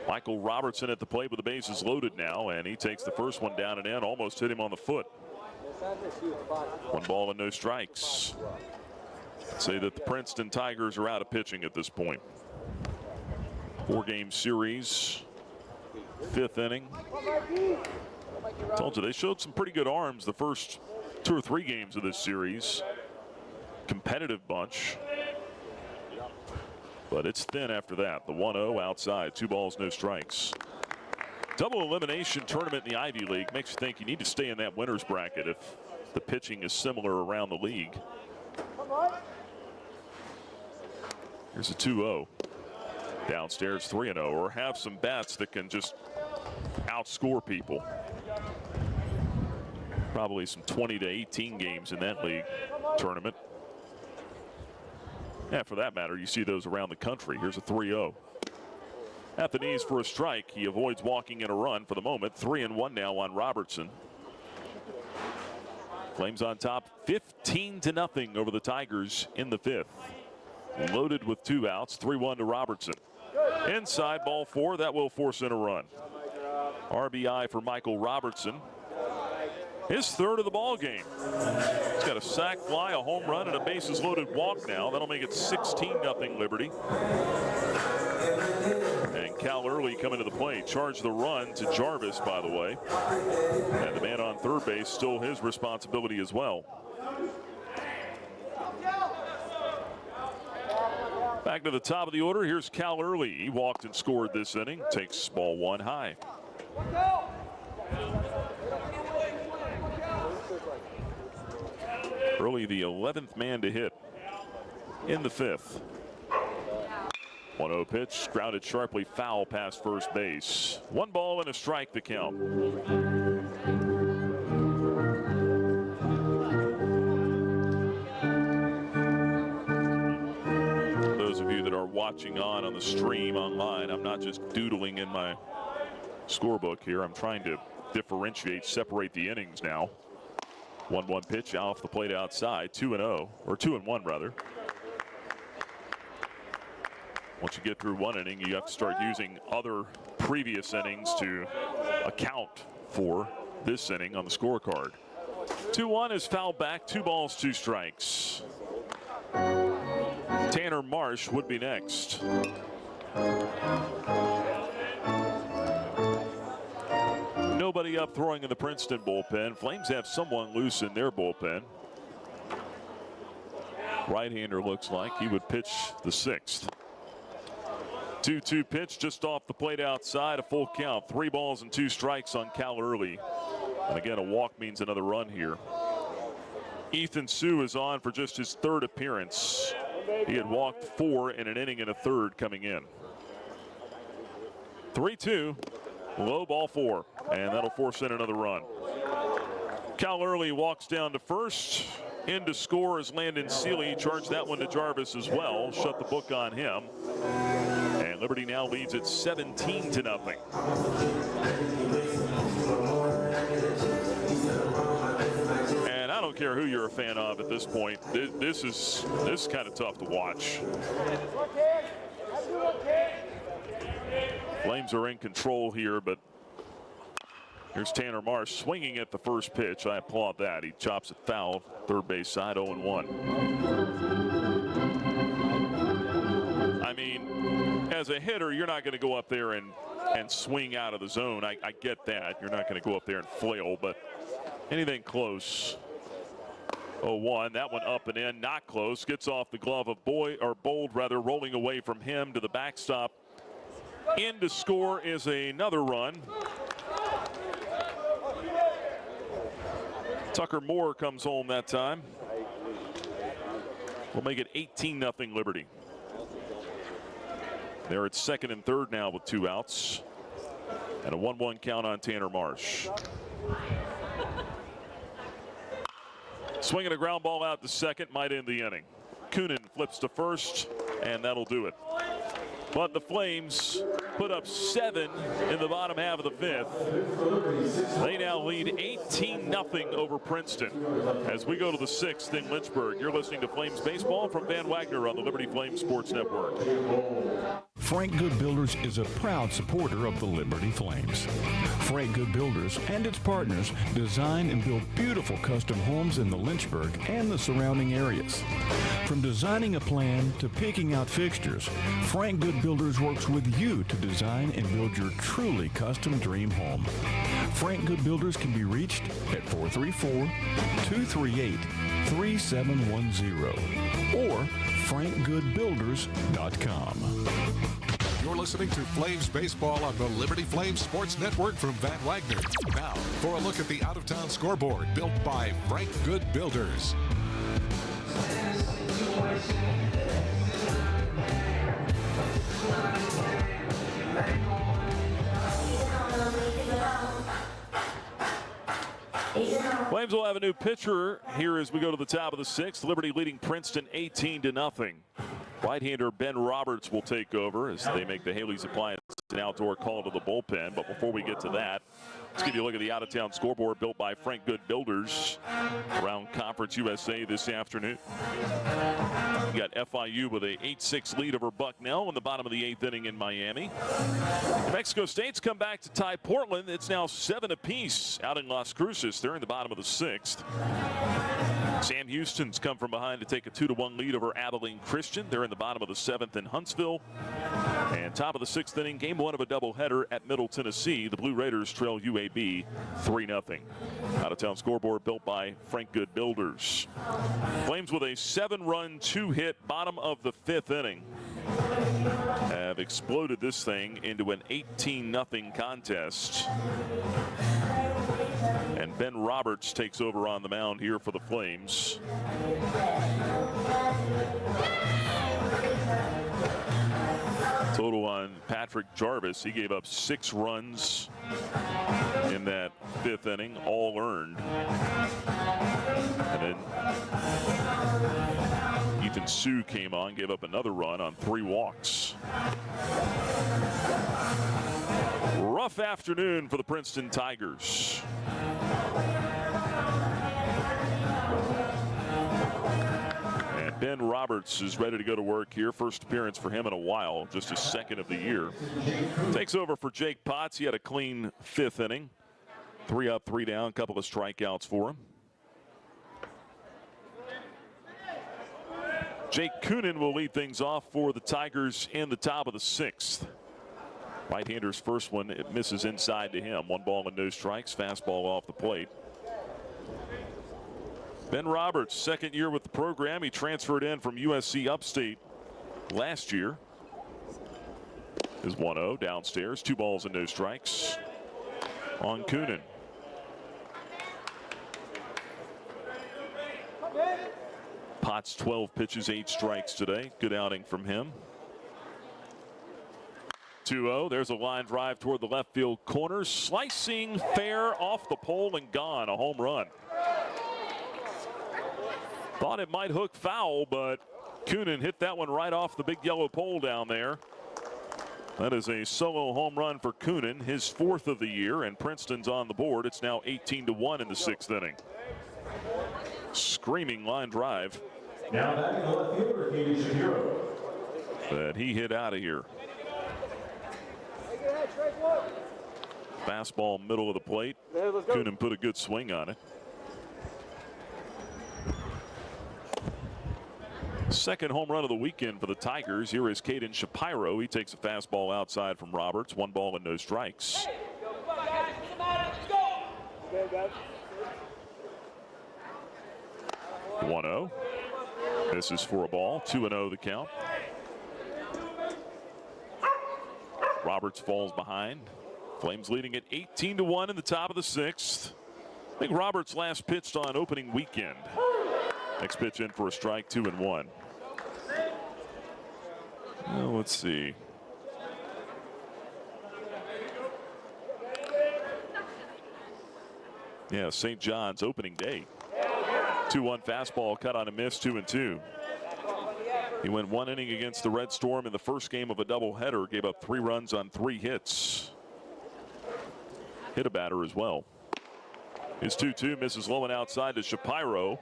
Speaker 2: Michael Robertson at the plate with the bases loaded now, and he takes the first one down and in. Almost hit him on the foot. 1 ball and no strikes. Say that the Princeton Tigers are out of pitching at this point. 4-game series, 5th inning. Told you they showed some pretty good arms the first 2 or 3 games of this series. Competitive bunch. But it's thin after that. The 1-0 outside, 2 balls, no strikes. Double elimination tournament in the Ivy League makes you think you need to stay in that winner's bracket if the pitching is similar around the league. Here's a 2-0. Downstairs 3-0, or have some bats that can just outscore people. Probably some 20 to 18 games in that league tournament. Yeah, for that matter, you see those around the country. Here's a 3-0. At the knees for a strike. He avoids walking in a run for the moment. 3-1 now on Robertson. Flames on top 15-0 over the Tigers in the 5th. Loaded with 2 outs. 3-1 to Robertson. Inside, ball 4. That will force in a run. RBI for Michael Robertson. His 3rd of the ball game. He's got a sac fly, a home run, and a bases loaded walk now. That'll make it 16-0 Liberty. And Cal Early coming to the plate. Charged the run to Jarvis, by the way. And the man on third base, still his responsibility as well. Back to the top of the order. Here's Cal Early. He walked and scored this inning. Takes ball 1 high. Early, the 11th man to hit in the 5th. 1-0 pitch, grounded sharply foul past first base. 1 ball and a strike to count. Those of you that are watching on the stream online, I'm not just doodling in my scorebook here. I'm trying to differentiate, separate the innings now. 1-1 pitch off the plate outside, 2-0, or 2-1 rather. Once you get through one inning, you have to start using other previous innings to account for this inning on the scorecard. 2-1 is fouled back, 2 balls, 2 strikes. Tanner Marsh would be next. Nobody up throwing in the Princeton bullpen. Flames have someone loose in their bullpen. Right-hander looks like he would pitch the 6th. 2-2 pitch just off the plate outside, a full count. 3 balls and 2 strikes on Cal Early. And again, a walk means another run here. Ethan Sue is on for just his 3rd appearance. He had walked 4 in an inning and a 3rd coming in. 3-2, low ball 4, and that'll force in another run. Cal Early walks down to first. In to score is Landon Seeley. Charged that one to Jarvis as well. Shut the book on him. And Liberty now leads at 17-0. And I don't care who you're a fan of at this point. This is kind of tough to watch. Flames are in control here, but here's Tanner Marsh swinging at the first pitch. I applaud that. He chops it foul, third base side, 0-1. I mean, as a hitter, you're not going to go up there and swing out of the zone. I get that. You're not going to go up there and flail, but anything close. 0-1, that one up and in, not close. Gets off the glove of Bold, rolling away from him to the backstop. In to score is another run. Tucker Moore comes home that time. We'll make it 18-0 Liberty. They're at 2nd and 3rd now with 2 outs. And a 1-1 count on Tanner Marsh. Swinging a ground ball out to 2nd, might end the inning. Coonan flips to 1st, and that'll do it. But the Flames put up 7 in the bottom half of the 5th. They now lead 18-0 over Princeton. As we go to the 6th in Lynchburg, you're listening to Flames Baseball from Van Wagner on the Liberty Flames Sports Network.
Speaker 15: Frank Good Builders is a proud supporter of the Liberty Flames. Frank Good Builders and its partners design and build beautiful custom homes in the Lynchburg and the surrounding areas. From designing a plan to picking out fixtures, Frank Good Builders works with you to design and build your truly custom dream home. Frank Good Builders can be reached at 434-238-3710 or frankgoodbuilders.com.
Speaker 1: You're listening to Flames Baseball on the Liberty Flames Sports Network from Van Wagner. Now, for a look at the out-of-town scoreboard built by Frank Good Builders.
Speaker 2: Flames will have a new pitcher here as we go to the top of the 6th. Liberty leading Princeton 18-0. Right-hander Ben Roberts will take over as they make the Haley's Appliance an outdoor call to the bullpen. But before we get to that, let's give you a look at the out-of-town scoreboard built by Frank Good Builders around Conference USA this afternoon. You got FIU with a 8-6 lead over Bucknell in the bottom of the 8th inning in Miami. New Mexico State's come back to tie Portland. It's now 7 apiece out in Las Cruces. They're in the bottom of the 6th. Sam Houston's come from behind to take a 2-1 lead over Abilene Christian. They're in the bottom of the 7th in Huntsville. And top of the 6th inning, game 1 of a doubleheader at Middle Tennessee. The Blue Raiders trail UAB 3-0. Out-of-town scoreboard built by Frank Good Builders. Flames with a 7-run, 2-hit bottom of the 5th inning have exploded this thing into an 18-0 contest. And Ben Roberts takes over on the mound here for the Flames. Total on Patrick Jarvis, he gave up 6 runs in that 5th inning, all earned. And then Ethan Sue came on, gave up another run on 3 walks. Rough afternoon for the Princeton Tigers. And Ben Roberts is ready to go to work here. First appearance for him in a while, just his 2nd of the year. Takes over for Jake Potts. He had a clean 5th inning. 3 up, 3 down, a couple of strikeouts for him. Jake Coonan will lead things off for the Tigers in the top of the 6th. Right-hander's first one, it misses inside to him. 1 ball and no strikes, fastball off the plate. Ben Roberts, 2nd year with the program. He transferred in from USC Upstate last year. Is 1-0 downstairs, 2 balls and no strikes on Coonan. Potts 12 pitches, 8 strikes today. Good outing from him. 2-0. There's a line drive toward the left field corner. Slicing fair off the pole and gone. A home run. Thought it might hook foul, but Coonan hit that one right off the big yellow pole down there. That is a solo home run for Coonan, his 4th of the year, and Princeton's on the board. It's now 18-1 in the 6th inning. Screaming line drive.
Speaker 20: Now batting the left fielder, Katie Shapiro.
Speaker 2: That he hit out of here. Fastball middle of the plate. Coonan put a good swing on it. 2nd home run of the weekend for the Tigers. Here is Caden Shapiro. He takes a fastball outside from Roberts. 1 ball and no strikes. 1-0. This is for a ball. 2-0 the count. Roberts falls behind. Flames leading at 18-1 in the top of the 6th. I think Roberts last pitched on opening weekend. Next pitch in for a strike, 2-1. Well, let's see. Yeah, St. John's opening day. 2-1 fastball cut on a miss, 2-2. He went 1 inning against the Red Storm in the first game of a doubleheader. Gave up 3 runs on 3 hits. Hit a batter as well. His 2-2 misses low and outside to Shapiro.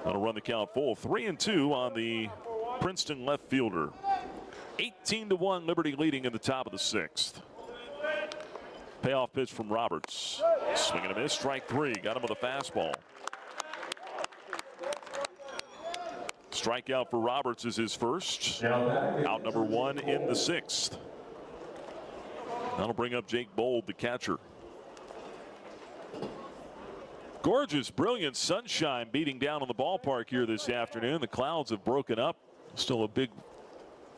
Speaker 2: That'll run the count full. 3-2 on the Princeton left fielder. 18-1 Liberty leading in the top of the 6th. Payoff pitch from Roberts. Swing and a miss, strike 3. Got him with a fastball. Strikeout for Roberts is his first. Out number 1 in the 6th. That'll bring up Jake Bold, the catcher. Gorgeous, brilliant sunshine beating down on the ballpark here this afternoon. The clouds have broken up. Still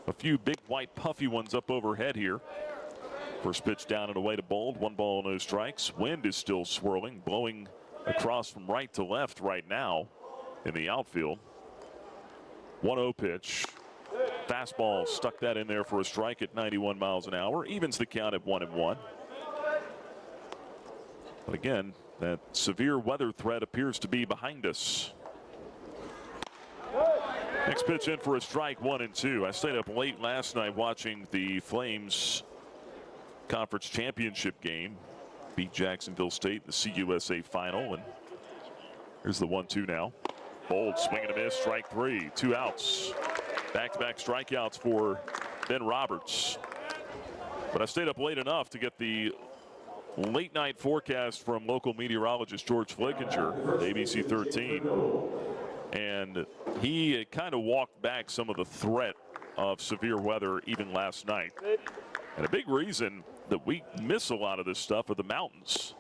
Speaker 2: a few big white puffy ones up overhead here. First pitch down and away to Bold. 1 ball, no strikes. Wind is still swirling, blowing across from right to left right now in the outfield. 1-0 pitch. Fastball stuck that in there for a strike at 91 miles an hour. Evens the count at 1-1. But again, that severe weather threat appears to be behind us. Next pitch in for a strike, 1-2. I stayed up late last night watching the Flames Conference Championship game. Beat Jacksonville State in the CUSA final. And here's the 1-2 now. Bold, swing and a miss, strike 3, 2 outs. Back-to-back strikeouts for Ben Roberts. But I stayed up late enough to get the late night forecast from local meteorologist George Flickinger, ABC 13. And he kind of walked back some of the threat of severe weather even last night. And a big reason that we miss a lot of this stuff are the mountains.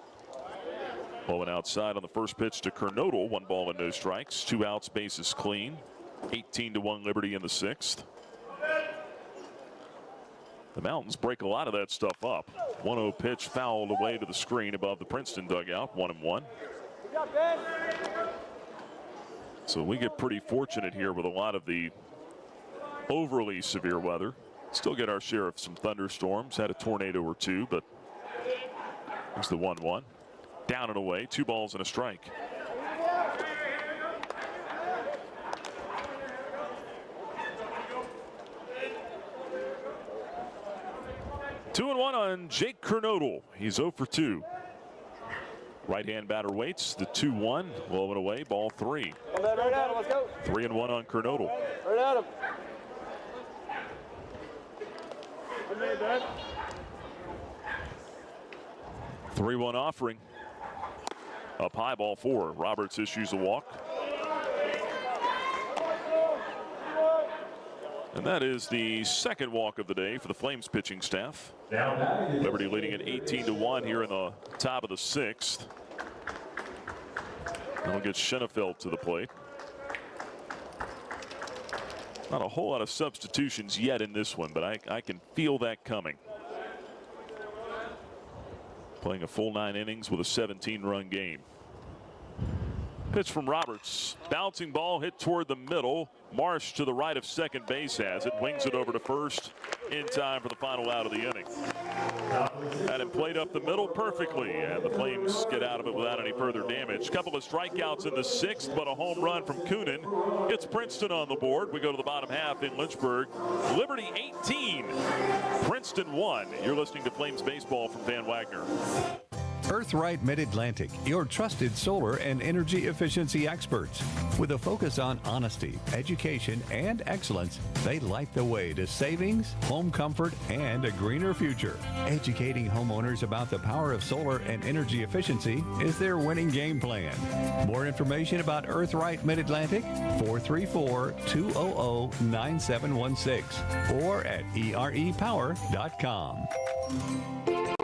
Speaker 2: Blowing outside on the first pitch to Kernodle. 1 ball and no strikes. 2 outs, bases clean. 18-1 Liberty in the 6th. The Mountains break a lot of that stuff up. 1-0 pitch fouled away to the screen above the Princeton dugout. 1-1. So we get pretty fortunate here with a lot of the overly severe weather. Still get our share of some thunderstorms. Had a tornado or two, but it's the 1-1. Down and away. 2 balls and a strike. Two and 1 on Jake Kernodle. He's 0 for 2. Right-hand batter waits. The 2-1. Low and away. Ball 3.
Speaker 6: Right at him. Let's go.
Speaker 2: 3-1 on Kernodle.
Speaker 6: Right at him.
Speaker 2: 3-1 offering. Up high, ball 4. Roberts issues a walk. And that is the second walk of the day for the Flames pitching staff. Liberty leading at 18-1 here in the top of the 6th. And we'll get Schenefeld to the plate. Not a whole lot of substitutions yet in this one, but I can feel that coming. Playing a full 9 innings with a 17-run game. Pitch from Roberts. Bouncing ball hit toward the middle. Marsh to the right of second base has it. Wings it over to first in time for the final out of the inning. Had it played up the middle perfectly, and the Flames get out of it without any further damage. Couple of strikeouts in the 6th, but a home run from Coonan. It's Princeton on the board. We go to the bottom half in Lynchburg. Liberty 18, Princeton 1. You're listening to Flames Baseball from Van Wagner.
Speaker 14: Earthright Mid-Atlantic, your trusted solar and energy efficiency experts. With a focus on honesty, education, and excellence, they light the way to savings, home comfort, and a greener future. Educating homeowners about the power of solar and energy efficiency is their winning game plan. More information about Earthright Mid-Atlantic, 434-200-9716 or at erepower.com.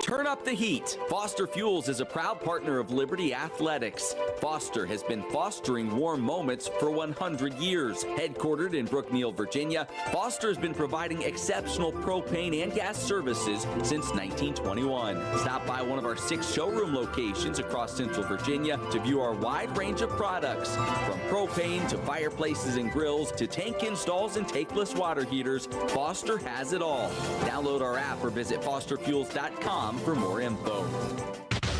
Speaker 16: Turn up the heat. Foster Fuels is a proud partner of Liberty Athletics. Foster has been fostering warm moments for 100 years. Headquartered in Brookneal, Virginia, Foster has been providing exceptional propane and gas services since 1921. Stop by one of our 6 showroom locations across Central Virginia to view our wide range of products. From propane to fireplaces and grills to tank installs and tankless water heaters, Foster has it all. Download our app or visit fosterfuels.com for more info.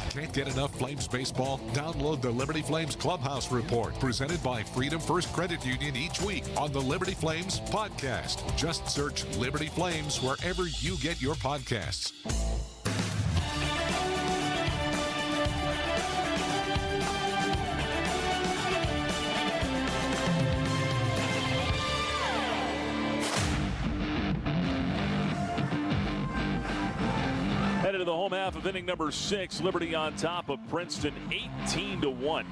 Speaker 1: Can't get enough Flames baseball? Download the Liberty Flames Clubhouse Report, presented by Freedom First Credit Union each week on the Liberty Flames podcast. Just search Liberty Flames wherever you get your podcasts.
Speaker 2: Headed to the home half of inning number 6. Liberty on top of Princeton 18-1.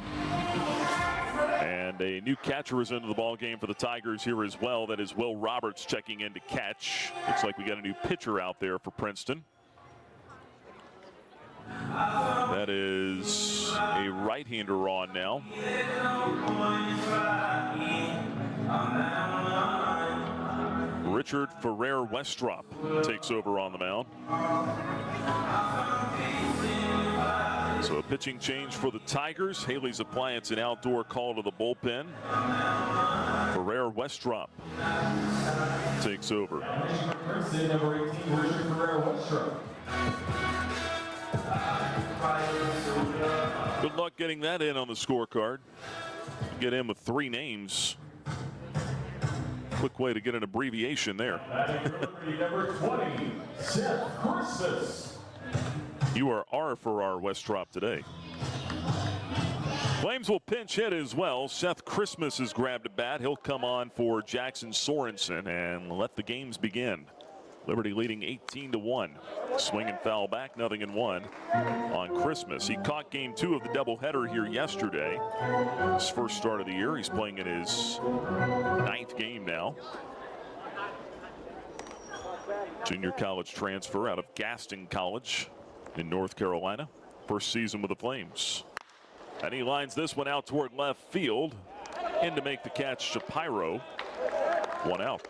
Speaker 2: And a new catcher is into the ball game for the Tigers here as well. That is Will Roberts checking in to catch. Looks like we got a new pitcher out there for Princeton. That is a right-hander on now. Richard Ferrer Westrop takes over on the mound. So a pitching change for the Tigers. Haley's Appliance, an outdoor call to the bullpen. Ferrer Westrop takes over.
Speaker 20: Number 18, Richard Ferrer Westrop.
Speaker 2: Good luck getting that in on the scorecard. Get in with 3 names. Quick way to get an abbreviation there.
Speaker 20: Number 20, Seth Christmas.
Speaker 2: You are R for our Westrop today. Flames will pinch hit as well. Seth Christmas has grabbed a bat. He'll come on for Jackson Sorensen and let the games begin. Liberty leading 18-1. Swing and foul back, 0-1 on Christmas. He caught game 2 of the doubleheader here yesterday. His first start of the year. He's playing in his 9th game now. Junior college transfer out of Gaston College in North Carolina. First season with the Flames. And he lines this one out toward left field. In to make the catch, Shapiro. 1 out.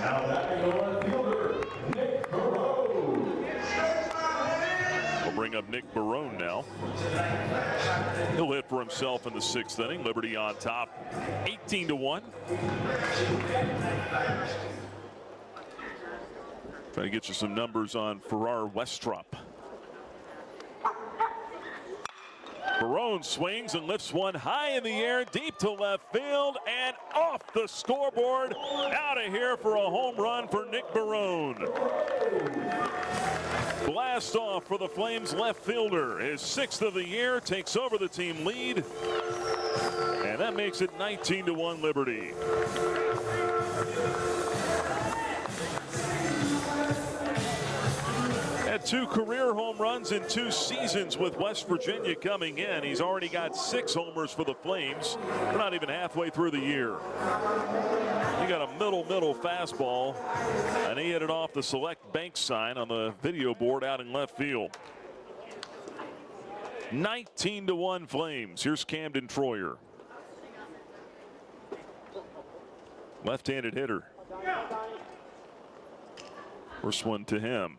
Speaker 20: Now back to the left fielder,
Speaker 2: Nick Barone now. He'll hit for himself in the 6th inning. Liberty on top, 18-1. Trying to get you some numbers on Farrar Westrop. Barone swings and lifts one high in the air, deep to left field, and off the scoreboard. Out of here for a home run for Nick Barone. Blast off for the Flames left fielder. His 6th of the year, takes over the team lead, and that makes it 19-1 Liberty. Had 2 career home runs in 2 seasons with West Virginia coming in. He's already got 6 homers for the Flames. We're not even halfway through the year. He got a middle fastball, and he hit it off the select bank sign on the video board out in left field. 19-1 Flames. Here's Camden Troyer. Left-handed hitter. First one to him.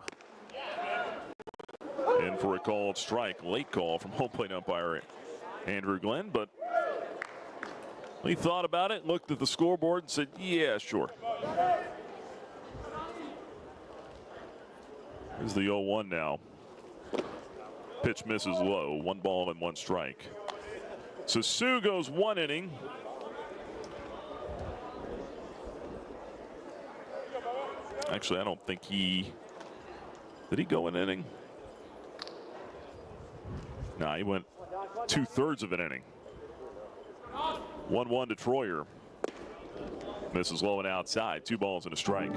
Speaker 2: In for a called strike. Late call from home plate umpire Andrew Glenn, but he thought about it, looked at the scoreboard, and said, yeah, sure. Here's the 0-1 now. Pitch misses low. 1 ball and 1 strike. So Sue goes 1 inning. Actually, I don't think did he go an inning? No, he went 2/3 of an inning. 1-1 to Troyer. Misses low and outside. 2 balls and a strike.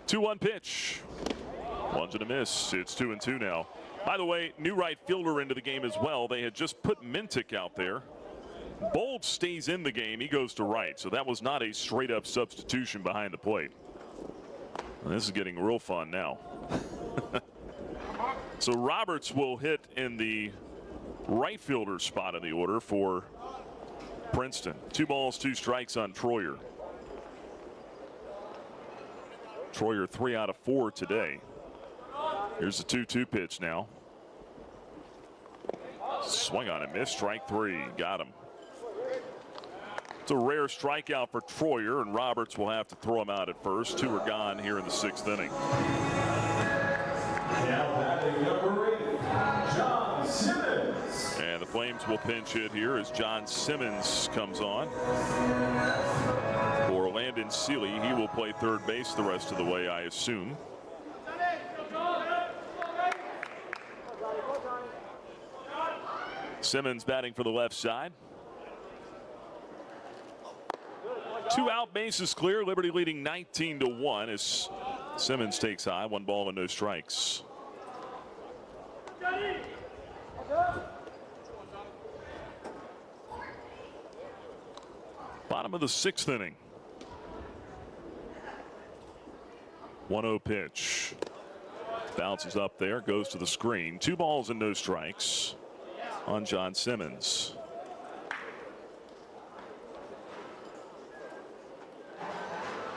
Speaker 2: Two-one pitch. 1's and a miss. It's 2-2 now. By the way, new right fielder into the game as well. They had just put Mintic out there. Bold stays in the game. He goes to right. So that was not a straight-up substitution behind the plate. And this is getting real fun now. So Roberts will hit in the right fielder spot in the order for Princeton. 2 balls, 2 strikes on Troyer. Troyer 3 out of 4 today. Here's the 2-2 pitch now. Swing on and miss. Strike 3. Got him. It's a rare strikeout for Troyer, and Roberts will have to throw him out at first. 2 are gone here in the 6th inning.
Speaker 20: Now batting number 8, John Simmons.
Speaker 2: And the Flames will pinch hit here as John Simmons comes on. For Landon Seeley, he will play third base the rest of the way, I assume. Simmons batting for the left side. 2 out, bases clear. Liberty leading 19-1 as Simmons takes high. 1 ball and no strikes. Bottom of the 6th inning. 1-0 pitch. Bounces up there, goes to the screen. 2 balls and no strikes on John Simmons.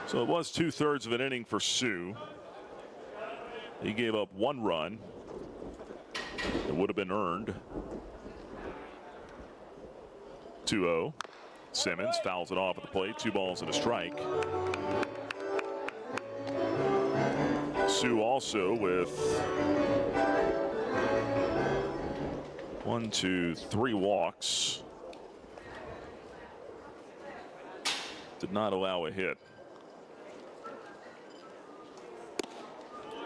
Speaker 2: So it was 2/3 of an inning for Sue. He gave up 1 run. It would have been earned. 2-0. Simmons fouls it off at the plate. 2 balls and a strike. Sue also with 1, 2, 3 walks. Did not allow a hit.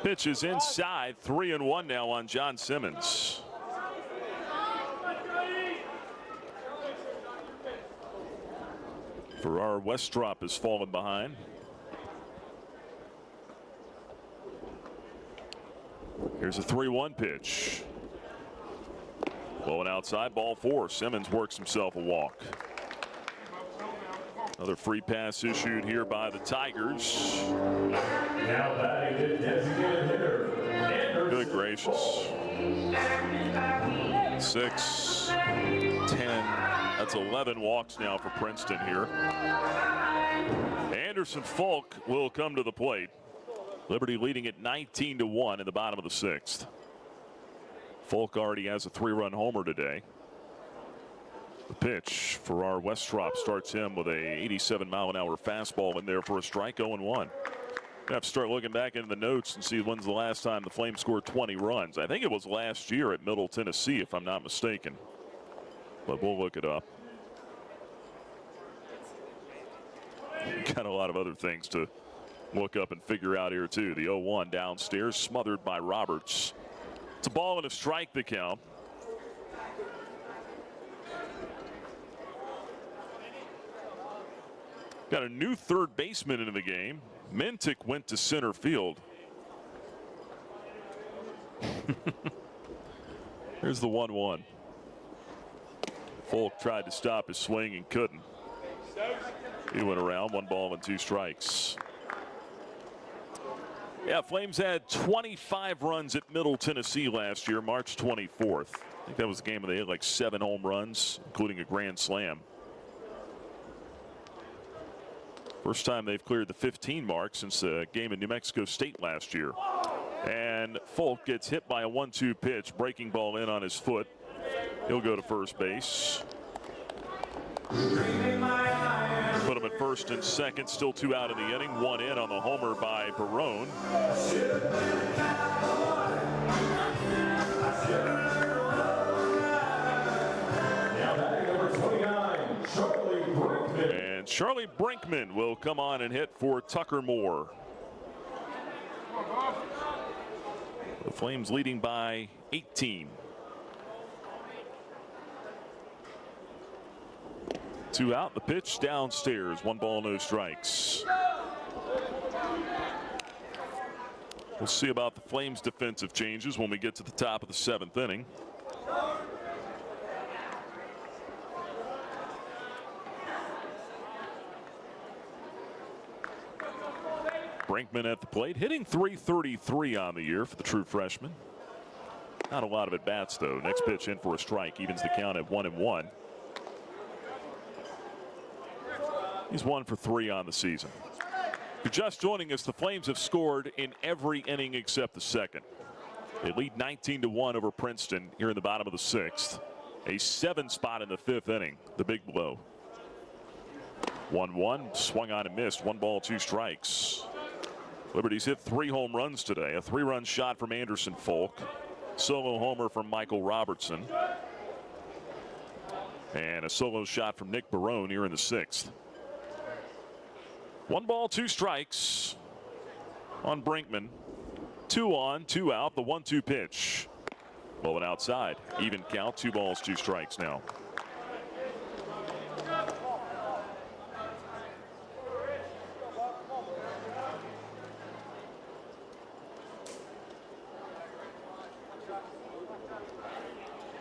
Speaker 2: Pitch is inside. 3-1 now on John Simmons. Farrar Westrop has fallen behind. Here's a 3-1 pitch. Low and outside, ball 4. Simmons works himself a walk. Another free pass issued here by the Tigers.
Speaker 20: Now batting the designated hitter,
Speaker 2: Good gracious. 6, 10. That's 11 walks now for Princeton here. Anderson Falk will come to the plate. Liberty leading at 19-1 in the bottom of the 6th. Falk already has a 3-run homer today. The pitch for our Westrop starts him with a 87-mile-an-hour fastball in there for a strike. 0-1. Have to start looking back into the notes and see when's the last time the Flames scored 20 runs. I think it was last year at Middle Tennessee, if I'm not mistaken. But we'll look it up. Got a lot of other things to look up and figure out here, too. The 0-1 downstairs, smothered by Roberts. It's a ball and a strike, the count. Got a new third baseman into the game. Mintic went to center field. Here's the 1-1. Falk tried to stop his swing and couldn't. He went around, 1 ball and 2 strikes. Yeah, Flames had 25 runs at Middle Tennessee last year, March 24th. I think that was the game where they had like 7 home runs, including a grand slam. First time they've cleared the 15 mark since the game in New Mexico State last year. And Falk gets hit by a 1-2 pitch, breaking ball in on his foot. He'll go to first base. Put him at first and second, still 2 out in the inning. 1 in on the homer by Barone. And Charlie Brinkman will come on and hit for Tucker Moore. The Flames leading by 18. 2 out, the pitch downstairs. 1 ball, no strikes. We'll see about the Flames' defensive changes when we get to the top of the 7th inning. Brinkman at the plate, hitting .333 on the year for the true freshman. Not a lot of at-bats, though. Next pitch in for a strike, evens the count at 1-1. He's 1 for 3 on the season. If you're just joining us, the Flames have scored in every inning except the 2nd. They lead 19-1 over Princeton here in the bottom of the 6th. A 7 spot in the 5th inning, the big blow. 1-1, swung on and missed. 1 ball, 2 strikes. Liberty's hit 3 home runs today. A 3-run shot from Anderson Falk. Solo homer from Michael Robertson. And a solo shot from Nick Barone here in the 6th. 1 ball, 2 strikes on Brinkman. 2 on, 2 out. The 1-2 pitch. Blowing outside. Even count. 2 balls, 2 strikes now.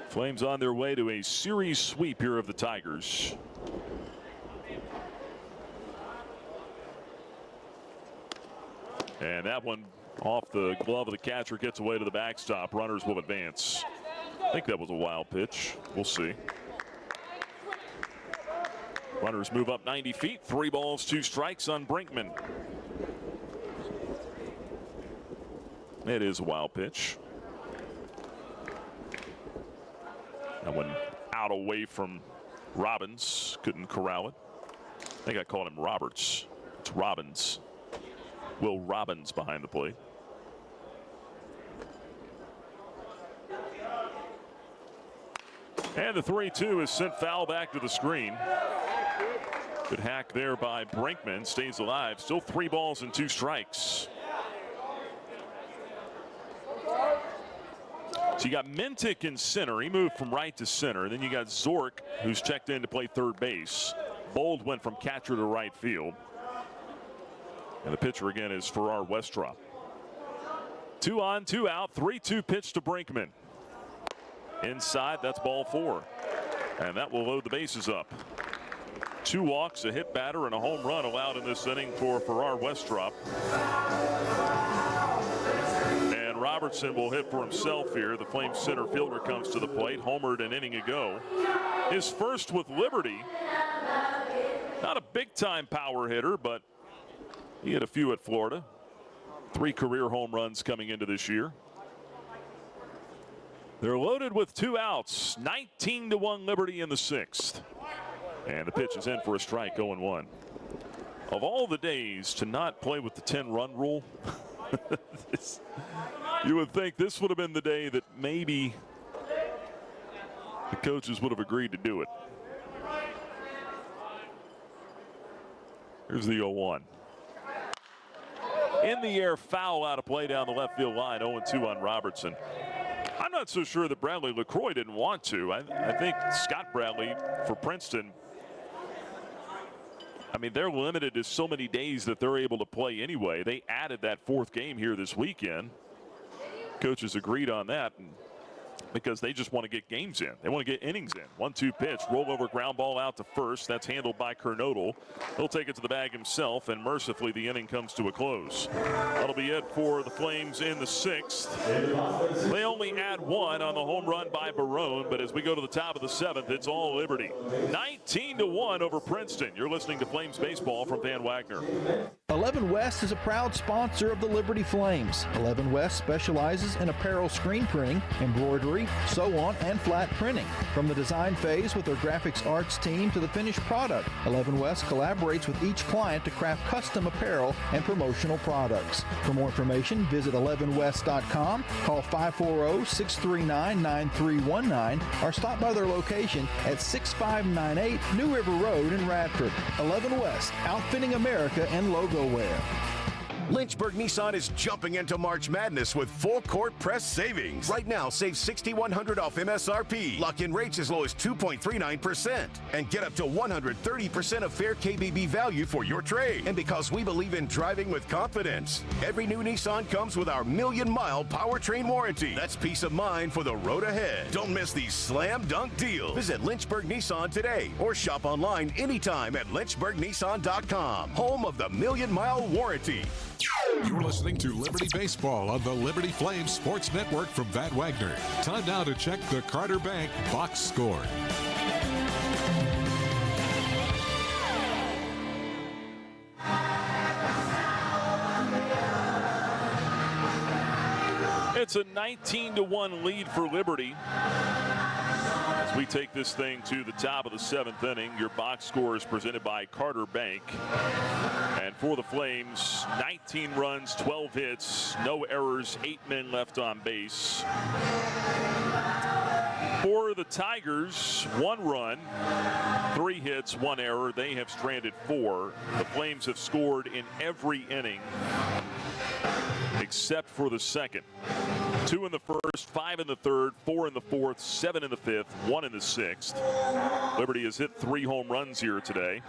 Speaker 2: Flames on their way to a series sweep here of the Tigers. And that one off the glove of the catcher, gets away to the backstop. Runners will advance. I think that was a wild pitch. We'll see. Runners move up 90 feet. 3 balls, 2 strikes on Brinkman. It is a wild pitch. That one out away from Robbins. Couldn't corral it. I think I called him Roberts. It's Robbins. Will Robbins behind the plate. And the 3-2 is sent foul back to the screen. Good hack there by Brinkman. Stays alive. Still 3 balls and 2 strikes. So you got Mintic in center. He moved from right to center. Then you got Zork, who's checked in to play third base. Bold went from catcher to right field. And the pitcher again is Farrar Westrop. 2 on, 2 out. 3-2 pitch to Brinkman. Inside, that's ball 4. And that will load the bases up. 2 walks, a hit batter, and a home run allowed in this inning for Farrar Westrop. And Robertson will hit for himself here. The Flames center fielder comes to the plate, homered an inning ago. His first with Liberty. Not a big-time power hitter, but he had a few at Florida. 3 career home runs coming into this year. They're loaded with 2 outs. 19-1 Liberty in the 6th. And the pitch is in for a strike, 0-1. Of all the days to not play with the 10-run rule, you would think this would have been the day that maybe the coaches would have agreed to do it. Here's the 0-1. In the air, foul out of play down the left field line, 0-2 on Robertson. I'm not so sure that Bradley LaCroix didn't want to. I think Scott Bradley for Princeton, I mean, they're limited to so many days that they're able to play anyway. They added that 4th game here this weekend. Coaches agreed on that because they just want to get games in. They want to get innings in. 1-2 pitch, rollover ground ball out to first. That's handled by Kernodle. He'll take it to the bag himself, and mercifully the inning comes to a close. That'll be it for the Flames in the 6th. They only add 1 on the home run by Barone, but as we go to the top of the 7th, it's all Liberty. 19-1 over Princeton. You're listening to Flames Baseball from Van Wagner.
Speaker 5: 11 West is a proud sponsor of the Liberty Flames. 11 West specializes in apparel screen printing, embroidery, sew-on, and flat printing. From the design phase with their graphics arts team to the finished product, 11 West collaborates with each client to craft custom apparel and promotional products. For more information, visit 11west.com, call 540-639-9319, or stop by their location at 6598 New River Road in Radford. 11 West, outfitting America and logo wear.
Speaker 3: Lynchburg Nissan is jumping into March Madness with full-court press savings. Right now, save $6,100 off MSRP. Lock in rates as low as 2.39%. And get up to 130% of fair KBB value for your trade. And because we believe in driving with confidence, every new Nissan comes with our million-mile powertrain warranty. That's peace of mind for the road ahead. Don't miss these slam-dunk deals. Visit Lynchburg Nissan today or shop online anytime at lynchburgnissan.com. Home of the million-mile warranty.
Speaker 1: You're listening to Liberty Baseball on the Liberty Flames Sports Network from Van Wagner. Time now to check the Carter Bank box score.
Speaker 2: It's a 19-1 lead for Liberty. As we take this thing to the top of the 7th inning, your box score is presented by Carter Bank. And for the Flames, 19 runs, 12 hits, no errors, 8 men left on base. For the Tigers, 1 run, 3 hits, 1 error. They have stranded 4. The Flames have scored in every inning except for the second. 2 in the first, 5 in the third, 4 in the fourth, 7 in the fifth, 1 in the sixth. Liberty has hit 3 home runs here today.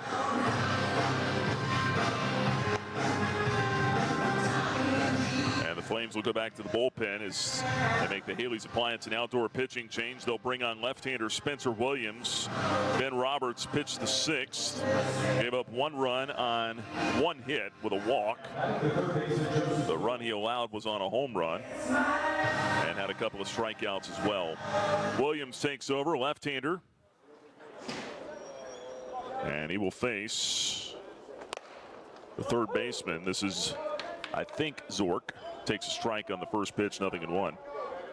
Speaker 2: And the Flames will go back to the bullpen as they make the Haley's Appliance and outdoor pitching change. They'll bring on left-hander Spencer Williams. Ben Roberts pitched the 6th. Gave up 1 run on 1 hit with a walk. The run he allowed was on a home run and had a couple of strikeouts as well. Williams takes over, left-hander. And he will face the third baseman. This is, I think, Zork. Takes a strike on the first pitch, 0-1.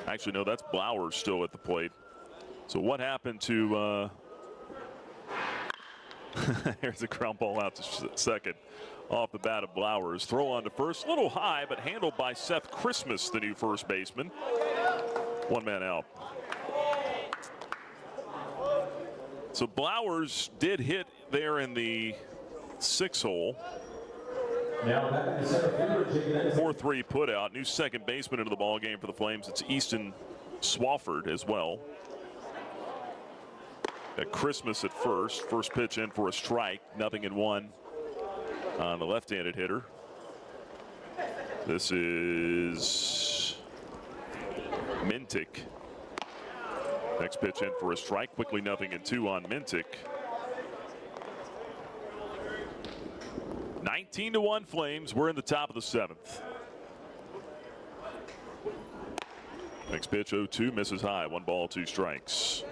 Speaker 2: Actually, no, that's Blowers still at the plate. So what happened to here's a ground ball out to second off the bat of Blowers. Throw on to first, a little high, but handled by Seth Christmas, the new first baseman. 1 man out. So Blowers did hit there in the 6 hole. 4-3 put out. New second baseman into the ball game for the Flames. It's Easton Swafford as well. Got Christmas at first. First pitch in for a strike. 0-1 on the left-handed hitter. This is Mintic. Next pitch in for a strike. Quickly 0-2 on Mintic. 19-1 Flames. We're in the top of the 7th. Next pitch, 0-2, misses high. 1 ball, 2 strikes.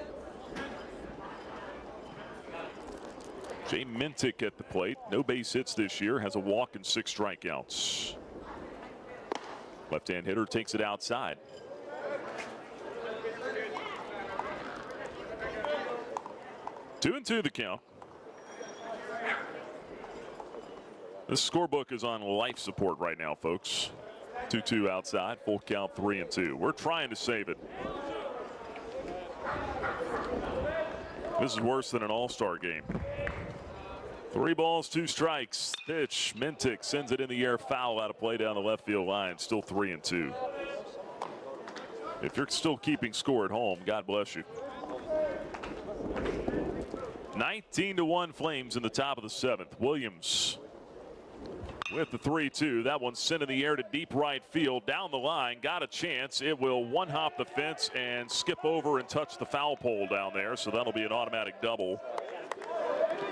Speaker 2: Jay Mintic at the plate. No base hits this year. Has a walk and 6 strikeouts. Left-hand hitter takes it outside. Two and 2 the count. This scorebook is on life support right now, folks. 2-2 outside, full count, 3 and 2. We're trying to save it. This is worse than an all-star game. 3 balls, 2 strikes. Pitch, Mintic sends it in the air, foul out of play down the left field line. Still 3 and 2. If you're still keeping score at home, God bless you. 19-1 Flames in the top of the 7th. Williams with the 3-2. That one sent in the air to deep right field. Down the line, got a chance. It will one-hop the fence and skip over and touch the foul pole down there. So that'll be an automatic double.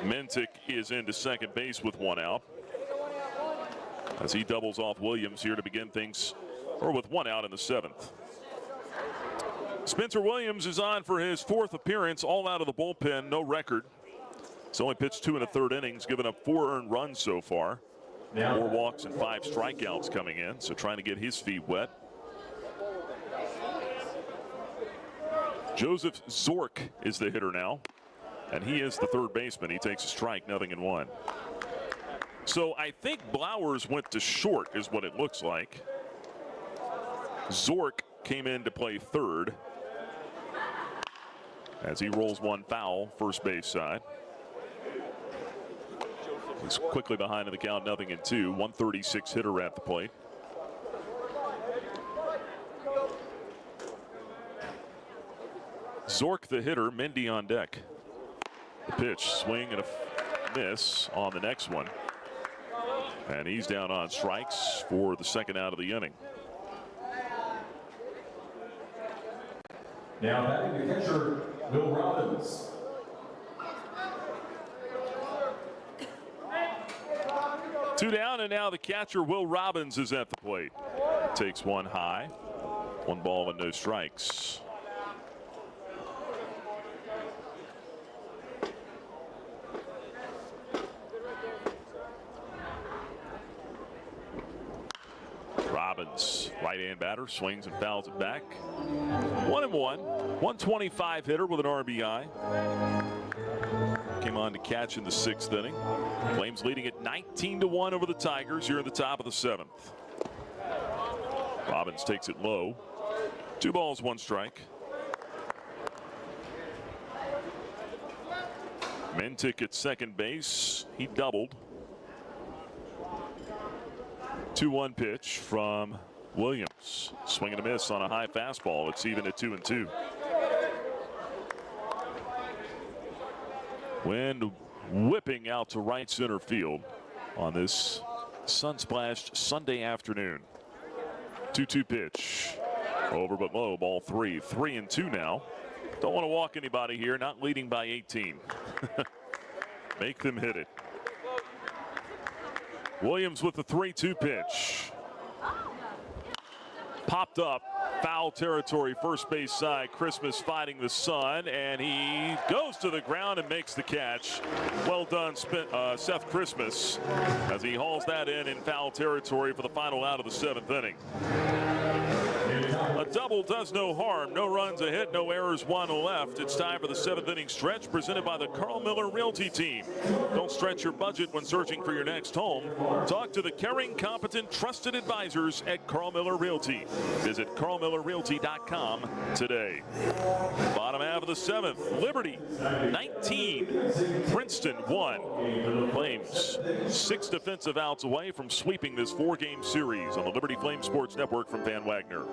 Speaker 2: Mintic is into second base with 1 out. As he doubles off Williams here to begin things, or with 1 out in the 7th. Spencer Williams is on for his 4th appearance, all out of the bullpen, no record. He's only pitched 2 1/3 innings, given up 4 earned runs so far. 4 walks and 5 strikeouts coming in, so trying to get his feet wet. Joseph Zork is the hitter now, and he is the 3rd baseman. He takes a strike, 0-1. So I think Blowers went to short is what it looks like. Zork came in to play 3rd as he rolls 1 foul, first base side. He's quickly behind in the count, 0-2. 136 hitter at the plate. Zork the hitter, Mendy on deck. The pitch, swing and a miss on the next one. And he's down on strikes for the 2nd out of the inning.
Speaker 20: Now batting the catcher, Will Robbins.
Speaker 2: Two down, and now the catcher, Will Robbins, is at the plate. Takes 1 high. 1 ball and no strikes. Robbins, right-hand batter, swings and fouls it back. 1-1, 125 hitter with an RBI. Came on to catch in the 6th inning. Flames leading at 19-1 over the Tigers here in the top of the 7th. Robbins takes it low. 2 balls, 1 strike. Mintic at second base. He doubled. 2-1 pitch from Williams. Swing and a miss on a high fastball. It's even at 2-2. Wind whipping out to right center field on this sun-splashed Sunday afternoon. 2-2 pitch. Over but low, ball 3. 3-2 now. Don't want to walk anybody here, not leading by 18. Make them hit it. Williams with the 3-2 pitch. Popped up, foul territory, first base side. Christmas fighting the sun, and he goes to the ground and makes the catch. Well done, Seth Christmas, as he hauls that in foul territory for the final out of the 7th inning. A double does no harm. No runs, a hit, no errors, 1 left. It's time for the 7th inning stretch presented by the Carl Miller Realty Team. Don't stretch your budget when searching for your next home. Talk to the caring, competent, trusted advisors at Carl Miller Realty. Visit carlmillerrealty.com today. Bottom half of the 7th, Liberty 19, Princeton 1. Flames 6 defensive outs away from sweeping this 4-game series on the Liberty Flames Sports Network from Van Wagner.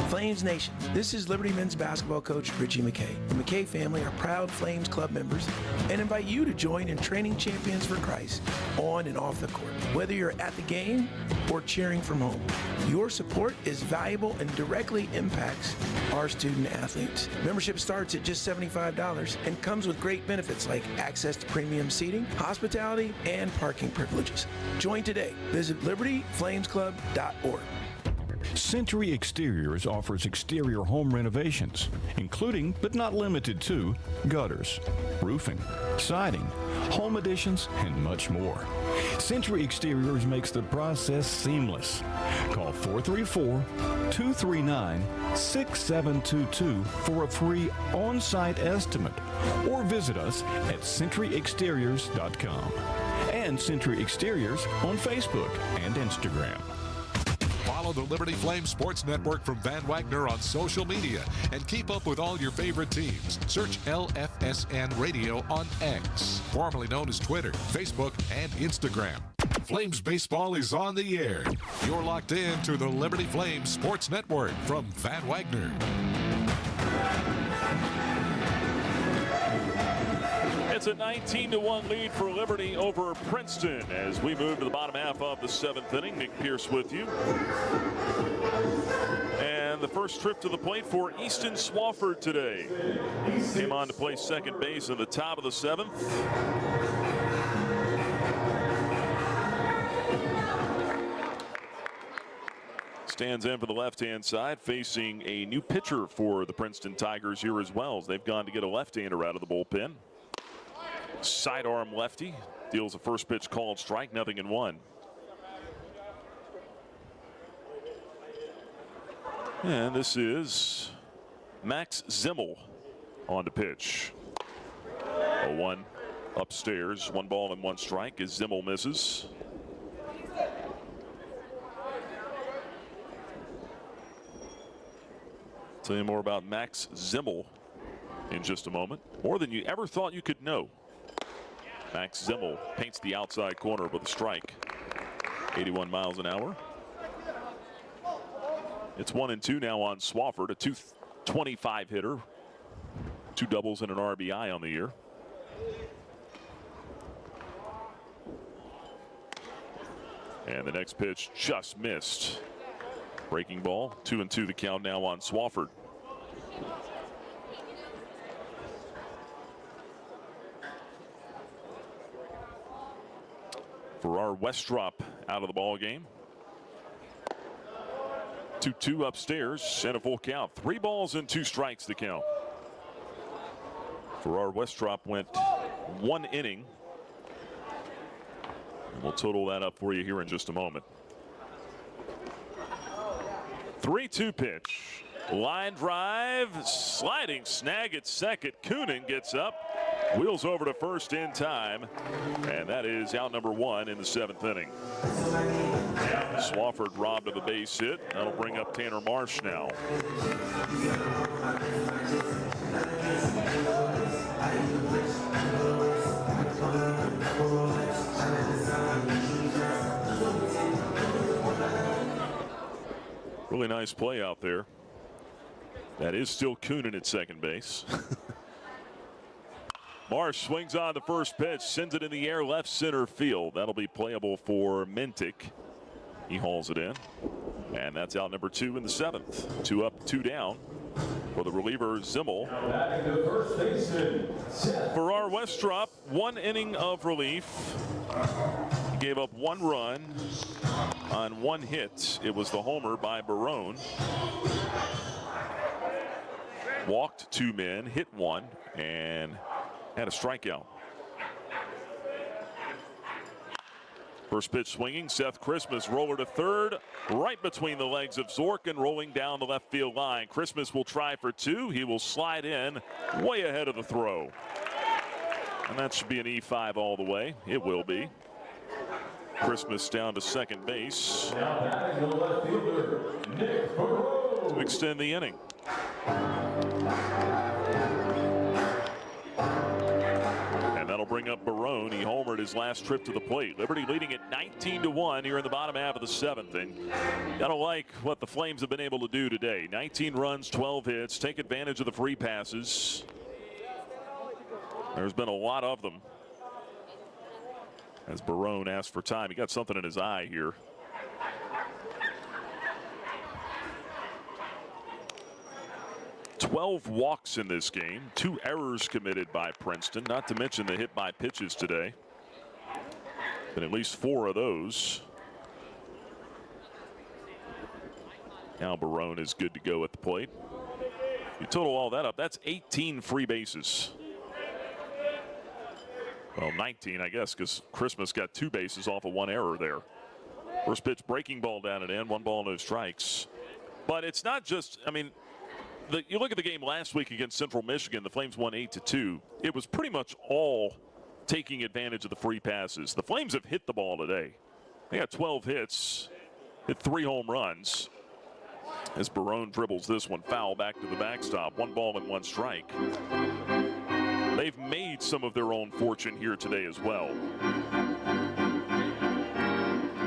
Speaker 13: Flames Nation, this is Liberty men's basketball coach Richie McKay. The McKay family are proud Flames Club members and invite you to join in training champions for Christ on and off the court. Whether you're at the game or cheering from home, your support is valuable and directly impacts our student athletes. Membership starts at just $75 and comes with great benefits like access to premium seating, hospitality, and parking privileges. Join today. Visit libertyflamesclub.org.
Speaker 15: Century Exteriors offers exterior home renovations, including but not limited to gutters, roofing, siding, home additions, and much more. Century Exteriors makes the process seamless. Call 434-239-6722 for a free on-site estimate or visit us at centuryexteriors.com and Century Exteriors on Facebook and Instagram.
Speaker 1: Follow the Liberty Flame Sports Network from Van Wagner on social media and keep up with all your favorite teams. Search LFSN Radio on X, formerly known as Twitter, Facebook, and Instagram. Flames baseball is on the air. You're locked in to the Liberty Flame Sports Network from Van Wagner.
Speaker 2: It's a 19-1 lead for Liberty over Princeton as we move to the bottom half of the 7th inning. Nick Pierce with you. And the first trip to the plate for Easton Swafford today. Came on to play second base in the top of the 7th. Stands in for the left-hand side, facing a new pitcher for the Princeton Tigers here as well, as they've gone to get a left-hander out of the bullpen. Sidearm lefty, deals a first pitch called strike, 0-1. And this is Max Zimmel on the pitch. 0-1 upstairs, 1 ball and 1 strike as Zimmel misses. Tell you more about Max Zimmel in just a moment. More than you ever thought you could know. Max Zimmel paints the outside corner with a strike. 81 miles an hour. It's 1-2 now on Swafford, a 225 hitter. 2 doubles and an RBI on the year. And the next pitch just missed. Breaking ball, 2-2 the count now on Swafford. Farrar Westrop out of the ball game. 2-2 upstairs and a full count. 3 balls and 2 strikes the count. Farrar Westrop went 1 inning. And we'll total that up for you here in just a moment. 3-2 pitch. Line drive, sliding snag at second. Coonan gets up, wheels over to first in time, and that is out number 1 in the 7th inning. Swafford robbed of a base hit. That'll bring up Tanner Marsh now. Really nice play out there. That is still Coonan at second base. Marsh swings on the first pitch, sends it in the air left center field. That'll be playable for Mintic. He hauls it in. And that's out number 2 in the 7th. 2 up, 2 down for the reliever Zimmel. Farrar Westrop, 1 inning of relief. He gave up 1 run on 1 hit. It was the homer by Barone. Walked 2 men, hit 1, and had a strikeout. First pitch swinging, Seth Christmas, roller to third, right between the legs of Zorkin, rolling down the left field line. Christmas will try for 2. He will slide in way ahead of the throw. And that should be an E5 all the way. It will be. Christmas down to second base to extend the inning. And that'll bring up Barone. He homered his last trip to the plate. Liberty leading at 19-1 here in the bottom half of the 7th. And gotta like what the Flames have been able to do today. 19 runs, 12 hits, take advantage of the free passes. There's been a lot of them. As Barone asked for time, he got something in his eye here. "12 walks in this game, 2 errors committed by Princeton, not to mention the hit by pitches today. But at least 4 of those. Now Barone is good to go at the plate. You total all that up, that's 18 free bases. Well, 19, I guess, because Christmas got 2 bases off of 1 error there. First pitch, breaking ball down and in, 1 ball, no strikes. But it's not just, I mean, you look at the game last week against Central Michigan, the Flames won 8-2. It was pretty much all taking advantage of the free passes. The Flames have hit the ball today. They got 12 hits, hit 3 home runs. As Barone dribbles this one foul back to the backstop, 1 ball and 1 strike. They've made some of their own fortune here today as well.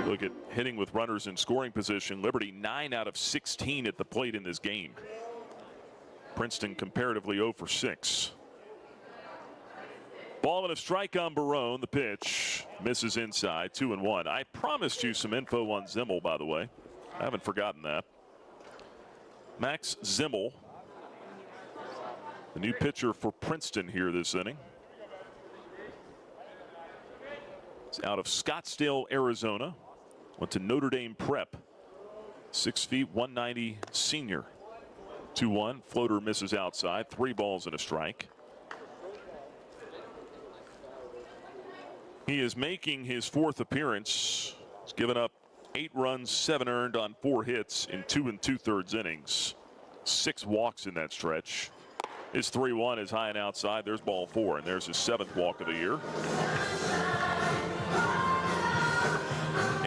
Speaker 2: Look at hitting with runners in scoring position. Liberty 9 out of 16 at the plate in this game. Princeton comparatively 0 for 6. Ball and a strike on Barone. The pitch misses inside, 2-1. I promised you some info on Zimmel, by the way. I haven't forgotten that. Max Zimmel, the new pitcher for Princeton here this inning. He's out of Scottsdale, Arizona. Went to Notre Dame Prep. 6 feet, 190 senior. 2-1. Floater misses outside. 3 balls and a strike. He is making his 4th appearance. He's given up 8 runs, 7 earned on 4 hits in 2 2/3 innings. 6 walks in that stretch. His 3-1 is high and outside. There's ball 4, and there's his 7th walk of the year.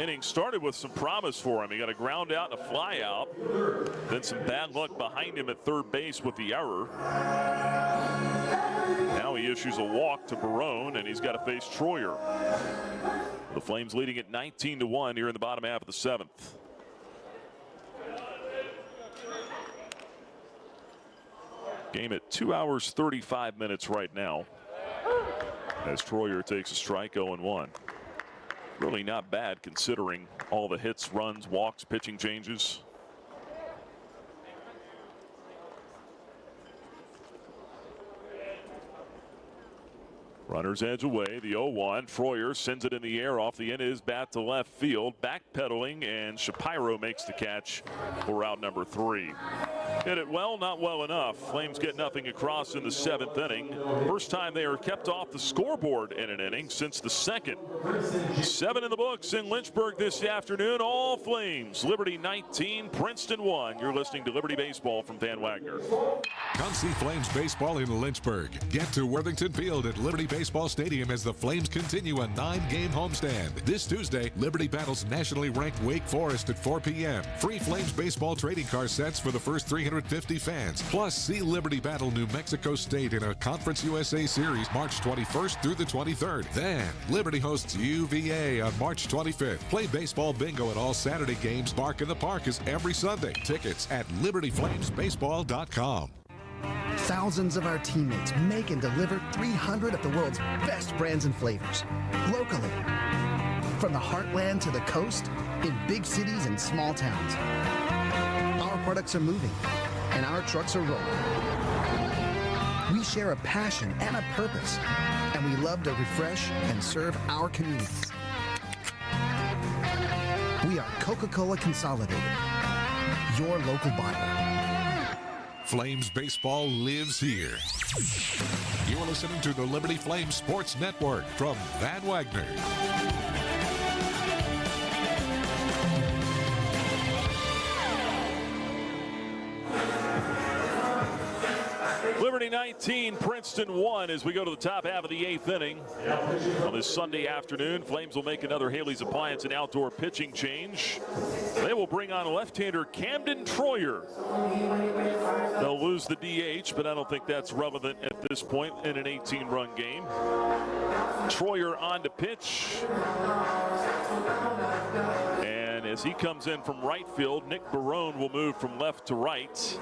Speaker 2: Inning started with some promise for him. He got a ground out and a fly out. Then some bad luck behind him at third base with the error. Now he issues a walk to Barone, and he's got to face Troyer. The Flames leading at 19-1 here in the bottom half of the 7th. Game at 2 hours 35 minutes right now, as Troyer takes a strike, 0-1. Really not bad considering all the hits, runs, walks, pitching changes. Runners edge away, the 0-1. Troyer sends it in the air off the end of his bat to left field. Backpedaling, and Shapiro makes the catch for out number 3. Hit it well, not well enough. Flames get nothing across in the 7th inning. First time they are kept off the scoreboard in an inning since the 2nd. 7 in the books in Lynchburg this afternoon. All Flames. Liberty 19, Princeton 1. You're listening to Liberty Baseball from Van Wagner.
Speaker 1: Come see Flames baseball in Lynchburg. Get to Worthington Field at Liberty Baseball Stadium as the Flames continue a 9-game homestand. This Tuesday, Liberty battles nationally ranked Wake Forest at 4 p.m. Free Flames baseball trading card sets for the first 350 fans. Plus, see Liberty battle New Mexico State in a Conference USA Series March 21st through the 23rd. Then, Liberty hosts UVA on March 25th. Play baseball bingo at all Saturday games. Bark in the Park is every Sunday. Tickets at libertyflamesbaseball.com.
Speaker 17: Thousands of our teammates make and deliver 300 of the world's best brands and flavors, locally. From the heartland to the coast, in big cities and small towns. Our products are moving, and our trucks are rolling. We share a passion and a purpose, and we love to refresh and serve our communities. We are Coca-Cola Consolidated, your local bottler.
Speaker 1: Flames baseball lives here. You're listening to the Liberty Flames Sports Network from Van Wagner.
Speaker 2: Liberty 19, Princeton 1 as we go to the top half of the 8th inning. On this Sunday afternoon, Flames will make another Haley's Appliance and outdoor pitching change. They will bring on left-hander Camden Troyer. They'll lose the DH, but I don't think that's relevant at this point in an 18-run game. Troyer on to pitch. And as he comes in from right field, Nick Barone will move from left to right.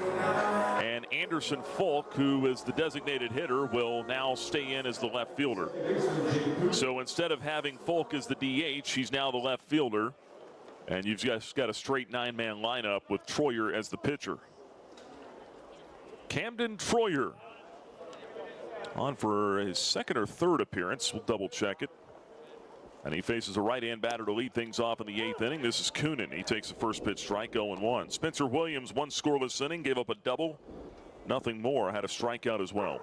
Speaker 2: And Anderson Falk, who is the designated hitter, will now stay in as the left fielder. So instead of having Falk as the DH, he's now the left fielder. And you've just got a straight 9-man lineup with Troyer as the pitcher. Camden Troyer on for his 2nd or 3rd appearance. We'll double check it. And he faces a right-hand batter to lead things off in the 8th inning. This is Coonan. He takes the first pitch strike, 0-1. Spencer Williams, 1 scoreless inning, gave up a double. Nothing more, had a strikeout as well.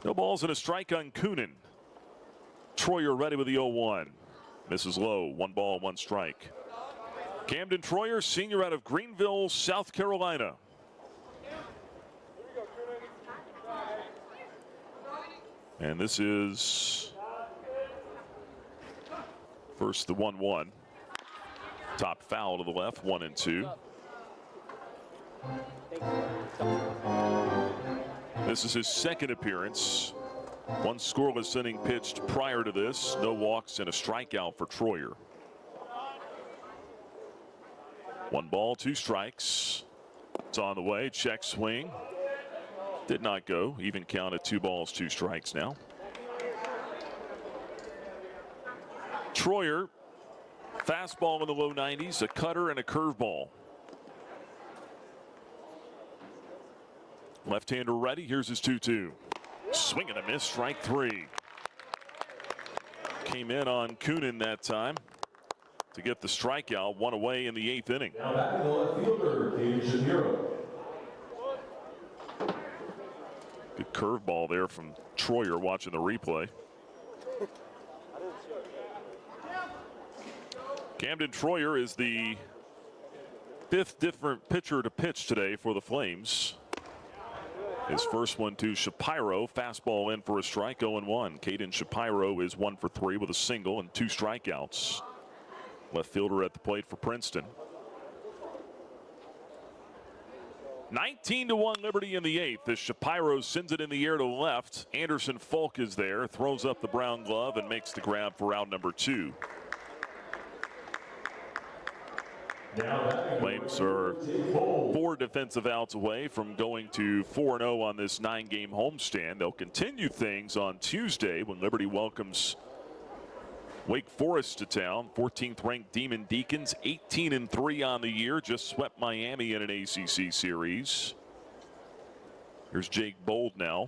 Speaker 2: No balls and a strike on Coonan. Troyer ready with the 0-1. Misses low, 1 ball, 1 strike. Camden Troyer, senior out of Greenville, South Carolina. And this is first the 1-1. Top foul to the left, 1-2. This is his second appearance. 1 scoreless inning pitched prior to this. No walks and a strikeout for Troyer. 1 ball, 2 strikes. It's on the way. Check swing. Did not go. Even counted 2 balls, 2 strikes now. Troyer, fastball in the low 90s, a cutter and a curveball. Left-hander ready. Here's his 2-2. Swing and a miss, strike 3. Came in on Coonan that time to get the strikeout, 1 away in the 8th inning.
Speaker 20: Now back to the left fielder, Caden Shapiro.
Speaker 2: Good curveball there from Troyer watching the replay. Camden Troyer is the 5th different pitcher to pitch today for the Flames. His first one to Shapiro, fastball in for a strike, 0-1. Caden Shapiro is 1 for 3 with a single and 2 strikeouts. Left fielder at the plate for Princeton. 19-1 Liberty in the 8th as Shapiro sends it in the air to left. Anderson Falk is there, throws up the brown glove and makes the grab for out number 2. Flames are 4 defensive outs away from going to 4-0 on this 9-game homestand. They'll continue things on Tuesday when Liberty welcomes Wake Forest to town. 14th ranked Demon Deacons, 18-3 on the year, just swept Miami in an ACC series. Here's Jake Bold now.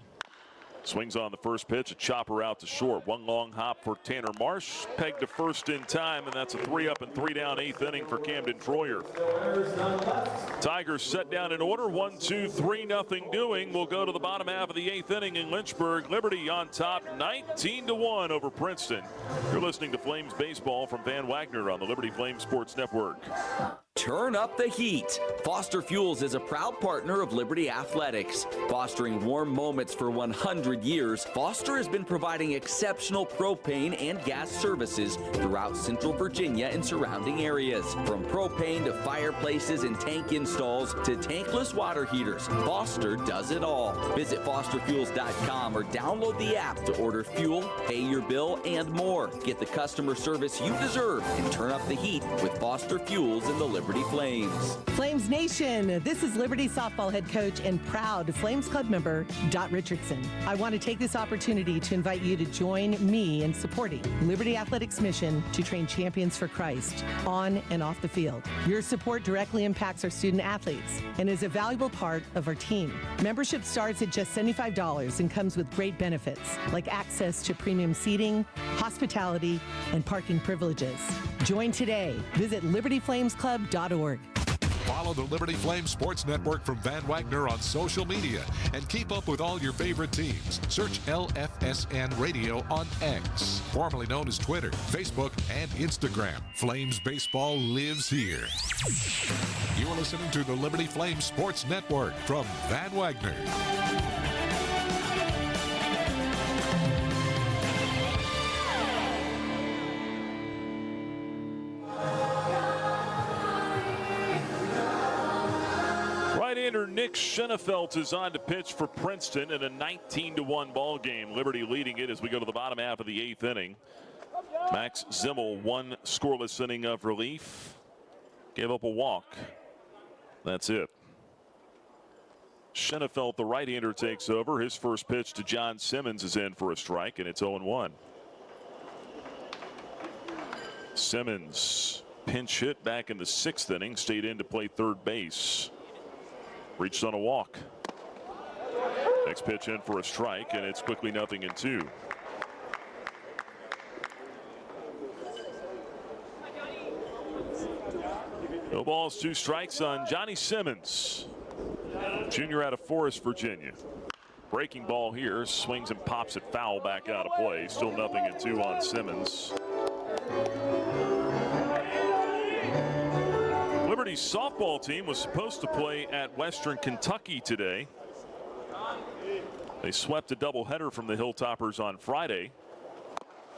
Speaker 2: Swings on the first pitch, a chopper out to short. 1 long hop for Tanner Marsh. Pegged to first in time, and that's a 3-up and 3-down 8th inning for Camden Troyer. Tigers set down in order. 1-2, 3-0 doing. We'll go to the bottom half of the 8th inning in Lynchburg. Liberty on top, 19-1 over Princeton. You're listening to Flames Baseball from Van Wagner on the Liberty Flames Sports Network.
Speaker 16: Turn up the heat. Foster Fuels is a proud partner of Liberty Athletics. Fostering warm moments for 100 years, Foster has been providing exceptional propane and gas services throughout Central Virginia and surrounding areas. From propane to fireplaces and tank installs to tankless water heaters, Foster does it all. Visit fosterfuels.com or download the app to order fuel, pay your bill, and more. Get the customer service you deserve and turn up the heat with Foster Fuels in the Liberty Flames.
Speaker 4: Flames Nation, this is Liberty softball head coach and proud Flames Club member, Dot Richardson. I want to take this opportunity to invite you to join me in supporting Liberty Athletics' mission to train champions for Christ on and off the field. Your support directly impacts our student athletes and is a valuable part of our team. Membership starts at just $75 and comes with great benefits like access to premium seating, hospitality, and parking privileges. Join today. Visit libertyflamesclub.org.
Speaker 1: Follow the Liberty Flames Sports Network from Van Wagner on social media and keep up with all your favorite teams. Search LFSN Radio on X, formerly known as Twitter, Facebook, and Instagram. Flames baseball lives here. You are listening to the Liberty Flames Sports Network from Van Wagner.
Speaker 2: Nick Schenefeld is on to pitch for Princeton in a 19-1 ball game. Liberty leading it as we go to the bottom half of the 8th inning. Max Zimmel, 1 scoreless inning of relief. Gave up a walk. That's it. Schenefeld, the right-hander, takes over. His first pitch to John Simmons is in for a strike, and it's 0-1. Simmons pinch hit back in the 6th inning, stayed in to play third base. Reached on a walk. Next pitch in for a strike, and it's quickly 0-2. No balls, 2 strikes on Johnny Simmons, junior out of Forest, Virginia. Breaking ball here, swings and pops it foul back out of play. Still 0-2 on Simmons. Liberty's softball team was supposed to play at Western Kentucky today. They swept a doubleheader from the Hilltoppers on Friday.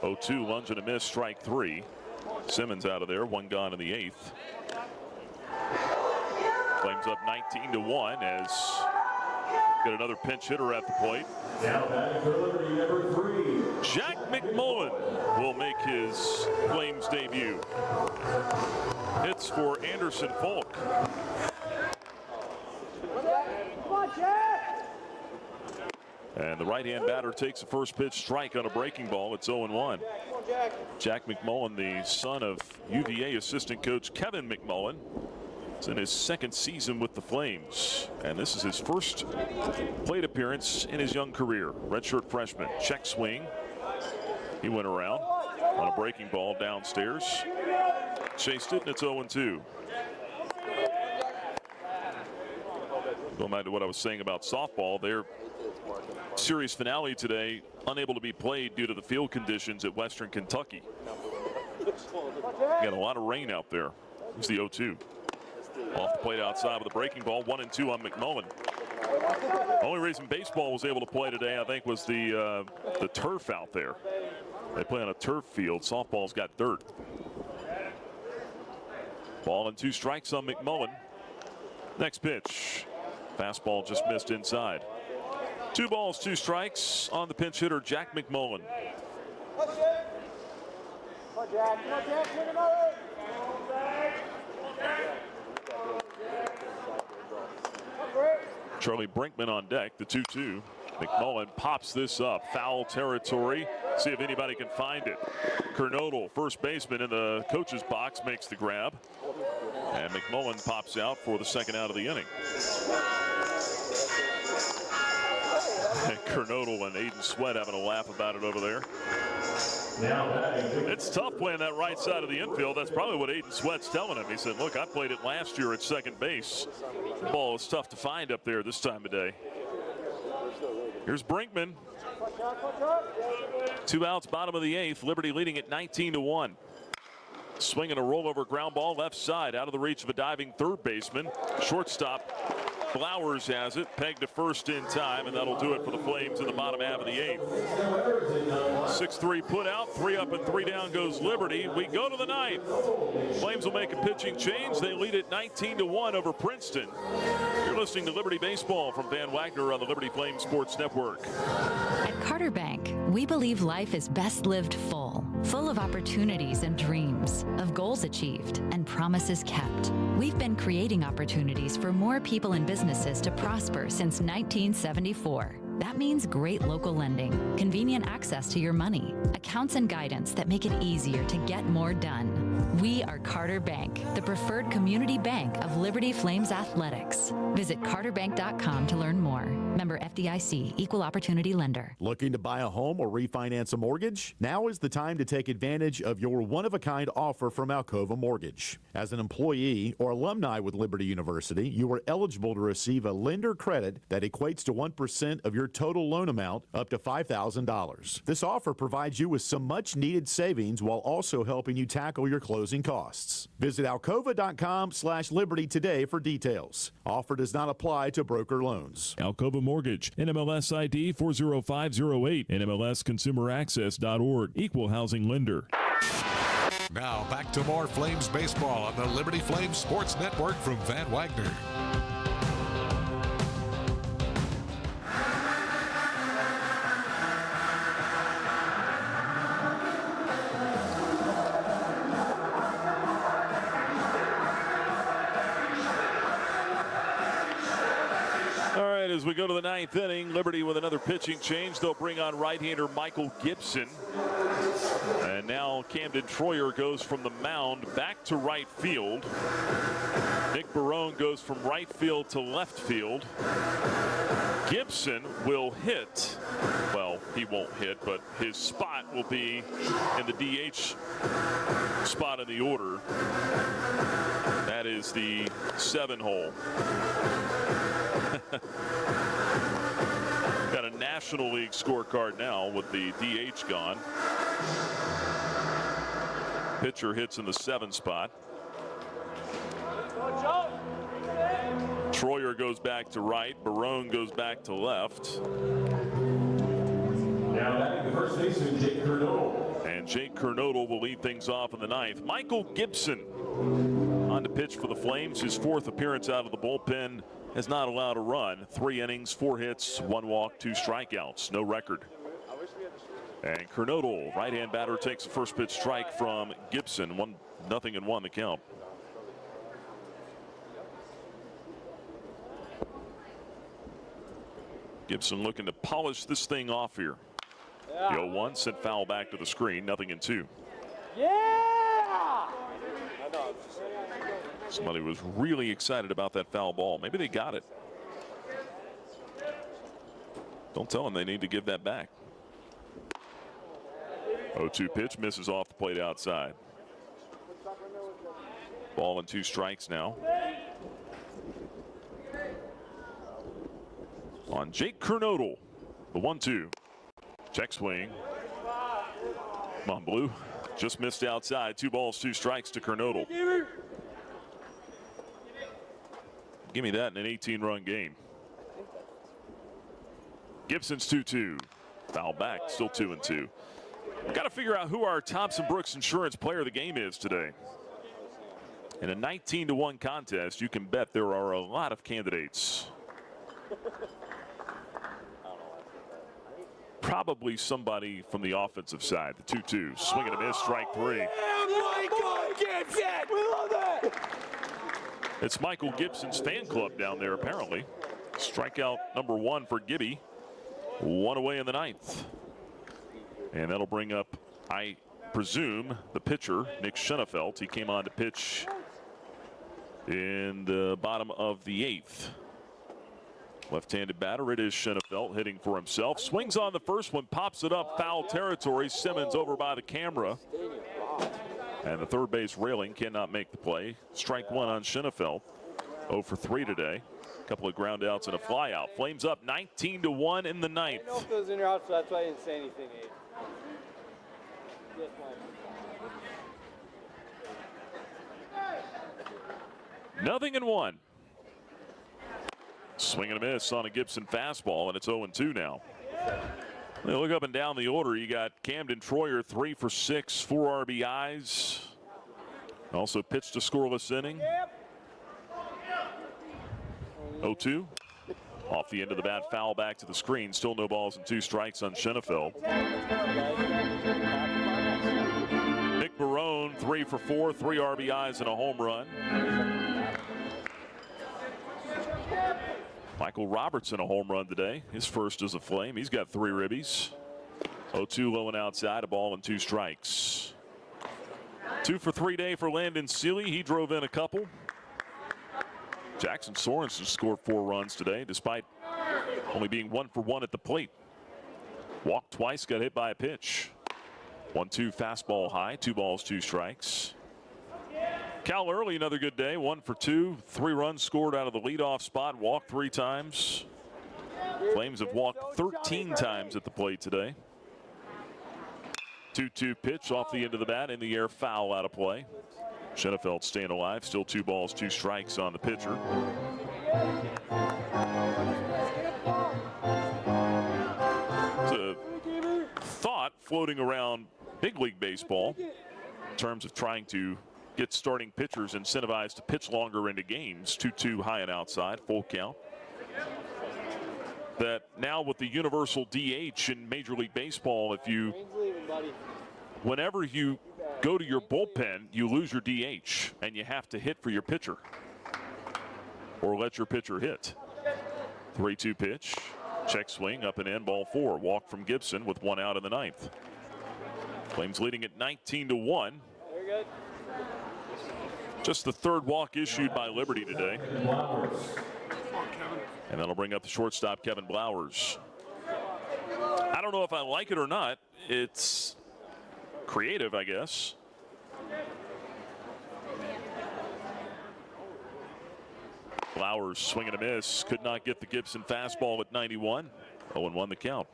Speaker 2: 0-2, lunge and a miss, strike 3. Simmons out of there, 1 gone in the 8th. Flames up 19-1 as got another pinch hitter at the plate.
Speaker 20: Now batting for Liberty, number 3.
Speaker 2: Jack McMullen will make his Flames debut. Hits for Anderson Folk. And the right-hand batter takes the first pitch strike on a breaking ball. It's 0-1. Jack McMullen, the son of UVA assistant coach Kevin McMullen, is in his 2nd season with the Flames. And this is his first plate appearance in his young career. Redshirt freshman. Check swing. He went around on a breaking ball downstairs. Chased it, and it's 0-2. Going back to what I was saying about softball, their series finale today unable to be played due to the field conditions at Western Kentucky. Got a lot of rain out there. Here's the 0-2. Off the plate outside with a breaking ball, 1-2 on McMullen. Only reason baseball was able to play today, I think, was the turf out there. They play on a turf field. Softball's got dirt. Ball and 2 strikes on McMullen. Next pitch. Fastball just missed inside. 2 balls, 2 strikes on the pinch hitter, Jack McMullen. Charlie Brinkman on deck, the 2-2. McMullen pops this up, foul territory. See if anybody can find it. Kernodle, first baseman in the coach's box, makes the grab. And McMullen pops out for the 2nd out of the inning. Kernodle and Aiden Sweat having a laugh about it over there. It's tough playing that right side of the infield. That's probably what Aiden Sweat's telling him. He said, look, I played it last year at second base. The ball is tough to find up there this time of day. Here's Brinkman. 2 outs, bottom of the 8th. Liberty leading at 19-1. Swinging a rollover ground ball left side out of the reach of a diving third baseman. Shortstop Flowers has it, pegged to first in time, and that'll do it for the Flames in the bottom half of the 8th. 6-3 put out, 3 up and 3 down goes Liberty. We go to the 9th. Flames will make a pitching change. They lead at 19-1 over Princeton. You're listening to Liberty Baseball from Van Wagner on the Liberty Flames Sports Network.
Speaker 12: At Carter Bank, we believe life is best lived full of opportunities and dreams, of goals achieved and promises kept. We've been creating opportunities for more people and businesses to prosper since 1974. That means great local lending, convenient access to your money, accounts and guidance that make it easier to get more done. We are Carter Bank, the preferred community bank of Liberty Flames Athletics. Visit carterbank.com to learn more. Member FDIC, Equal Opportunity Lender.
Speaker 8: Looking to buy a home or refinance a mortgage? Now is the time to take advantage of your one-of-a-kind offer from Alcova Mortgage. As an employee or alumni with Liberty University, you are eligible to receive a lender credit that equates to 1% of your total loan amount up to $5,000. This offer provides you with some much-needed savings while also helping you tackle your closing costs. Visit alcova.com/liberty today for details. Offer does not apply to broker loans.
Speaker 7: Alcova Mortgage, NMLS ID 40508, NMLSconsumeraccess.org, Equal Housing Lender.
Speaker 1: Now back to more Flames baseball on the Liberty Flames Sports Network from Van Wagner.
Speaker 2: As we go to the 9th inning, Liberty with another pitching change. They'll bring on right-hander Michael Gibson. And now Camden Troyer goes from the mound back to right field. Nick Barone goes from right field to left field. Gibson will hit. Well, he won't hit, but his spot will be in the DH spot in the order. That is the 7 hole. Got a National League scorecard now with the DH gone. Pitcher hits in the 7 spot. Troyer goes back to right. Barone goes back to left.
Speaker 20: Now batting the first baseman, Jake Kernodle.
Speaker 2: And Jake Kernodle will lead things off in the 9th. Michael Gibson on to pitch for the Flames. His 4th appearance out of the bullpen. Has not allowed a run. 3 innings, 4 hits, 1 walk, 2 strikeouts. No record. And Kernodle, right-hand batter, takes the first pitch strike from Gibson. 1-0 the count. Gibson looking to polish this thing off here. The 0-1 sent foul back to the screen. 0-2.
Speaker 6: Yeah!
Speaker 2: Somebody was really excited about that foul ball. Maybe they got it. Don't tell them they need to give that back. 0-2 pitch misses off the plate outside. Ball and 2 strikes now. On Jake Kernodle, the 1-2. Check swing. Come on, Blue. Just missed outside. 2 balls, 2 strikes to Kernodle. Give me that in an 18-run game. Gibson's 2-2. Foul back, still 2-2. Got to figure out who our Thompson Brooks Insurance player of the game is today. In a 19-1 contest, you can bet there are a lot of candidates. Probably somebody from the offensive side. The 2-2. Swing and a miss, strike 3.
Speaker 6: Michael Gibson! We love that!
Speaker 2: It's Michael Gibson's fan club down there, apparently. Strikeout number 1 for Gibby. 1 away in the 9th. And that'll bring up, I presume, the pitcher, Nick Schoenfeld. He came on to pitch in the bottom of the 8th. Left-handed batter, it is Schoenfeld hitting for himself. Swings on the first one, pops it up, foul territory. Simmons over by the camera. And the third base railing cannot make the play. Strike 1 on Schoenfeld. 0 for 3 today. A couple of ground outs and a fly out. Flames up 19-1 in the 9th.
Speaker 6: I didn't know if it was in your house, so that's why I didn't say anything, Abe.
Speaker 2: Nothing in 1. Swing and a miss on a Gibson fastball, and it's 0-2 now. Look up and down the order. You got Camden Troyer, 3 for 6, 4 RBIs. Also pitched a scoreless inning. 0-2. Off the end of the bat, foul back to the screen. Still no balls and 2 strikes on Schoenfeld. Nick Barone, 3 for 4, 3 RBIs and a home run. Michael Robertson, a home run today. His first as a Flame. He's got 3 ribbies. 0-2 low and outside, a ball and 2 strikes. 2 for 3 day for Landon Seeley. He drove in a couple. Jackson Sorensen scored 4 runs today, despite only being 1 for 1 at the plate. Walked twice, got hit by a pitch. 1-2 fastball high, 2 balls, 2 strikes. Cal Early, another good day, 1 for 2, 3 runs scored out of the leadoff spot, walked 3 times. Flames have walked 13 times at the plate today. 2-2 pitch off the end of the bat, in the air, foul out of play. Schoenfeld staying alive, still 2 balls, 2 strikes on the pitcher. It's a thought floating around big league baseball in terms of trying to get starting pitchers incentivized to pitch longer into games. 2-2 high and outside, full count. That now with the universal DH in Major League Baseball, whenever you go to your bullpen, you lose your DH and you have to hit for your pitcher or let your pitcher hit. 3-2 pitch, check swing, up and in, ball 4. Walk from Gibson with 1 out in the 9th. Flames leading at 19-1.
Speaker 6: Very good.
Speaker 2: Just the 3rd walk issued by Liberty today. And that'll bring up the shortstop, Kevin Blowers. I don't know if I like it or not. It's creative, I guess. Flowers swinging a miss. Could not get the Gibson fastball at 91. 0-1 the count.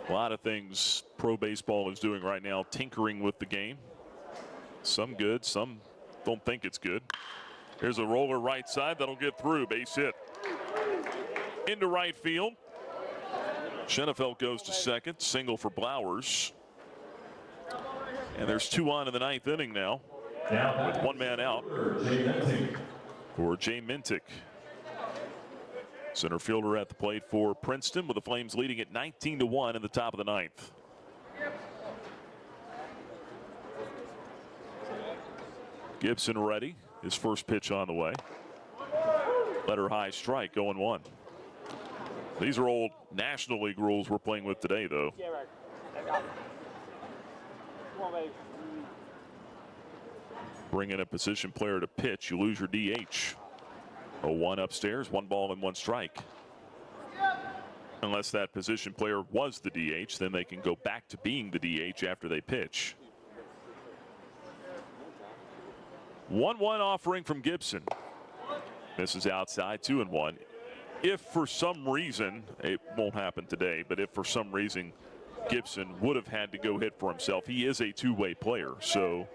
Speaker 2: A lot of things pro baseball is doing right now, tinkering with the game. Some good, some don't think it's good. Here's a roller right side that'll get through. Base hit. Into right field. Schenefeld goes to second. Single for Flowers. And there's 2 on in the 9th inning now, with 1 man out for Jay Mintic. Center fielder at the plate for Princeton, with the Flames leading at 19-1 in the top of the 9th. Gibson ready. His first pitch on the way. Letter high strike, 0-1. These are old National League rules we're playing with today, though. Bring in a position player to pitch, you lose your DH. 0-1 upstairs, 1 ball and 1 strike. Unless that position player was the DH, then they can go back to being the DH after they pitch. 1-1 offering from Gibson. This is outside, 2-1. If for some reason, it won't happen today, but if for some reason Gibson would have had to go hit for himself, he is a two-way player, so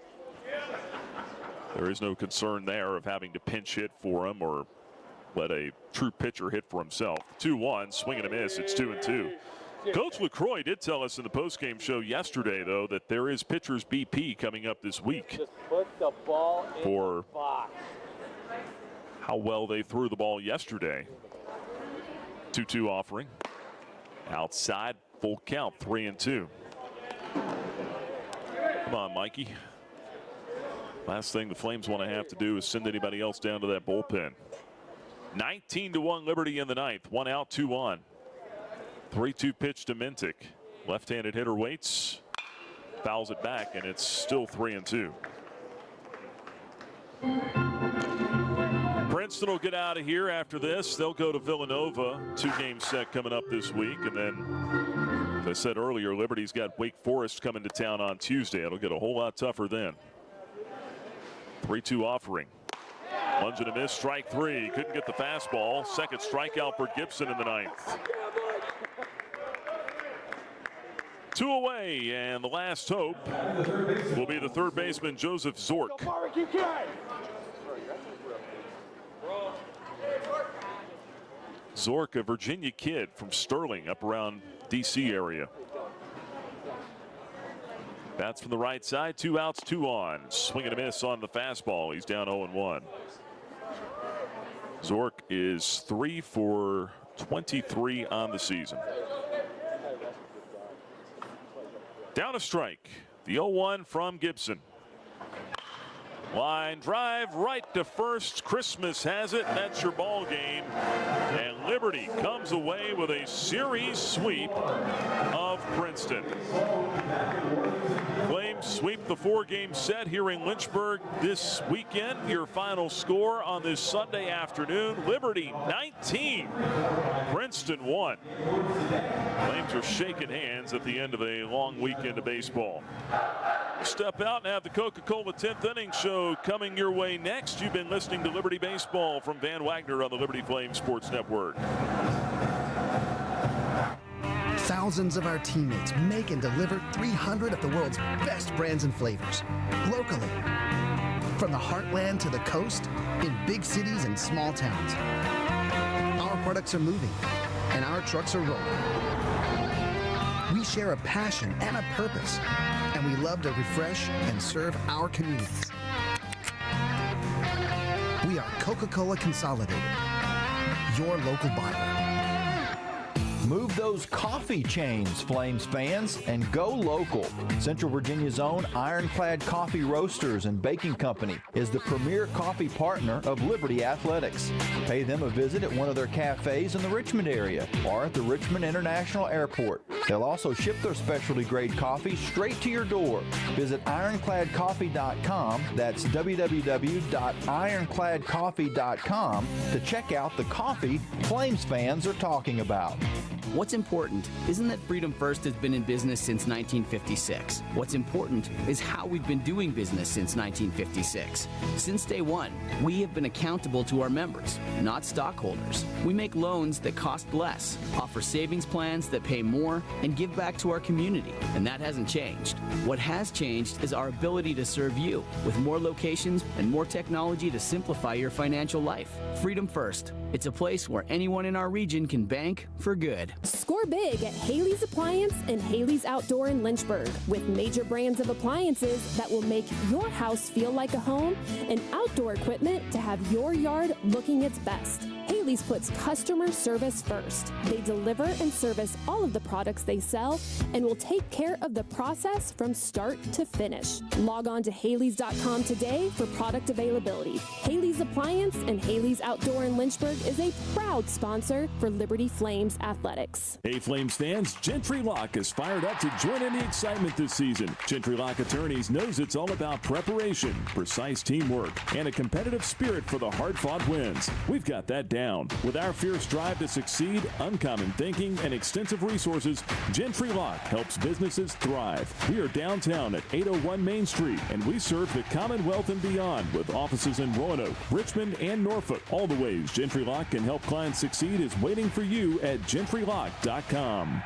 Speaker 2: there is no concern there of having to pinch hit for him or let a true pitcher hit for himself. 2-1, swing and a miss. It's 2-2. Coach LaCroix did tell us in the postgame show yesterday, though, that there is pitcher's BP coming up this week.
Speaker 6: Just put the ball in
Speaker 2: for
Speaker 6: the box.
Speaker 2: How well they threw the ball yesterday. 2-2 offering. Outside, full count, 3-2. Come on, Mikey. Last thing the Flames want to have to do is send anybody else down to that bullpen. 19-1 Liberty in the 9th. 1 out, 2 on. 3-2 pitch to Mintic. Left-handed hitter waits. Fouls it back, and it's still 3-2. Princeton will get out of here after this. They'll go to Villanova. 2-game set coming up this week. And then, as I said earlier, Liberty's got Wake Forest coming to town on Tuesday. It'll get a whole lot tougher then. 3-2 offering. Lunge and a miss, strike 3. Couldn't get the fastball. Second strikeout for Gibson in the 9th. 2 away, and the last hope will be the third baseman, Joseph Zork. Zork, a Virginia kid from Sterling, up around D.C. area. Bats from the right side, 2 outs, 2 on. Swing and a miss on the fastball. He's down 0-1. Zork is 3 for 23 on the season. Down a strike. The 0-1 from Gibson. Line drive right to first. Christmas has it. That's your ball game. And Liberty comes away with a series sweep of Princeton. Flames sweep the 4-game set here in Lynchburg this weekend. Your final score on this Sunday afternoon: Liberty 19, Princeton 1. Flames are shaking hands at the end of a long weekend of baseball. Step out and have the Coca-Cola 10th inning show coming your way next. You've been listening to Liberty Baseball from Van Wagner on the Liberty Flames Sports Network.
Speaker 17: Thousands of our teammates make and deliver 300 of the world's best brands and flavors, locally. From the heartland to the coast, in big cities and small towns. Our products are moving, and our trucks are rolling. We share a passion and a purpose, and we love to refresh and serve our communities. We are Coca-Cola Consolidated, your local buyer.
Speaker 5: Move those coffee chains, Flames fans, and go local. Central Virginia's own Ironclad Coffee Roasters and Baking Company is the premier coffee partner of Liberty Athletics. Pay them a visit at one of their cafes in the Richmond area or at the Richmond International Airport. They'll also ship their specialty grade coffee straight to your door. Visit ironcladcoffee.com, that's www.ironcladcoffee.com, to check out the coffee Flames fans are talking about.
Speaker 19: What's important isn't that Freedom First has been in business since 1956. What's important is how we've been doing business since 1956. Since day one, we have been accountable to our members, not stockholders. We make loans that cost less, offer savings plans that pay more, and give back to our community. And that hasn't changed. What has changed is our ability to serve you with more locations and more technology to simplify your financial life. Freedom First. It's a place where anyone in our region can bank for good.
Speaker 21: Score big at Haley's Appliance and Haley's Outdoor in Lynchburg with major brands of appliances that will make your house feel like a home and outdoor equipment to have your yard looking its best. Haley's puts customer service first. They deliver and service all of the products they sell and will take care of the process from start to finish. Log on to Haleys.com today for product availability. Haley's Appliance and Haley's Outdoor in Lynchburg is a proud sponsor for Liberty Flames Athletics.
Speaker 7: Hey Flames fans, Gentry Lock is fired up to join in the excitement this season. Gentry Lock Attorneys knows it's all about preparation, precise teamwork, and a competitive spirit for the hard-fought wins. We've got that down. With our fierce drive to succeed, uncommon thinking, and extensive resources, Gentry Lock helps businesses thrive. We are downtown at 801 Main Street, and we serve the Commonwealth and beyond with offices in Roanoke, Richmond, and Norfolk. All the ways Gentry Lock can help clients succeed is waiting for you at gentrylock.com.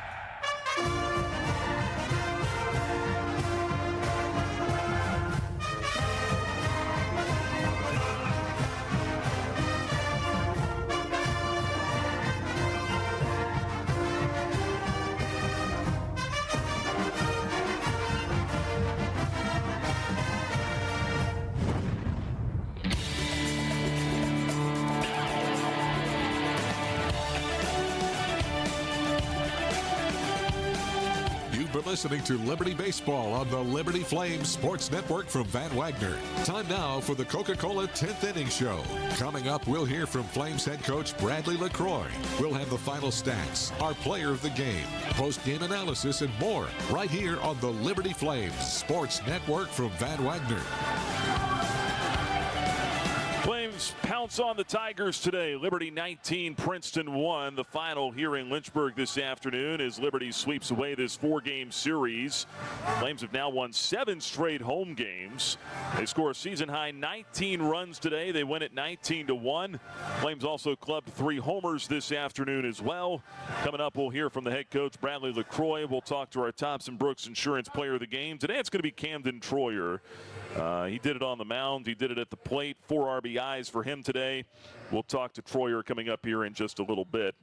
Speaker 1: Listening to Liberty Baseball on the Liberty Flames Sports Network from Van Wagner. Time now for the Coca-Cola 10th Inning Show. Coming up, we'll hear from Flames head coach Bradley LaCroix. We'll have the final stats, our player of the game, post-game analysis, and more right here on the Liberty Flames Sports Network from Van Wagner.
Speaker 2: Flames pounce on the Tigers today. Liberty 19, Princeton 1. The final here in Lynchburg this afternoon as Liberty sweeps away this 4-game series. Flames have now won 7 straight home games. They score a season-high 19 runs today. They win it 19-1. Flames also clubbed 3 homers this afternoon as well. Coming up, we'll hear from the head coach, Bradley LaCroix. We'll talk to our Thompson Brooks Insurance player of the game. Today it's going to be Camden Troyer. He did it on the mound. He did it at the plate. 4 RBIs for him today. We'll talk to Troyer coming up here in just a little bit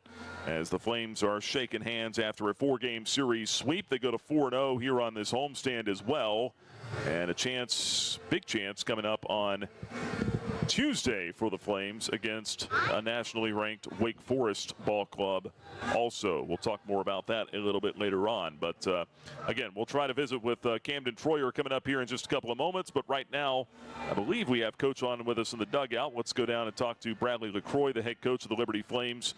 Speaker 2: as the Flames are shaking hands after a 4-game series sweep. They go to 4-0 here on this homestand as well. And a chance, big chance, coming up on Tuesday for the Flames against a nationally ranked Wake Forest ball club. Also, we'll talk more about that a little bit later on. But again, we'll try to visit with Camden Troyer coming up here in just a couple of moments. But right now, I believe we have Coach on with us in the dugout. Let's go down and talk to Bradley LaCroix, the head coach of the Liberty Flames.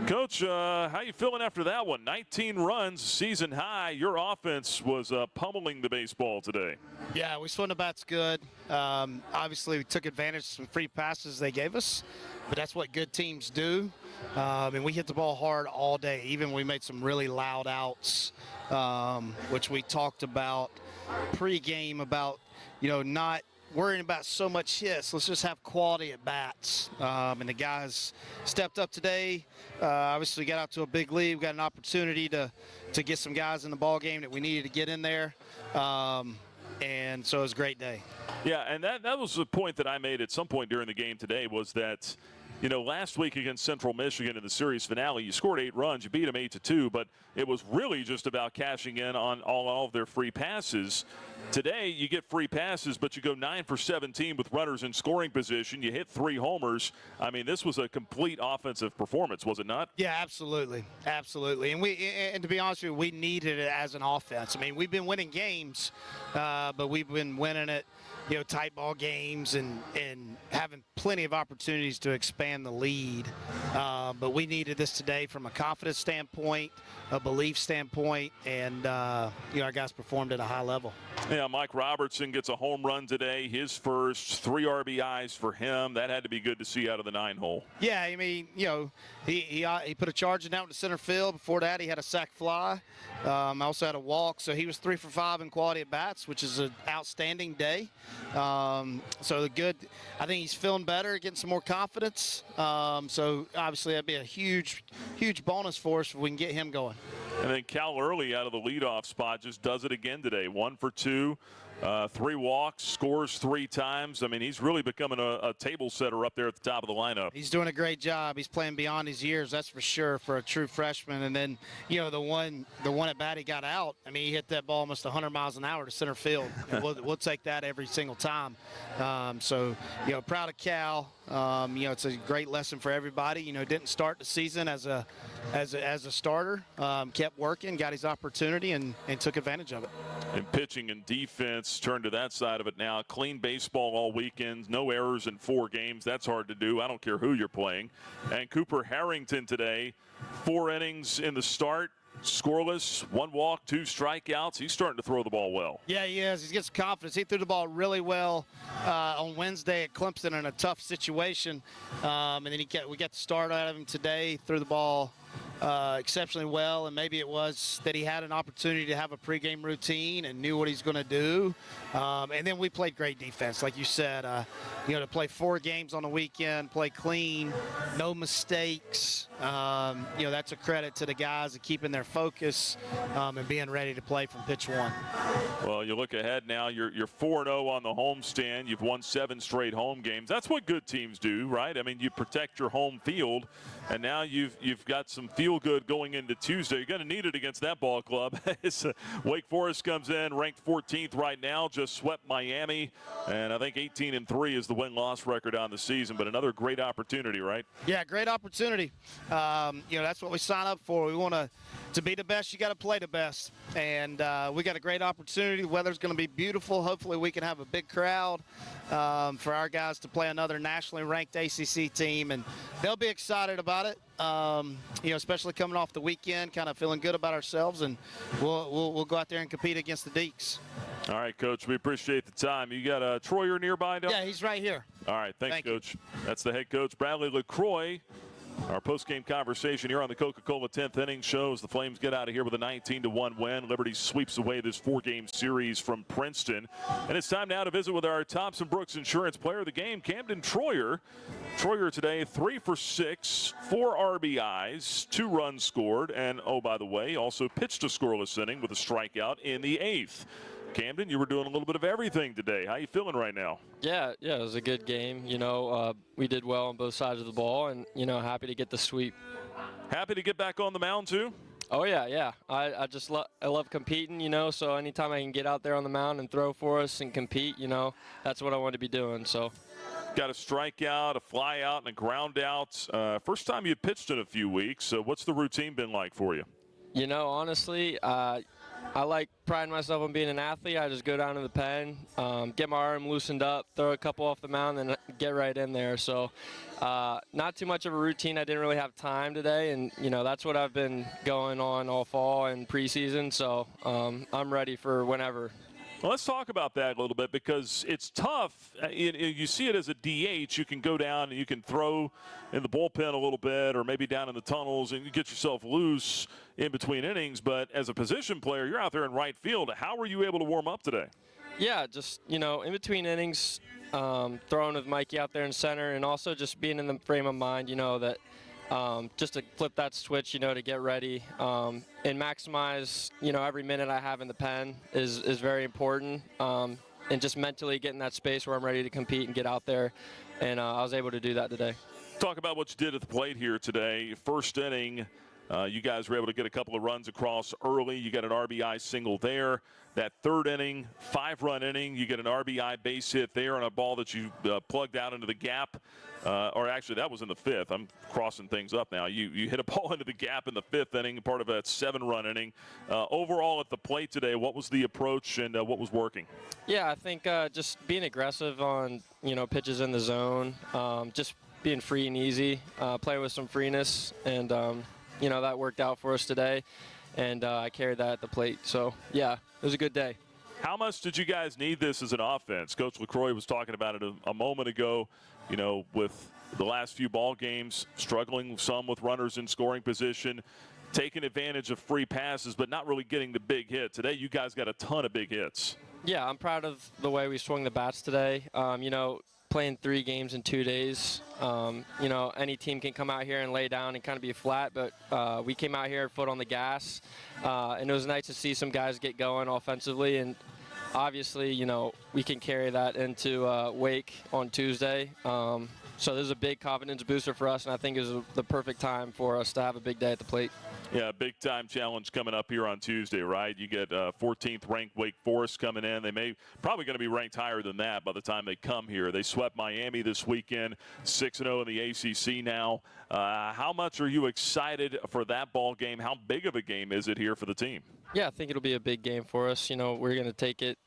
Speaker 2: Coach, how you feeling after that one? 19 runs, season high. Your offense was pummeling the baseball today.
Speaker 23: Yeah, we swung the bats good. Obviously, we took advantage of some free passes they gave us, but that's what good teams do. And we hit the ball hard all day. Even we made some really loud outs, which we talked about pregame about, not worrying about so much hits. Let's just have quality at bats. And the guys stepped up today. Obviously, got out to a big lead. We got an opportunity to get some guys in the ball game that we needed to get in there. And so it was a great day.
Speaker 2: Yeah, and that was the point that I made at some point during the game today was that, last week against Central Michigan in the series finale, you scored 8 runs, you beat them 8-2, but it was really just about cashing in on all of their free passes. Today, you get free passes, but you go 9 for 17 with runners in scoring position. You hit 3 homers. I mean, this was a complete offensive performance, was it not?
Speaker 23: Yeah, absolutely. Absolutely. And to be honest with you, we needed it as an offense. I mean, we've been winning games, but we've been winning it, tight ball games and having plenty of opportunities to expand the lead. But we needed this today from a confidence standpoint, a belief standpoint, and our guys performed at a high level.
Speaker 2: Yeah, Yeah, Mike Robertson gets a home run today, his first, 3 RBIs for him. That had to be good to see out of the 9-hole.
Speaker 23: Yeah, I mean, he put a charge out into center field. Before that, he had a sac fly. Also had a walk, so he was 3 for 5 in quality at bats, which is an outstanding day. So good. I think he's feeling better, getting some more confidence. So obviously that'd be a huge bonus for us if we can get him going.
Speaker 2: And then Cal Early out of the leadoff spot just does it again today. 1 for 2, 3 walks, scores 3 times. I mean, he's really becoming a table setter up there at the top of the lineup.
Speaker 23: He's doing a great job. He's playing beyond his years, that's for sure, for a true freshman. And then, the one at bat he got out, I mean, he hit that ball almost 100 miles an hour to center field. And we'll take that every single time. So, proud of Cal. It's a great lesson for everybody. Didn't start the season as a starter, kept working, got his opportunity, and took advantage of it.
Speaker 2: And pitching and defense, turn to that side of it now. Clean baseball all weekend, no errors in 4 games. That's hard to do. I don't care who you're playing. And Cooper Harrington today, 4 innings in the start. Scoreless, 1 walk, 2 strikeouts. He's starting to throw the ball well.
Speaker 23: Yeah, he is. He gets confidence. He threw the ball really well on Wednesday at Clemson in a tough situation. And then we got the start out of him today. Threw the ball exceptionally well, and maybe it was that he had an opportunity to have a pregame routine and knew what he's going to do. And then we played great defense, like you said. To play 4 games on the weekend, play clean, no mistakes. That's a credit to the guys of keeping their focus and being ready to play from pitch 1.
Speaker 2: Well, you look ahead now. You're 4-0 on the homestand. You've won 7 straight home games. That's what good teams do, right? I mean, you protect your home field, and now you've got some feel good going into Tuesday. You're going to need it against that ball club. Wake Forest comes in ranked 14th right now, just swept Miami, and I think 18-3 is the win-loss record on the season, but another great opportunity, right?
Speaker 23: Yeah, great opportunity. That's what we sign up for. We want to be the best, you got to play the best, and we got a great opportunity. The weather's going to be beautiful. Hopefully we can have a big crowd for our guys to play another nationally ranked ACC team, and they'll be excited about it. Especially coming off the weekend, kind of feeling good about ourselves, and we'll go out there and compete against the Deeks.
Speaker 2: All right, Coach, we appreciate the time. You got Troyer nearby, don't you?
Speaker 23: Yeah, he's right here.
Speaker 2: All right, thanks, Coach. That's the head coach, Bradley LaCroix. Our post-game conversation here on the Coca-Cola 10th Inning shows the Flames get out of here with a 19-1 win. Liberty sweeps away this 4-game series from Princeton. And it's time now to visit with our Thompson Brooks Insurance player of the game, Camden Troyer. Troyer today, 3 for 6, 4 RBIs, 2 runs scored, and, oh, by the way, also pitched a scoreless inning with a strikeout in the 8th. Camden, you were doing a little bit of everything today. How you feeling right now?
Speaker 9: Yeah, it was a good game. We did well on both sides of the ball, and, happy to get the sweep.
Speaker 2: Happy to get back on the mound, too?
Speaker 9: Oh, yeah. I just love competing, so anytime I can get out there on the mound and throw for us and compete, that's what I want to be doing, so.
Speaker 2: Got a strikeout, a fly out, and a ground out. First time you pitched in a few weeks, so what's the routine been like for you?
Speaker 9: Honestly, I like priding myself on being an athlete. I just go down to the pen, get my arm loosened up, throw a couple off the mound, and get right in there. So not too much of a routine. I didn't really have time today, and, that's what I've been going on all fall and preseason. So I'm ready for whenever.
Speaker 2: Well, let's talk about that a little bit because it's tough. You see it as a DH. You can go down and you can throw in the bullpen a little bit or maybe down in the tunnels and you get yourself loose in between innings. But as a position player, you're out there in right field. How were you able to warm up today?
Speaker 9: Yeah, just, in between innings, throwing with Mikey out there in center and also just being in the frame of mind, that just to flip that switch, to get ready and maximize, every minute I have in the pen is very important. And just mentally get in that space where I'm ready to compete and get out there. And I was able to do that today.
Speaker 2: Talk about what you did at the plate here today. First inning, you guys were able to get a couple of runs across early. You got an RBI single there. That third inning, 5-run inning, you get an RBI base hit there on a ball that you plugged out into the gap. Or actually, that was in the 5th. I'm crossing things up now. You hit a ball into the gap in the 5th inning, part of that 7-run inning. Overall at the plate today, what was the approach and what was working?
Speaker 9: Yeah, I think just being aggressive on, pitches in the zone, just being free and easy, playing with some freeness, and, that worked out for us today. And I carried that at the plate. So, yeah, it was a good day.
Speaker 2: How much did you guys need this as an offense? Coach LaCroix was talking about it a moment ago, you know, with the last few ball games, struggling some with runners in scoring position, taking advantage of free passes, but not really getting the big hit. Today, you guys got a ton of big hits. Yeah, I'm proud of the way we swung the bats today. You know, playing 3 games in 2 days, you know, any team can come out here and lay down and kind of be flat, but we came out here foot on the gas, and it was nice to see some guys get going offensively, and obviously, you know, we can carry that into Wake on Tuesday. So this is a big confidence booster for us, and I think it was the perfect time for us to have a big day at the plate. Yeah, big-time challenge coming up here on Tuesday, right? You get 14th ranked Wake Forest coming in. They may probably going to be ranked higher than that by the time they come here. They swept Miami this weekend, 6-0 in the ACC now. How much are you excited for that ball game? How big of a game is it here for the team? Yeah, I think it'll be a big game for us. You know, we're going to take it.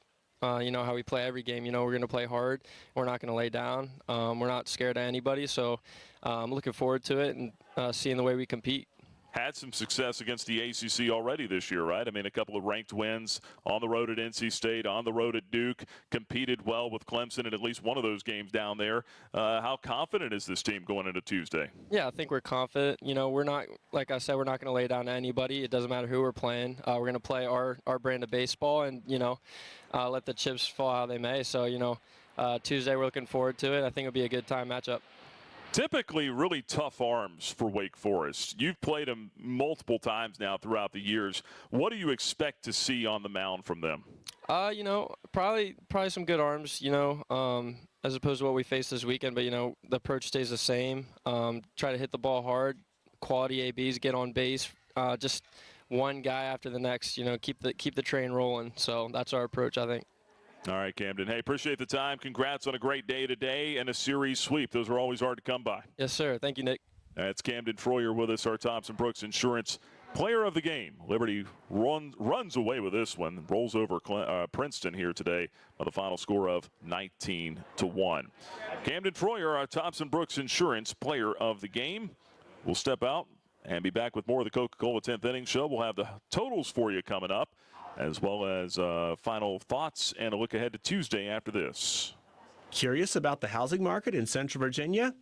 Speaker 2: You know how we play every game. You know, we're going to play hard. We're not going to lay down. We're not scared of anybody. So I'm looking forward to it and seeing the way we compete. Had some success against the ACC already this year, right? I mean, a couple of ranked wins on the road at NC State, on the road at Duke, competed well with Clemson in at least one of those games down there. How confident is this team going into Tuesday? Yeah, I think we're confident. You know, we're not, like I said, we're not going to lay down to anybody. It doesn't matter who we're playing. We're going to play our brand of baseball and, you know, let the chips fall how they may. So, you know, Tuesday we're looking forward to it. I think it'll be a good time matchup. Typically really tough arms for Wake Forest. You've played them multiple times now throughout the years. What do you expect to see on the mound from them? You know, probably some good arms, you know, as opposed to what we faced this weekend. But, you know, the approach stays the same. Try to hit the ball hard, quality ABs, get on base, just one guy after the next, you know, keep the train rolling. So that's our approach, I think. All right, Camden. Hey, appreciate the time. Congrats on a great day today and a series sweep. Those are always hard to come by. Yes, sir. Thank you, Nick. That's Camden Troyer with us, our Thompson Brooks Insurance Player of the Game. Liberty runs away with this one, rolls over Princeton here today by the final score of 19-1. Camden Troyer, our Thompson Brooks Insurance Player of the Game. We'll step out and be back with more of the Coca-Cola 10th Inning Show. We'll have the totals for you coming up, as well as final thoughts and a look ahead to Tuesday after this.
Speaker 10: Curious about the housing market in Central Virginia?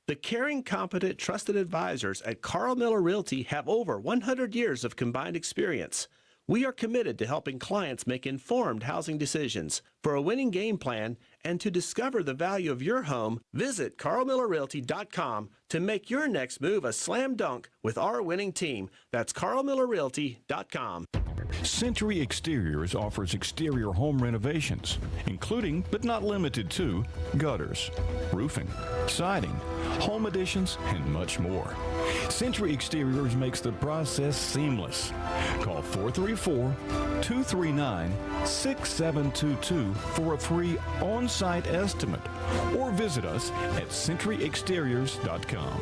Speaker 10: The caring, competent, trusted advisors at Carl Miller Realty have over 100 years of combined experience. We are committed to helping clients make informed housing decisions. For a winning game plan and to discover the value of your home, visit carlmillerrealty.com to make your next move a slam dunk with our winning team. That's carlmillerrealty.com.
Speaker 15: Century Exteriors offers exterior home renovations, including but not limited to gutters, roofing, siding, home additions, and much more. Century Exteriors makes the process seamless. Call 434-239-6722 for a free on-site estimate or visit us at centuryexteriors.com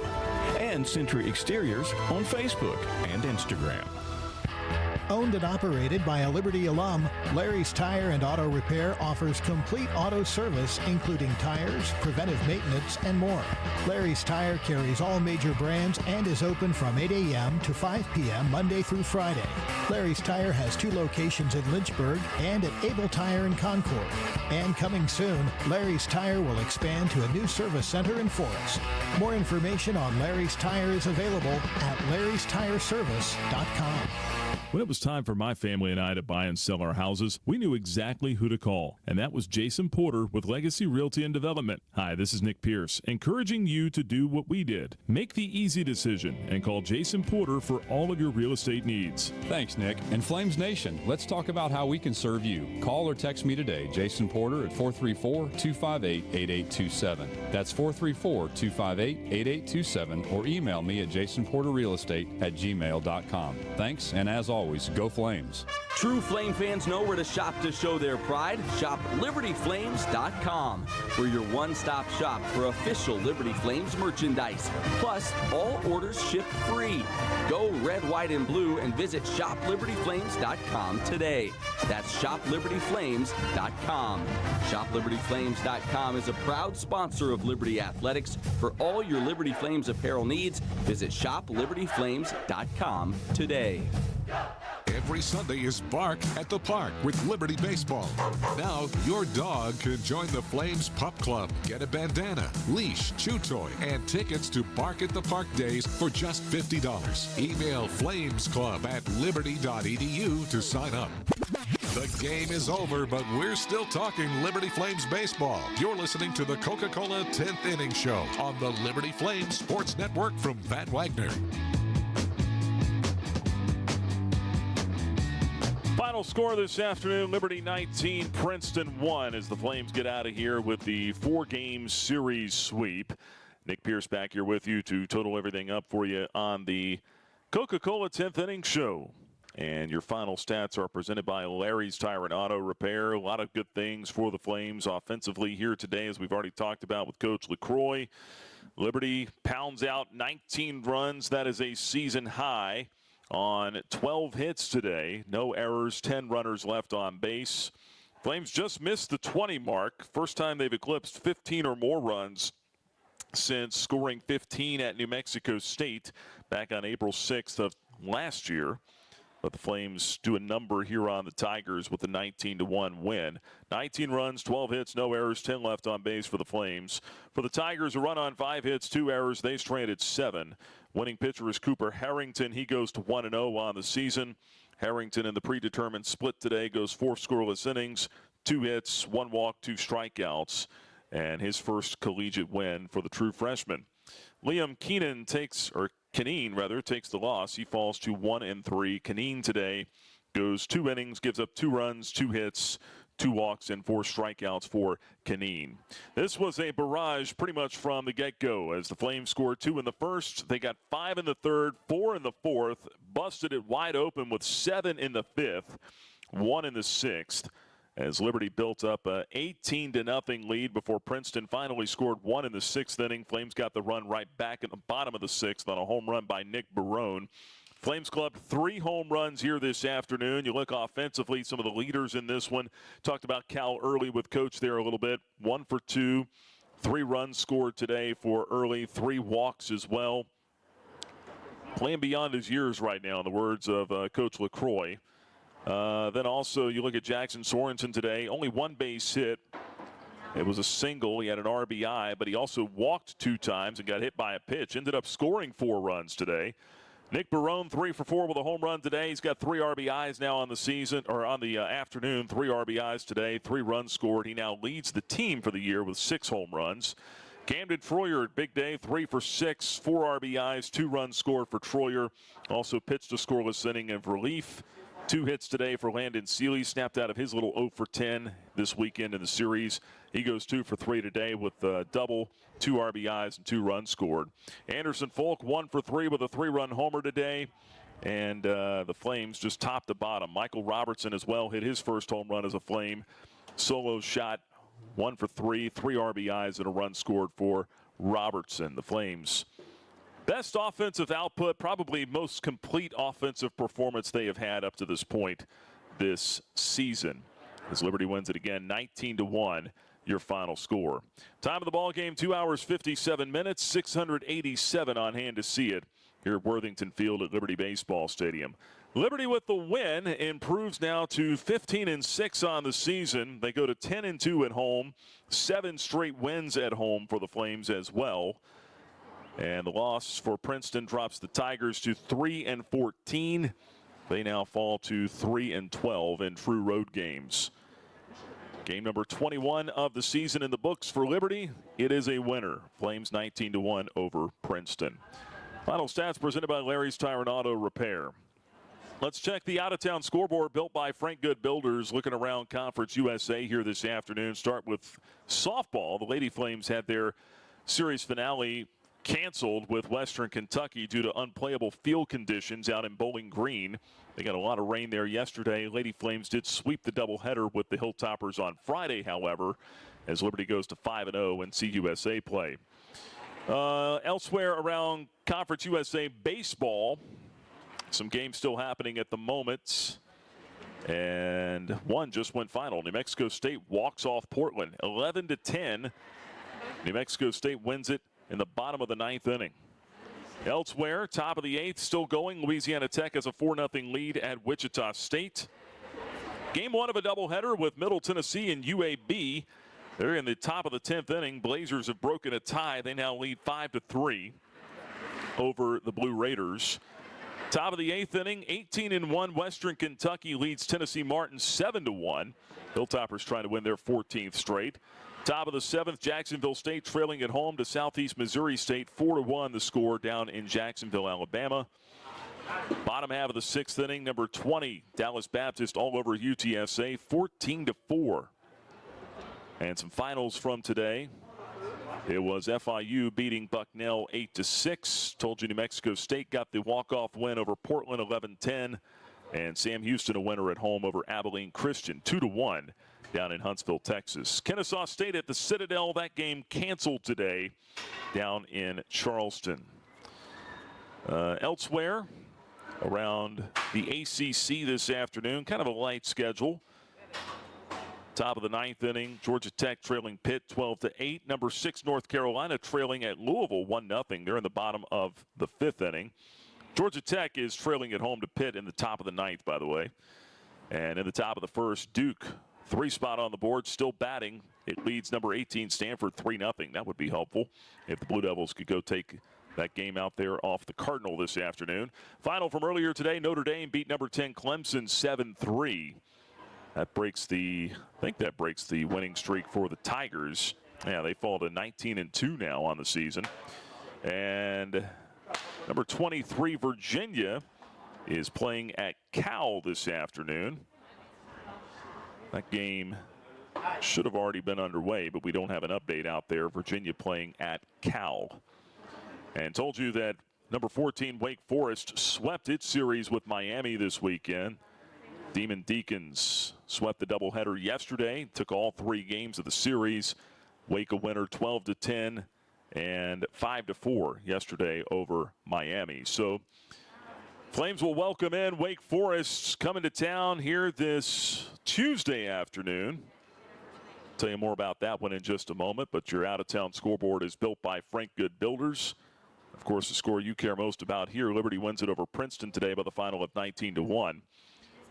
Speaker 15: and Century Exteriors on Facebook and Instagram.
Speaker 11: Owned and operated by a Liberty alum, Larry's Tire and Auto Repair offers complete auto service, including tires, preventive maintenance, and more. Larry's Tire carries all major brands and is open from 8 a.m. to 5 p.m. Monday through Friday. Larry's Tire has 2 locations in Lynchburg and at Able Tire in Concord. And coming soon, Larry's Tire will expand to a new service center in Forest. More information on Larry's Tire is available at larrystireservice.com.
Speaker 7: When it was time for my family and I to buy and sell our houses, we knew exactly who to call, and that was Jason Porter with Legacy Realty and Development. Hi, this is Nick Pierce, encouraging you to do what we did. Make the easy decision and call Jason Porter for all of your real estate needs.
Speaker 22: Thanks, Nick. And Flames Nation, let's talk about how we can serve you. Call or text me today, Jason Porter, at 434-258-8827. That's 434-258-8827, or email me at jasonporterrealestate@gmail.com. Thanks, and as always, go Flames.
Speaker 16: True Flame fans know where to shop to show their pride. Shop LibertyFlames.com. We're your one-stop shop for official Liberty Flames merchandise. Plus, all orders ship free. Go red, white, and blue and visit ShopLibertyFlames.com today. That's ShopLibertyFlames.com. ShopLibertyFlames.com is a proud sponsor of Liberty Athletics. For all your Liberty Flames apparel needs, visit ShopLibertyFlames.com today.
Speaker 1: Every Sunday is Bark at the Park with Liberty Baseball. Now your dog can join the Flames Pup Club. Get a bandana, leash, chew toy, and tickets to Bark at the Park days for just $50. Email flamesclub@liberty.edu to sign up. The game is over, but we're still talking Liberty Flames baseball. You're listening to the Coca-Cola 10th Inning Show on the Liberty Flames Sports Network from Van Wagner.
Speaker 2: Final score this afternoon, Liberty 19, Princeton 1 as the Flames get out of here with the 4-game series sweep. Nick Pierce back here with you to total everything up for you on the Coca-Cola 10th Inning Show. And your final stats are presented by Larry's Tire and Auto Repair. A lot of good things for the Flames offensively here today, as we've already talked about with Coach LaCroix. Liberty pounds out 19 runs. That is a season high on 12 hits today. No errors, 10 runners left on base. Flames just missed the 20 mark. First time they've eclipsed 15 or more runs since scoring 15 at New Mexico State back on April 6th of last year. But the Flames do a number here on the Tigers with a 19-1 win. 19 runs, 12 hits, no errors, 10 left on base for the Flames. For the Tigers, a run on 5 hits, 2 errors. They stranded 7. Winning pitcher is Cooper Harrington. He goes to 1-0 on the season. Harrington in the predetermined split today goes 4 scoreless innings, 2 hits, 1 walk, 2 strikeouts, and his first collegiate win for the true freshman. Liam Keenan takes the loss. He falls to 1-3. Kineen today goes 2 innings, gives up 2 runs, 2 hits, 2 walks, and 4 strikeouts for Kineen. This was a barrage pretty much from the get-go as the Flames scored 2 in the first. They got 5 in the third, 4 in the fourth, busted it wide open with 7 in the fifth, 1 in the sixth. As Liberty built up a 18-0 lead before Princeton finally scored 1 in the 6th inning. Flames got the run right back at the bottom of the 6th on a home run by Nick Barone. Flames clubbed 3 home runs here this afternoon. You look offensively, some of the leaders in this one. Talked about Cal Early with Coach there a little bit. 1 for 2, 3 runs scored today for Early, 3 walks as well. Playing beyond his years right now, in the words of Coach LaCroix. Then also you look at Jackson Sorensen today, only 1 base hit. It was a single. He had an RBI, but he also walked 2 times and got hit by a pitch. Ended up scoring 4 runs today. Nick Barone 3 for 4 with a home run today. He's got 3 RBIs now on the season, or on the afternoon. 3 RBIs today, 3 runs scored. He now leads the team for the year with 6 home runs. Camden Troyer, big day, 3 for 6, 4 RBIs, 2 runs scored for Troyer. Also pitched a scoreless inning of relief. 2 hits today for Landon Seeley, snapped out of his little 0 for 10 this weekend in the series. He goes 2 for 3 today with a double, 2 RBIs, and 2 runs scored. Anderson Folk 1 for 3 with a 3-run homer today. And the Flames just top to bottom. Michael Robertson as well hit his first home run as a Flame. Solo shot, 1 for 3, 3 RBIs, and a run scored for Robertson. The Flames best offensive output, probably most complete offensive performance they have had up to this point this season. As Liberty wins it again, 19-1, your final score. Time of the ball game, 2 hours, 57 minutes, 687 on hand to see it here at Worthington Field at Liberty Baseball Stadium. Liberty with the win improves now to 15-6 on the season. They go to 10-2 at home, 7 straight wins at home for the Flames as well. And the loss for Princeton drops the Tigers to 3-14. They now fall to 3-12 in true road games. Game number 21 of the season in the books for Liberty. It is a winner. Flames 19-1 over Princeton. Final stats presented by Larry's Tire and Auto Repair. Let's check the out-of-town scoreboard built by Frank Good Builders. Looking around Conference USA here this afternoon. Start with softball. The Lady Flames had their series finale canceled with Western Kentucky due to unplayable field conditions out in Bowling Green. They got a lot of rain there yesterday. Lady Flames did sweep the doubleheader with the Hilltoppers on Friday, however, as Liberty goes to 5-0 in CUSA play. Elsewhere around Conference USA baseball, some games still happening at the moment, and one just went final. New Mexico State walks off Portland 11-10. New Mexico State wins it in the bottom of the 9th inning. Elsewhere, top of the 8th, still going. Louisiana Tech has a 4-0 lead at Wichita State. Game 1 of a doubleheader with Middle Tennessee and UAB. They're in the top of the 10th inning. Blazers have broken a tie. They now lead 5-3 over the Blue Raiders. Top of the 8th inning, 18-1. Western Kentucky leads Tennessee Martin 7-1. Hilltoppers trying to win their 14th straight. Top of the 7th, Jacksonville State trailing at home to Southeast Missouri State 4-1. The score down in Jacksonville, Alabama. Bottom half of the 6th inning, number 20, Dallas Baptist all over UTSA 14-4. And some finals from today. It was FIU beating Bucknell 8-6. Told you New Mexico State got the walk-off win over Portland 11-10. And Sam Houston a winner at home over Abilene Christian 2-1 down in Huntsville, Texas. Kennesaw State at the Citadel. That game canceled today down in Charleston. Elsewhere around the ACC this afternoon, kind of a light schedule. Top of the 9th inning, Georgia Tech trailing Pitt 12-8. Number 6, North Carolina trailing at Louisville 1-0. They're in the bottom of the 5th inning. Georgia Tech is trailing at home to Pitt in the top of the 9th, by the way. And in the top of the 1st, Duke, 3 spot on the board, still batting. It leads number 18, Stanford 3-0. That would be helpful if the Blue Devils could go take that game out there off the Cardinal this afternoon. Final from earlier today, Notre Dame beat number 10, Clemson 7-3. That breaks I think that breaks the winning streak for the Tigers. Yeah, they fall to 19-2 now on the season. And number 23, Virginia, is playing at Cal this afternoon. That game should have already been underway, but we don't have an update out there. Virginia playing at Cal. And told you that number 14, Wake Forest, swept its series with Miami this weekend. Demon Deacons swept the doubleheader yesterday, took all 3 games of the series. Wake a winner 12-10 and 5-4 yesterday over Miami. So Flames will welcome in Wake Forest coming to town here this Tuesday afternoon. Tell you more about that one in just a moment, but your out-of-town scoreboard is built by Frank Good Builders. Of course, the score you care most about here, Liberty wins it over Princeton today by the final of 19-1.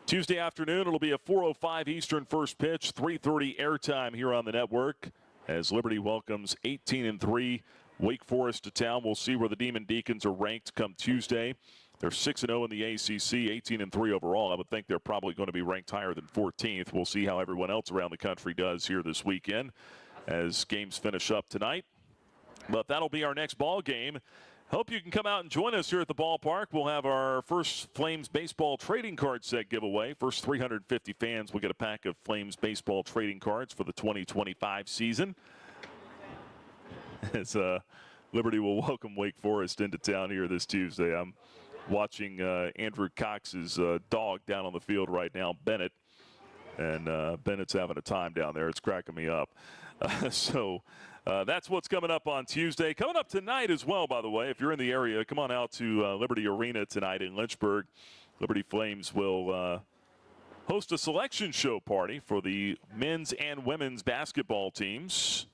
Speaker 2: Tuesday afternoon, it'll be a 4:05 Eastern first pitch, 3:30 airtime here on the network as Liberty welcomes 18-3 Wake Forest to town. We'll see where the Demon Deacons are ranked come Tuesday. They're 6-0 in the ACC, 18-3 overall. I would think they're probably going to be ranked higher than 14th. We'll see how everyone else around the country does here this weekend as games finish up tonight. But that'll be our next ball game. Hope you can come out and join us here at the ballpark. We'll have our first Flames baseball trading card set giveaway. First 350 fans will get a pack of Flames baseball trading cards for the 2025 season. As Liberty will welcome Wake Forest into town here this Tuesday. I'm watching Andrew Cox's dog down on the field right now, Bennett. And Bennett's having a time down there. It's cracking me up. So that's what's coming up on Tuesday. Coming up tonight as well, by the way, if you're in the area, come on out to Liberty Arena tonight in Lynchburg. Liberty Flames will host a selection show party for the men's and women's basketball teams.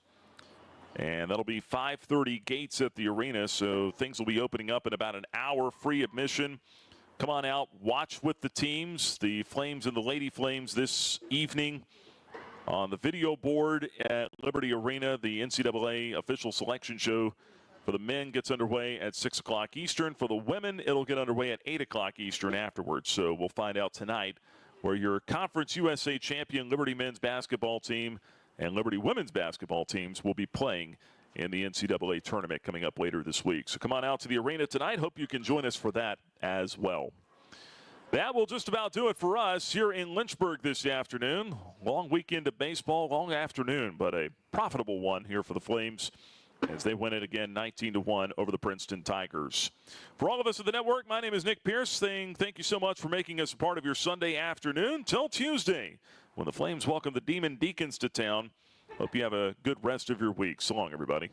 Speaker 2: And that'll be 5:30 gates at the arena, so things will be opening up in about an hour. Free admission. Come on out, watch with the teams, the Flames and the Lady Flames this evening on the video board at Liberty Arena. The NCAA official selection show for the men gets underway at 6 o'clock Eastern. For the women, it'll get underway at 8 o'clock Eastern afterwards. So we'll find out tonight where your Conference USA champion Liberty men's basketball team and Liberty women's basketball teams will be playing in the NCAA tournament coming up later this week. So come on out to the arena tonight. Hope you can join us for that as well. That will just about do it for us here in Lynchburg this afternoon. Long weekend of baseball, long afternoon, but a profitable one here for the Flames as they win it again 19-1 over the Princeton Tigers. For all of us at the network, my name is Nick Pierce saying thank you so much for making us a part of your Sunday afternoon. Till Tuesday when the Flames welcome the Demon Deacons to town. Hope you have a good rest of your week. So long, everybody.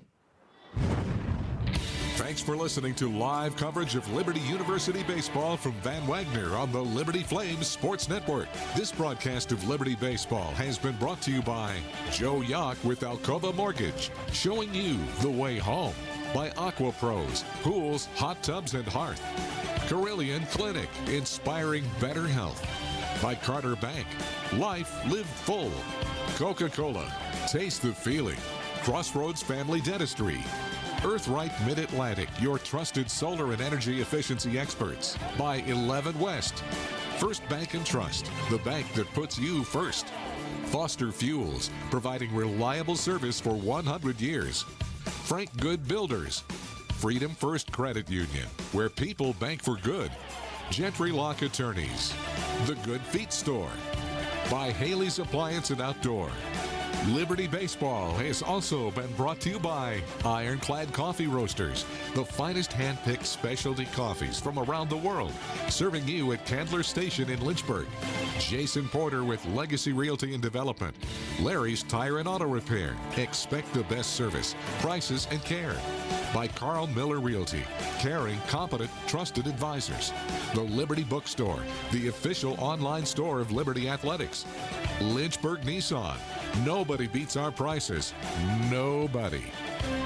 Speaker 1: Thanks for listening to live coverage of Liberty University baseball from Van Wagner on the Liberty Flames Sports Network. This broadcast of Liberty Baseball has been brought to you by Joe Yock with Alcova Mortgage, showing you the way home. By Aqua Pros, pools, hot tubs, and hearth. Carillion Clinic, inspiring better health. By Carter Bank, life lived full. Coca-Cola, taste the feeling. Crossroads Family Dentistry. Earthright Mid-Atlantic, your trusted solar and energy efficiency experts. By 11 West. First Bank and Trust, the bank that puts you first. Foster Fuels, providing reliable service for 100 years. Frank Good Builders. Freedom First Credit Union, where people bank for good. Gentry Lock Attorneys. The Good Feet Store. By Haley's Appliance and Outdoor. Liberty Baseball has also been brought to you by Ironclad Coffee Roasters, the finest hand-picked specialty coffees from around the world, serving you at Candler Station in Lynchburg. Jason Porter with Legacy Realty and Development. Larry's Tire and Auto Repair. Expect the best service, prices, and care. By Carl Miller Realty, caring, competent, trusted advisors. The Liberty Bookstore, the official online store of Liberty Athletics. Lynchburg Nissan. Nobody beats our prices. Nobody.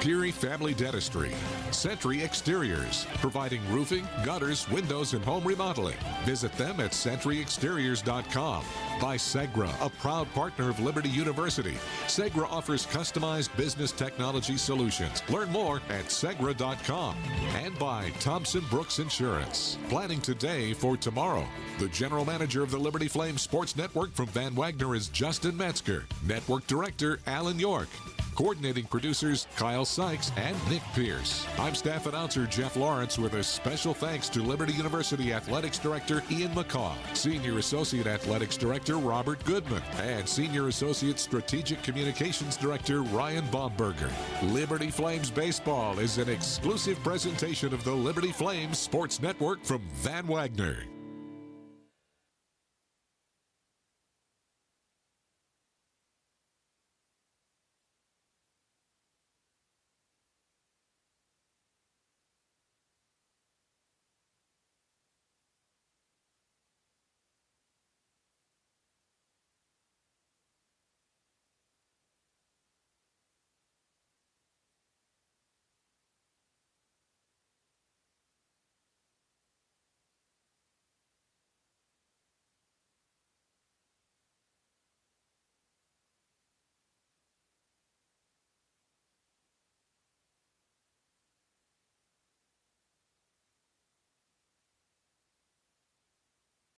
Speaker 1: Peary Family Dentistry. Century Exteriors, providing roofing, gutters, windows, and home remodeling. Visit them at centuryexteriors.com. By Segra, a proud partner of Liberty University. Segra offers customized business technology solutions. Learn more at segra.com. And by Thompson Brooks Insurance. Planning today for tomorrow. The general manager of the Liberty Flames Sports Network from Van Wagner is Justin Metzger. Network director Alan York. Coordinating producers Kyle Sykes and Nick Pierce. I'm staff announcer Jeff Lawrence with a special thanks to Liberty University Athletics Director Ian McCaw, Senior Associate Athletics Director Robert Goodman, and Senior Associate Strategic Communications Director Ryan Baumberger. Liberty Flames Baseball is an exclusive presentation of the Liberty Flames Sports Network from Van Wagner.